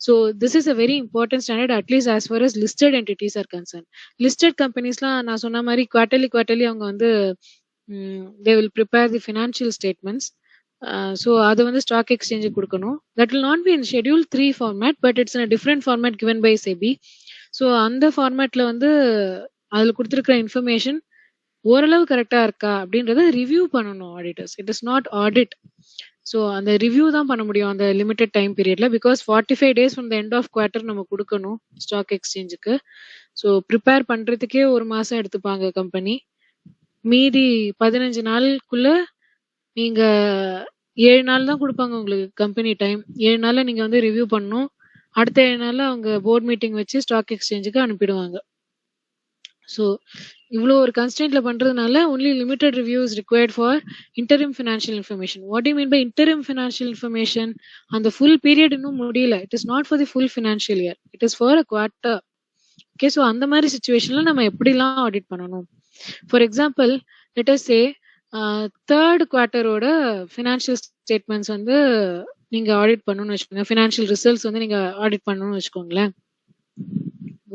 So this is a very important standard, at least as far as listed entities are concerned. Listed companiesலாம் நான் சொன்ன மாதிரி quarterly அவங்க வந்து they will prepare the financial statements. So அது வந்து stock exchange கொடுக்கணும். That will not be in schedule 3 format, but it's in a different format given by SEBI. So அந்த ஃபார்மேட்ல வந்து அதுல கொடுத்துருக்கிற இன்ஃபர்மேஷன் ஓரளவு கரெக்டா இருக்கா அப்படின்றத ரிவ்யூ பண்ணணும் auditors. It is not audit. So அந்த ரிவ்யூ தான் பண்ண முடியும் அந்த லிமிடெட் டைம் பீரியட்ல. Because 45 days from the end of quarter நம்ம கொடுக்கணும் ஸ்டாக் எக்ஸ்சேஞ்சுக்கு. ஸோ ப்ரிப்பேர் பண்றதுக்கே ஒரு மாசம் எடுத்துப்பாங்க கம்பெனி. மீதி 15 நாளுக்குள்ள நீங்க 7 நாள் தான் கொடுப்பாங்க உங்களுக்கு கம்பெனி டைம். 7 நாள்ல நீங்க வந்து ரிவ்யூ பண்ணணும். அடுத்த 7 நாள்ல அவங்க போர்ட் மீட்டிங் வச்சு ஸ்டாக் எக்ஸ்சேஞ்சுக்கு அனுப்பிடுவாங்க. ஸோ இவ்வளோ ஒரு கன்ஸ்டன்ட்ல பண்றதுனால only limited review is required for interim financial information. What do you mean by interim financial information? அந்த full period இன்னும் முடியல. It is not for the full financial year. It is for a quarter. Okay, so அந்த மாதிரி சுச்சுவேஷன்ல நம்ம எப்படிலாம் audit பண்ணணும்? For example, let us say third குவார்ட்டரோட ஃபினான்ஷியல் ஸ்டேட்மெண்ட்ஸ் வந்து நீங்க ஆடிட் பண்ணணும்னு வச்சுக்கோங்க. ஃபினான்ஷியல் ரிசல்ட்ஸ் வந்து நீங்க ஆடிட் பண்ணணும்னு வச்சுக்கோங்களேன்.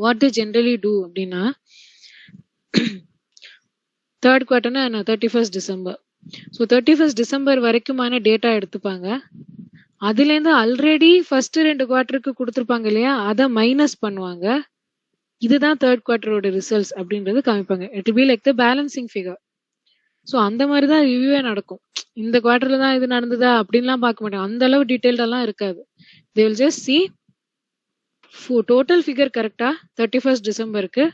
வாட் தி ஜென்ரலி டூ அப்படின்னா, தேர்ட் குவார்ட்டர்னா 31st December. So 31st December வரைக்குமான டேட்டா எடுத்துப்பாங்க. அதுலேருந்து ஆல்ரெடி ஃபர்ஸ்ட் 2 குவார்ட்டருக்கு கொடுத்துருப்பாங்க இல்லையா, அதை மைனஸ் பண்ணுவாங்க. இதுதான் தேர்ட் குவார்ட்டரோட ரிசல்ட்ஸ் அப்படின்றது காமிப்பாங்க. It will be like the balancing figure. So அந்த மாதிரி தான் ரிவ்யூவே நடக்கும். இந்த குவார்டர்ல தான் இது நடந்ததா அப்படின்லாம் பார்க்க மாட்டாங்க. அந்த அளவு டீடைல்டெல்லாம் இருக்காது. They will just C total figure கரெக்டா 31st Decemberக்கு.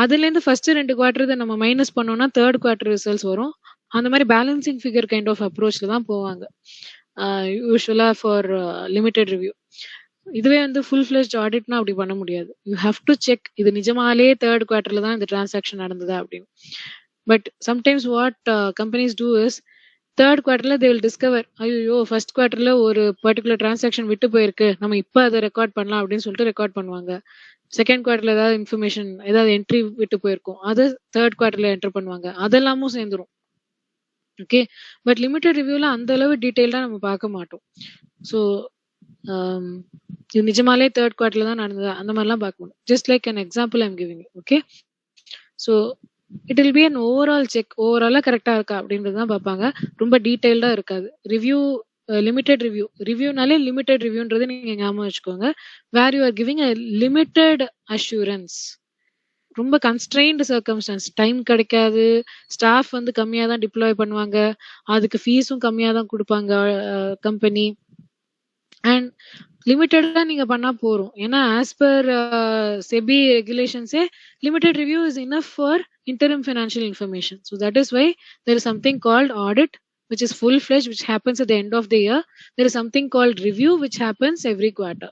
அதுலேருந்து ஃபர்ஸ்ட் 2 குவார்டர் நம்ம மைனஸ் பண்ணோம்னா தேர்ட் குவார்டர் ரிசல்ட்ஸ் வரும். அந்த மாதிரி பேலன்சிங் ஃபிகர் கைண்ட் ஆஃப் அப்ரோச்ல தான் போவாங்க யூஸ்வலா ஃபார் லிமிடெட் ரிவ்யூ. இதுவே வந்து ஃபுல் ஃபிளெஜ்ட் ஆடிட்னா அப்படி பண்ண முடியாது. யூ ஹேவ் டு செக் இது நிஜமாலே தேர்ட் குவார்டர்ல தான் இந்த டிரான்சாக்ஷன் நடந்ததா அப்படின்னு. But sometimes what companies do is third குவார்டர்ல தே வில் டிஸ்கவர், ஐயோ ஃபர்ஸ்ட் குவார்டர்ல ஒரு பர்டிகுலர் டிரான்சாக்ஷன் விட்டு போயிருக்கு, நம்ம இப்போ அதை ரெக்கார்ட் பண்ணலாம் அப்படின்னு சொல்லிட்டு ரெக்கார்ட் பண்ணுவாங்க. செகண்ட் குவார்டர்ல ஏதாவது இன்ஃபர்மேஷன், ஏதாவது என்ட்ரி விட்டு போயிருக்கும், அது தேர்ட் குவார்டர்ல என்டர் பண்ணுவாங்க. அதெல்லாமும் சேர்ந்துரும். ஓகே, பட் லிமிடெட் ரிவ்யூல அந்த அளவு டீடைல்டா நம்ம பார்க்க மாட்டோம். ஸோ இது நிஜமாலே தேர்ட் குவார்டர்ல தான் நடந்தது அந்த மாதிரிலாம் பார்க்க முடியும். Just like an example I'm giving. Okay, so it will be an overall check, ஓவராலா கரெக்டா இருக்கா அப்படின்றது தான் பார்ப்பாங்க. ரொம்ப டீடைல்டா இருக்காது ரிவ்யூ. லிமிடெட் ரிவ்யூனாலே லிமிடெட் ரிவ்யூன்றது நீங்க ஞாபகம் வச்சுக்கோங்க. Where you are giving a limited assurance. ரொம்ப கன்ஸ்ட்ரெயின்டு சர்க்கம்ஸ்டன்ஸ், டைம் கிடைக்காது, ஸ்டாஃப் வந்து கம்மியாக தான் டிப்ளாய் பண்ணுவாங்க, அதுக்கு ஃபீஸும் கம்மியாக தான் கொடுப்பாங்க கம்பெனி, அண்ட் லிமிட்டடாக நீங்கள் பண்ணால் போகிறோம். ஏன்னா ஆஸ் பர் செபி ரெகுலேஷன்ஸே limited review is enough for interim financial information. So that is why there is something called audit which is full-fledged, which happens at the end of the year. There is something called review, which happens every quarter.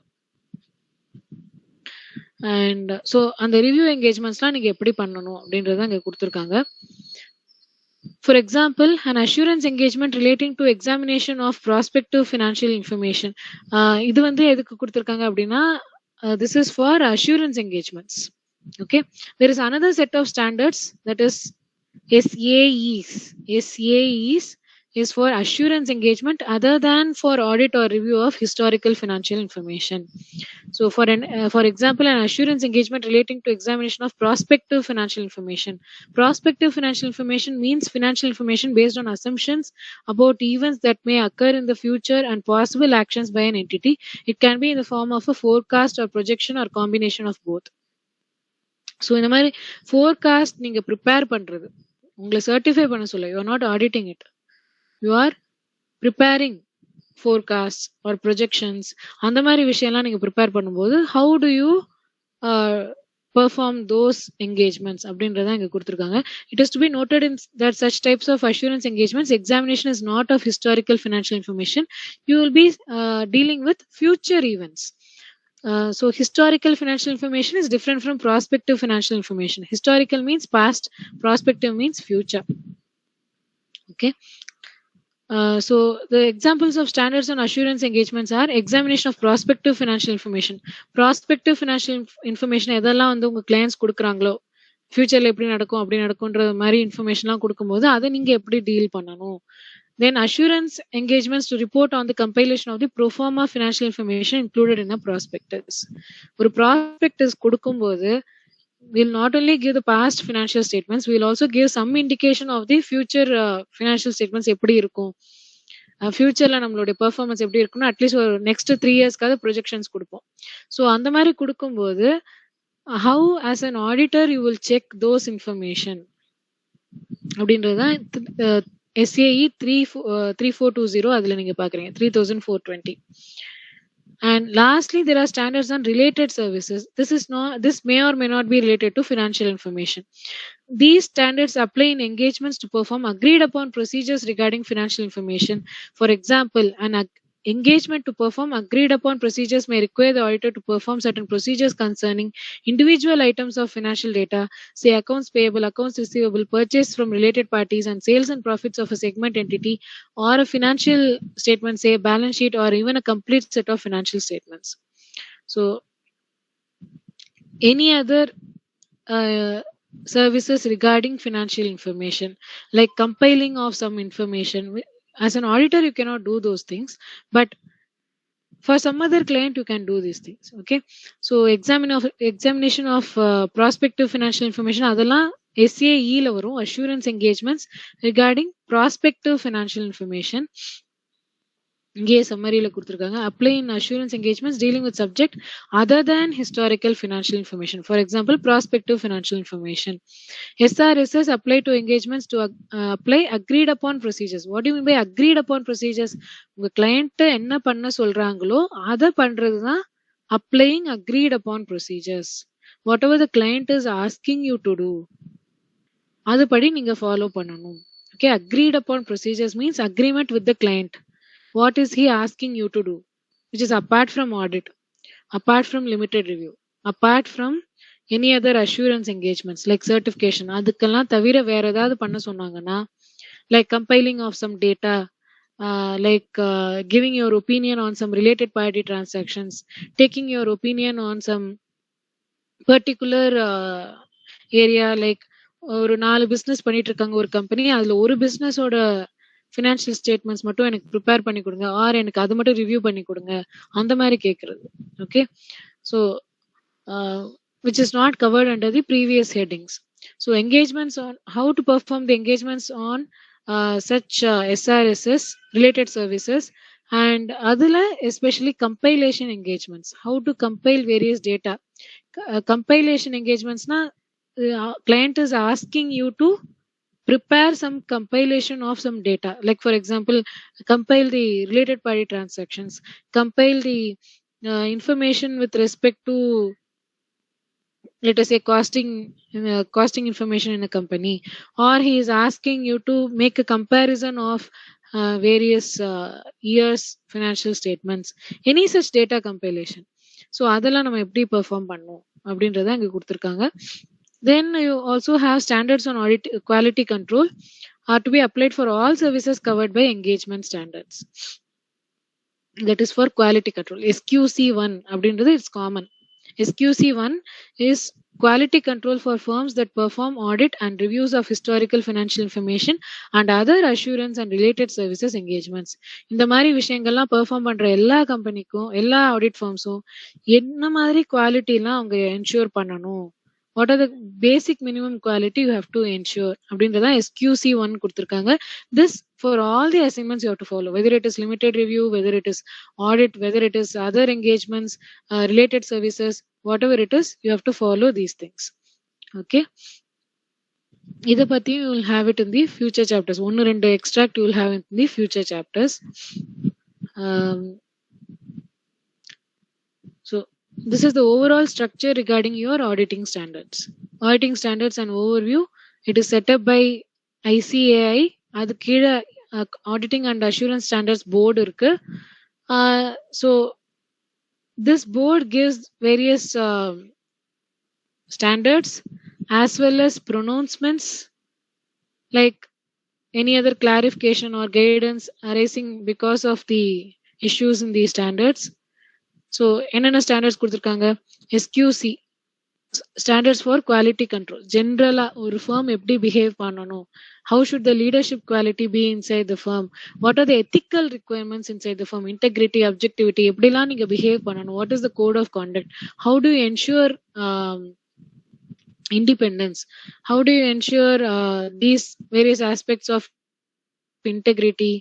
And so அந்த review என்கேஜ்மெண்ட்ஸ்லாம் நீங்கள் எப்படி பண்ணணும் அப்படின்றத அங்கே கொடுத்துருக்காங்க. For example, an assurance engagement relating to examination of prospective financial information. இது வந்து எதுக்கு கொடுத்துருக்காங்க அப்படின்னா, this is for assurance engagements. Okay, there is another set of standards, that is SAEs. SAEs is for assurance engagement other than for audit or review of historical financial information. So for example, an assurance engagement relating to examination of prospective financial information. Prospective financial information means financial information based on assumptions about events that may occur in the future and possible actions by an entity. It can be in the form of a forecast or projection or combination of both. So இந்த மாதிரி forecast நீங்க prepare பண்றது, உங்களை certify பண்ண சொல்ல, you are not auditing it, you are preparing forecast or projections. அந்த மாதிரி விஷயம்லாம் நீங்க ப்ரிப்பேர் பண்ணும்போது how do you perform those engagements அப்படின்றத இங்க கொடுத்துருக்காங்க. It is to be noted in that such types of assurance engagements, examination is not of historical financial information. You will be dealing with future events. So historical financial information is different from prospective financial information. Historical means past, prospective means future. Okay. So the examples of standards on assurance engagements are examination of prospective financial information. Prospective financial information எதெல்லாம் வந்து உங்க clients கொடுக்குறாங்களோ, ஃபியூச்சர்ல எப்படி நடக்கும் அப்படி நடக்கும்ன்ற மாதிரி இன்ஃபர்மேஷன்லாம் கொடுக்கும்போது அதை நீங்க எப்படி டீல் பண்ணணும். Then assurance engagements to report on the compilation of the pro forma financial information included in a prospectus. ஒரு prospectus கொடுக்கும்போது we'll not only give the past financial statements, we'll also give some indication of the future financial statements எப்படி இருக்கும், ஃபியூச்சர்ல நம்மளுடைய performance எப்படி இருக்குன்னு at least ஒரு next 3 இயர்ஸ்க்காவது projections கொடுப்போம். ஸோ அந்த மாதிரி கொடுக்கும்போது how as an auditor you will check those information அப்படின்றதுதான் SAE 3420 அதுல நீங்க பாக்குறீங்க 3420. And lastly, there are standards on related services. This may or may not be related to financial information. These standards apply in engagements to perform agreed upon procedures regarding financial information. For example, an engagement to perform agreed upon procedures may require the auditor to perform certain procedures concerning individual items of financial data, say accounts payable, accounts receivable, purchase from related parties, and sales and profits of a segment entity, or a financial statement, say balance sheet, or even a complete set of financial statements. So any other services regarding financial information, like compiling of some information, as an auditor you cannot do those things, but for some other client you can do these things. Okay, so examination of prospective financial information அதெல்லாம் SAE ல வரும், assurance engagements regarding prospective financial information. இங்கே சம்மரியில கொடுத்துருக்காங்க, apply in assurance engagements dealing with subject other than historical financial information. For example, prospective financial information. SRSs apply to engagements to apply agreed upon procedures. What do you mean by agreed upon procedures? உங்க client என்ன பண்ண சொல்றாங்களோ அதை பண்றதுதான் applying agreed upon procedures. Whatever the client is asking you to do, அதுபடி நீங்க follow பண்ணணும். Okay, agreed upon procedures means agreement with the client. What is he asking you to do, which is apart from audit, apart from limited review, apart from any other assurance engagements like certification. அதுக்கெல்லாம் தவிர வேற ஏதாவது பண்ண சொன்னாங்கன்னா, like compiling of some data, giving your opinion on some related party transactions, taking your opinion on some particular area like ஒரு 4 business பண்ணிட்டு இருக்காங்க ஒரு கம்பெனி, அதுல ஒரு பிசினஸோட ஃபினான்ஷியல் ஸ்டேட்மெண்ட்ஸ் மட்டும் எனக்கு ப்ரிப்பேர் பண்ணி கொடுங்க, ஆர் எனக்கு அது மட்டும் ரிவ்யூ பண்ணி கொடுங்க, அந்த மாதிரி கேட்கறது. Okay, so which is not covered under the previous headings. So engagements on how to perform the engagements on such SRSS related services, and adula especially compilation engagements, how to compile various data. Compilation engagements na client is asking you to prepare some compilation of some data, like for example compile the related party transactions, compile the information with respect to, let us say, costing information in a company, or he is asking you to make a comparison of various years financial statements, any such data compilation. So அதெல்லாம் நம்ம எப்படி perform பண்ணோம் அப்படின்றத அங்க கொடுத்துருக்காங்க. Then you also have standards on audit quality control are to be applied for all services covered by engagement standards. That is for quality control. SQC1 அப்படின்றது it's common. SQC1 is quality control for firms that perform audit and reviews of historical financial information and other assurance and related services engagements. இந்த மாதிரி விஷயங்கள்லாம் perform பண்ற எல்லா கம்பெனிக்கும் எல்லா audit ஃபார்ம்ஸும் என்ன மாதிரி குவாலிட்டிலாம் அவங்க என்ஷூர் பண்ணணும், what are the basic minimum quality you have to ensure அப்படின்றத SQC1 கொடுத்திருக்காங்க. This for all the assignments you have to follow, whether it is limited review, whether it is audit, whether it is other engagements, related services, whatever it is, you have to follow these things. Okay, இத பத்தி you will have it in the future chapters. ஒன்னு ரெண்டு extract you will have in the future chapters. So this is the overall structure regarding your auditing standards. Auditing standards and overview, it is set up by ICAI. அது கீழ auditing and assurance standards board இருக்கு. So this board gives various standards as well as pronouncements, like any other clarification or guidance arising because of the issues in these standards. So என்னென்ன standards கொடுத்துருக்காங்க? SQC standards for quality control. ஜென்ரலா ஒரு firm எப்படி behave பண்ணணும், how should the leadership quality be inside the firm, what are the ethical requirements inside the firm, integrity, objectivity, எப்படிலாம் நீங்க behave பண்ணணும், what is the code of conduct, how do you ensure independence, how do you ensure these various aspects of integrity,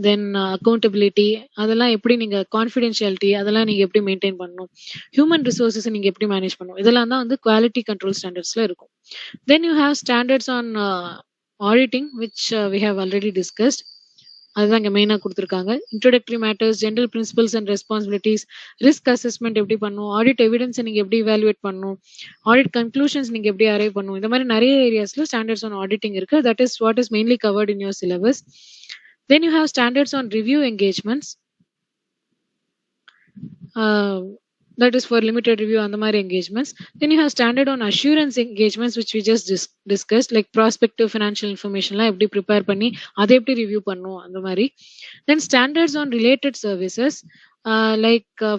then accountability, அதெல்லாம் எப்படி நீங்க confidentiality அதெல்லாம் நீங்க எப்படி maintain பண்ணணும், ஹியூமன் ரிசோர்சஸ் நீங்க எப்படி மேனேஜ் பண்ணணும், இதெல்லாம் தான் வந்து குவாலிட்டி கண்ட்ரோல் ஸ்டாண்டர்ட்ஸ்ல இருக்கும். Then you have standards on auditing which we have already discussed. அதுதான் இங்க மெயினா கொடுத்துருக்காங்க. Introductory matters, general principles and responsibilities, risk assessment எப்படி பண்ணும், ஆடிட் எவிடன்ஸ் நீங்க எப்படி இவாலுவேட் பண்ணும், ஆடிட் கன்க்ளூஷன்ஸ் நீங்க எப்படி அரைவ் பண்ணும், இந்த மாதிரி நிறைய ஏரியாஸ்ல ஸ்டாண்டர்ட்ஸ் ஆன் ஆடிட்டிங் இருக்கு. That is what is mainly covered in your syllabus. Then you have standards on review engagements. That is for limited review and the mari engagements. Then you have standard on assurance engagements which we just discussed, like prospective financial information la eppadi prepare panni adha eppadi review pannom and the mari. Then standards on related services,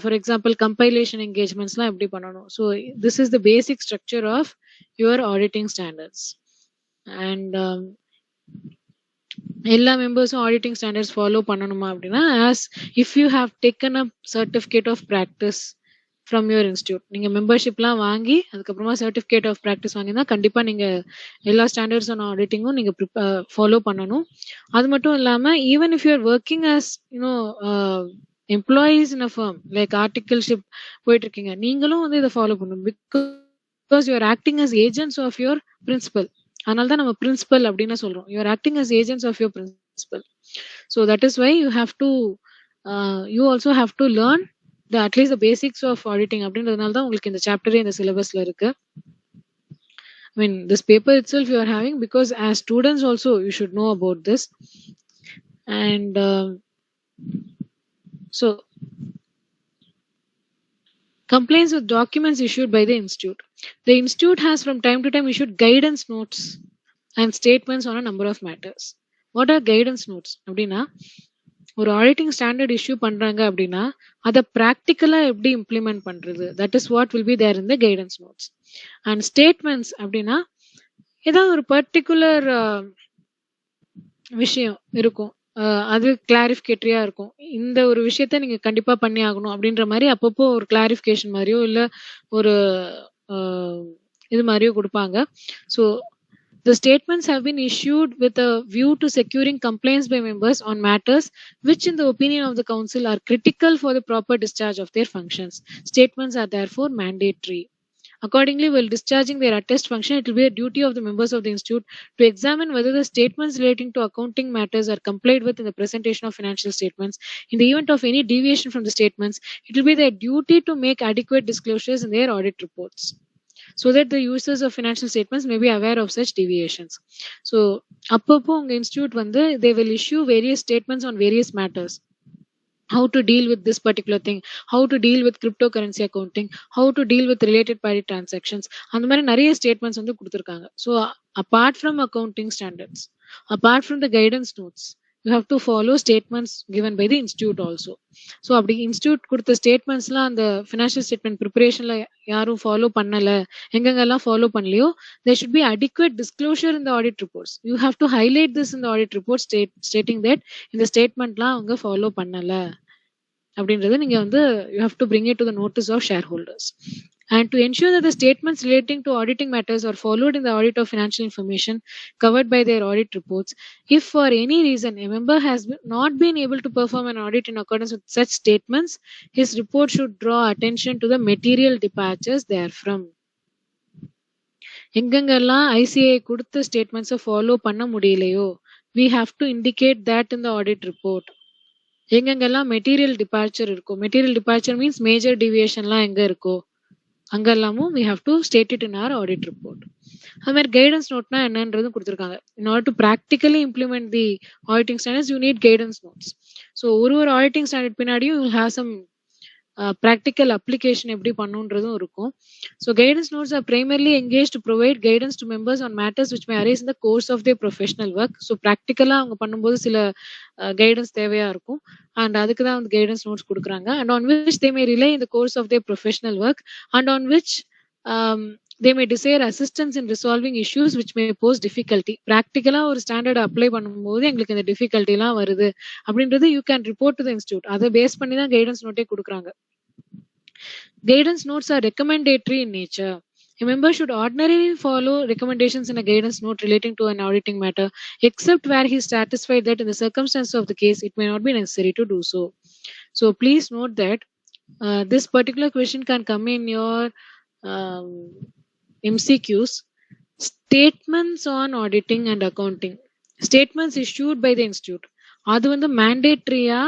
for example compilation engagements la eppadi pannanom. So this is the basic structure of your auditing standards. And எல்லா மெம்பர்ஸும் auditing standards follow பண்ணணுமா அப்படின்னா, as if you have taken up certificate of practice from your institute, நீங்க மெம்பர்ஷிப்லாம் வாங்கி அதுக்கப்புறமா certificate of practice வாங்கினா கண்டிப்பா நீங்க எல்லா ஸ்டாண்டர்ட்ஸ் ஆன் ஆடிட்டிங்கும் நீங்க ஃபாலோ பண்ணணும். அது மட்டும் இல்லாம even if you're working as you know employees in a firm, like articleship போயிட்டு இருக்கீங்க, நீங்களும் வந்து இதை ஃபாலோ பண்ணணும். Because you're acting as agents of your principal. அதனால தான் நம்ம பிரின்சிபல் அப்படின்னு சொல்றோம். You are acting as agents of your principal. So that is why you have to you also have to learn the at least the basics of auditing. அப்படின்றதுனால தான் உங்களுக்கு இந்த சாப்டரே இந்த சிலபஸ்ல இருக்கு. I mean, this paper itself you are having because as students also you should know about this. And so complaints with documents issued by the institute. The institute has from time to time issued guidance notes and statements on a number of matters. What are guidance notes அப்படின்னா, ஒரு auditing standard issue பண்றாங்க அப்படின்னா அதை ப்ராக்டிக்கலா எப்படி implement பண்றது, that is what will be there in the guidance notes. And statements அப்படின்னா ஏதாவது ஒரு பர்டிகுலர் விஷயம் இருக்கும், அது கிளாரிஃபிகேட்டரியா இருக்கும். இந்த ஒரு விஷயத்த நீங்க கண்டிப்பா பண்ணி ஆகணும் அப்படின்ற மாதிரி அப்பப்போ ஒரு கிளாரிஃபிகேஷன் மாதிரியோ இல்ல ஒரு இது மாதிரியோ கொடுப்பாங்க. So the statements have been issued with a view to securing complaints by members on matters which, in the opinion of the council, are critical for the proper discharge of their functions. Statements are therefore mandatory. Accordingly, while discharging their attest function, it will be a duty of the members of the institute to examine whether the statements relating to accounting matters are complied with in the presentation of financial statements. In the event of any deviation from the statements, it will be their duty to make adequate disclosures in their audit reports, so that the users of financial statements may be aware of such deviations. So அப்பப்போ உங்க institute வந்து they will issue various statements on various matters. How to deal with this particular thing, how to deal with cryptocurrency accounting, how to deal with related party transactions, அந்த மாதிரி நிறைய statements வந்து கொடுத்துருக்காங்க. So apart from accounting standards, apart from the guidance notes, you have to follow statements given by the institute also. So அப்படி institute கொடுத்த ஸ்டேட்மெண்ட்ஸ்லாம் அந்த financial statement ப்ரிப்பரேஷன்ல யாரும் follow பண்ணல, எங்கெங்கெல்லாம் follow பண்ணலையோ, there should be adequate disclosure in the audit reports. You have to highlight this in the audit report, stating that இந்த ஸ்டேட்மெண்ட்லாம் அவங்க follow பண்ணல அப்படின்றது நீங்க வந்து you have to bring it to the notice of shareholders. And to ensure that the statements relating to auditing matters are followed in the audit of financial information covered by their audit reports, if for any reason a member has not been able to perform an audit in accordance with such statements, his report should draw attention to the material departures therefrom. எங்கெங்கெல்லாம் ICI கொடுத்த ஸ்டேட்மெண்ட்ஸை follow பண்ண முடியலையோ, we have to indicate that in the audit report. எங்கெங்கெல்லாம் material departure இருக்கும், material departure means major டிவியேஷன்லாம் எங்க இருக்கோ அங்கெல்லாமும் we have to state it in our audit report. அது மாதிரி guidance நோட்னா என்னன்றதும் கொடுத்துருக்காங்க. in order to practically implement the auditing standards, you need guidance notes. So ஒரு auditing standard பின்னாடியும் you will have some practical application எப்படி பண்ணுன்றதும் இருக்கும். So guidance notes are primarily engaged to provide guidance to members on matters which may arise in the course of their professional work. So practically அவங்க பண்ணும்போது சில guidance தேவையா இருக்கும், and அதுக்கு தான் வந்து guidance notes கொடுக்குறாங்க, and on which they may rely in the course of their professional work, and on which they may desire assistance in resolving issues which may pose difficulty. practically ஒரு standard apply பண்ணும்போது எங்களுக்கு இந்த difficulty எல்லாம் வருது அப்படின்றது you can report to the institute. அதை base பண்ணி தான் கைடன்ஸ் நோட்டே கொடுக்குறாங்க. Guidance notes are recommendatory in nature. A member should ordinarily follow recommendations in a guidance note relating to an auditing matter, except where he is satisfied that in the circumstances of the case, it may not be necessary to do so. So please note that this particular question can come in your MCQs. Statements on auditing and accounting. Statements issued by the institute. அது வந்து மேண்டேட்ரியா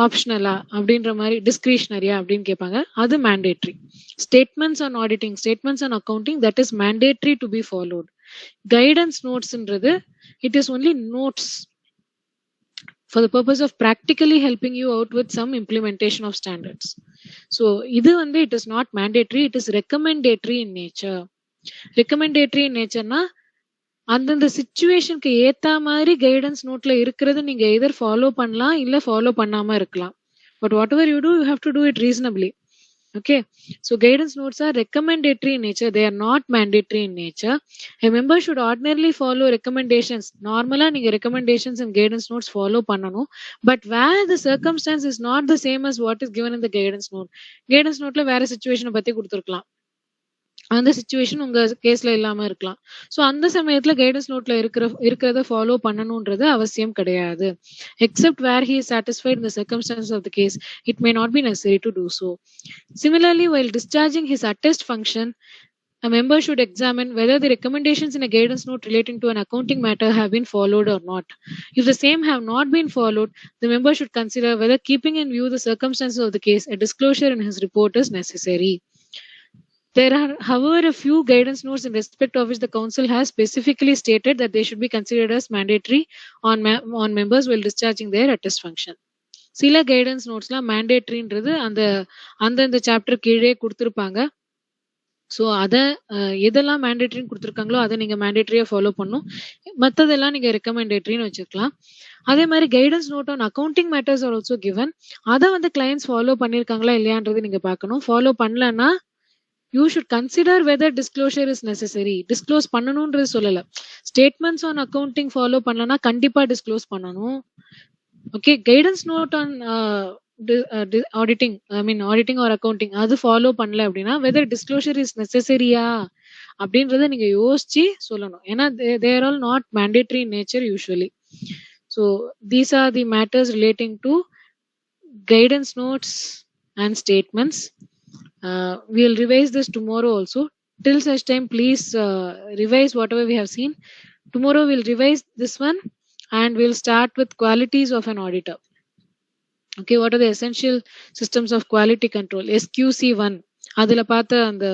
ஆப்ஷனலா அப்படின்ற மாதிரி டிஸ்கிரிஷனரியா அப்படின்னு கேட்பாங்க. அது mandatory. Statements on auditing, statements on accounting, that is mandatory to be followed. Guidance நோட்ஸ்ன்றது it is only notes for the purpose of practically helping you out with some implementation of standards. So இது வந்து it is not mandatory, it is recommendatory in nature. recommendatory in nature na அந்தந்த சிச்சுவேஷனுக்கு ஏத்த மாதிரி guidance நோட்ல இருக்கிறது நீங்க எதர் follow பண்ணலாம் இல்ல ஃபாலோ பண்ணாம இருக்கலாம். But whatever you do, you have to do it reasonably. Okay, so guidance notes are recommendatory in nature, they are not mandatory in nature. A member should ordinarily follow recommendations. Normally நீங்க recommendations and guidance notes follow பண்ணனும், but where the circumstance is not the same as what is given in the guidance note, guidance noteல வேற சிச்சுவேஷனை பத்தி கொடுத்திருக்கலாம், அந்த situation உங்க கேஸ்ல இல்லாம இருக்கலாம். So அந்த சமயத்துல கைடன்ஸ் நோட்ல இருக்கிறத ஃபாலோ பண்ணணும்ன்றது அவசியம் கிடையாது. Except where he is satisfied in the circumstances of the case, it may not be necessary to do so. Similarly, while discharging his attest function, a member should examine whether the recommendations in a guidance note relating to an accounting matter have been followed or not. If the same have not been followed, the member should consider whether, keeping in view the circumstances of the case, a disclosure in his report is necessary. There are, however, a few guidance notes in respect of which the council has specifically stated that they should be considered as mandatory on members while discharging their attest function. சில guidance நோட்ஸ்லாம் மேண்டேட்ரின்றது அந்த அந்தந்த chapter கீழே கொடுத்துருப்பாங்க. So அதை எதெல்லாம் மேண்டேட்ரின்னு கொடுத்துருக்காங்களோ அதை நீங்கள் மேண்டேட்ரியாக ஃபாலோ பண்ணும். மற்றதெல்லாம் நீங்கள் ரெக்கமெண்டேட்ரின்னு வச்சுக்கலாம். அதே மாதிரி guidance note on accounting matters are also given. அதை வந்து கிளைண்ட்ஸ் ஃபாலோ பண்ணியிருக்காங்களா இல்லையான்றது நீங்கள் பார்க்கணும். ஃபாலோ பண்ணலன்னா you should consider whether disclosure is necessary. Disclose பண்ணணும்ன்றது சொல்லலை. ஸ்டேட்மெண்ட்ஸ் ஆன் அக்கௌண்டிங் ஃபாலோ பண்ணலன்னா கண்டிப்பாக டிஸ்க்ளோஸ் பண்ணணும். Okay, guidance note on auditing, I mean auditing or accounting அது ஃபாலோ பண்ணல அப்படின்னா வெதர் டிஸ்க்ளோஷர் இஸ் நெசசரியா அப்படின்றத நீங்க யோசிச்சு சொல்லணும். ஏன்னா they're all not mandatory in nature usually. So these are the matters relating to guidance notes and statements. we'll revise this tomorrow also. Till such time, please revise whatever we have seen. Tomorrow we'll revise this one and we'll start with qualities of an auditor. Okay, what are the essential systems of quality control? SQC1 அதுல பார்த்த அந்த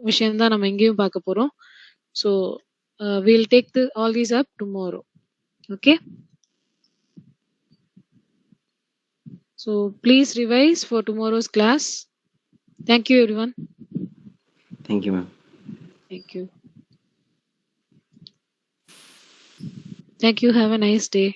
விஷயம் தான் நம்ம எங்கேயும் பார்க்க போறோம். So we'll take all these up tomorrow. Okay, so please revise for tomorrow's class. Thank you everyone. Thank you, ma'am. Thank you. Thank you. Have a nice day.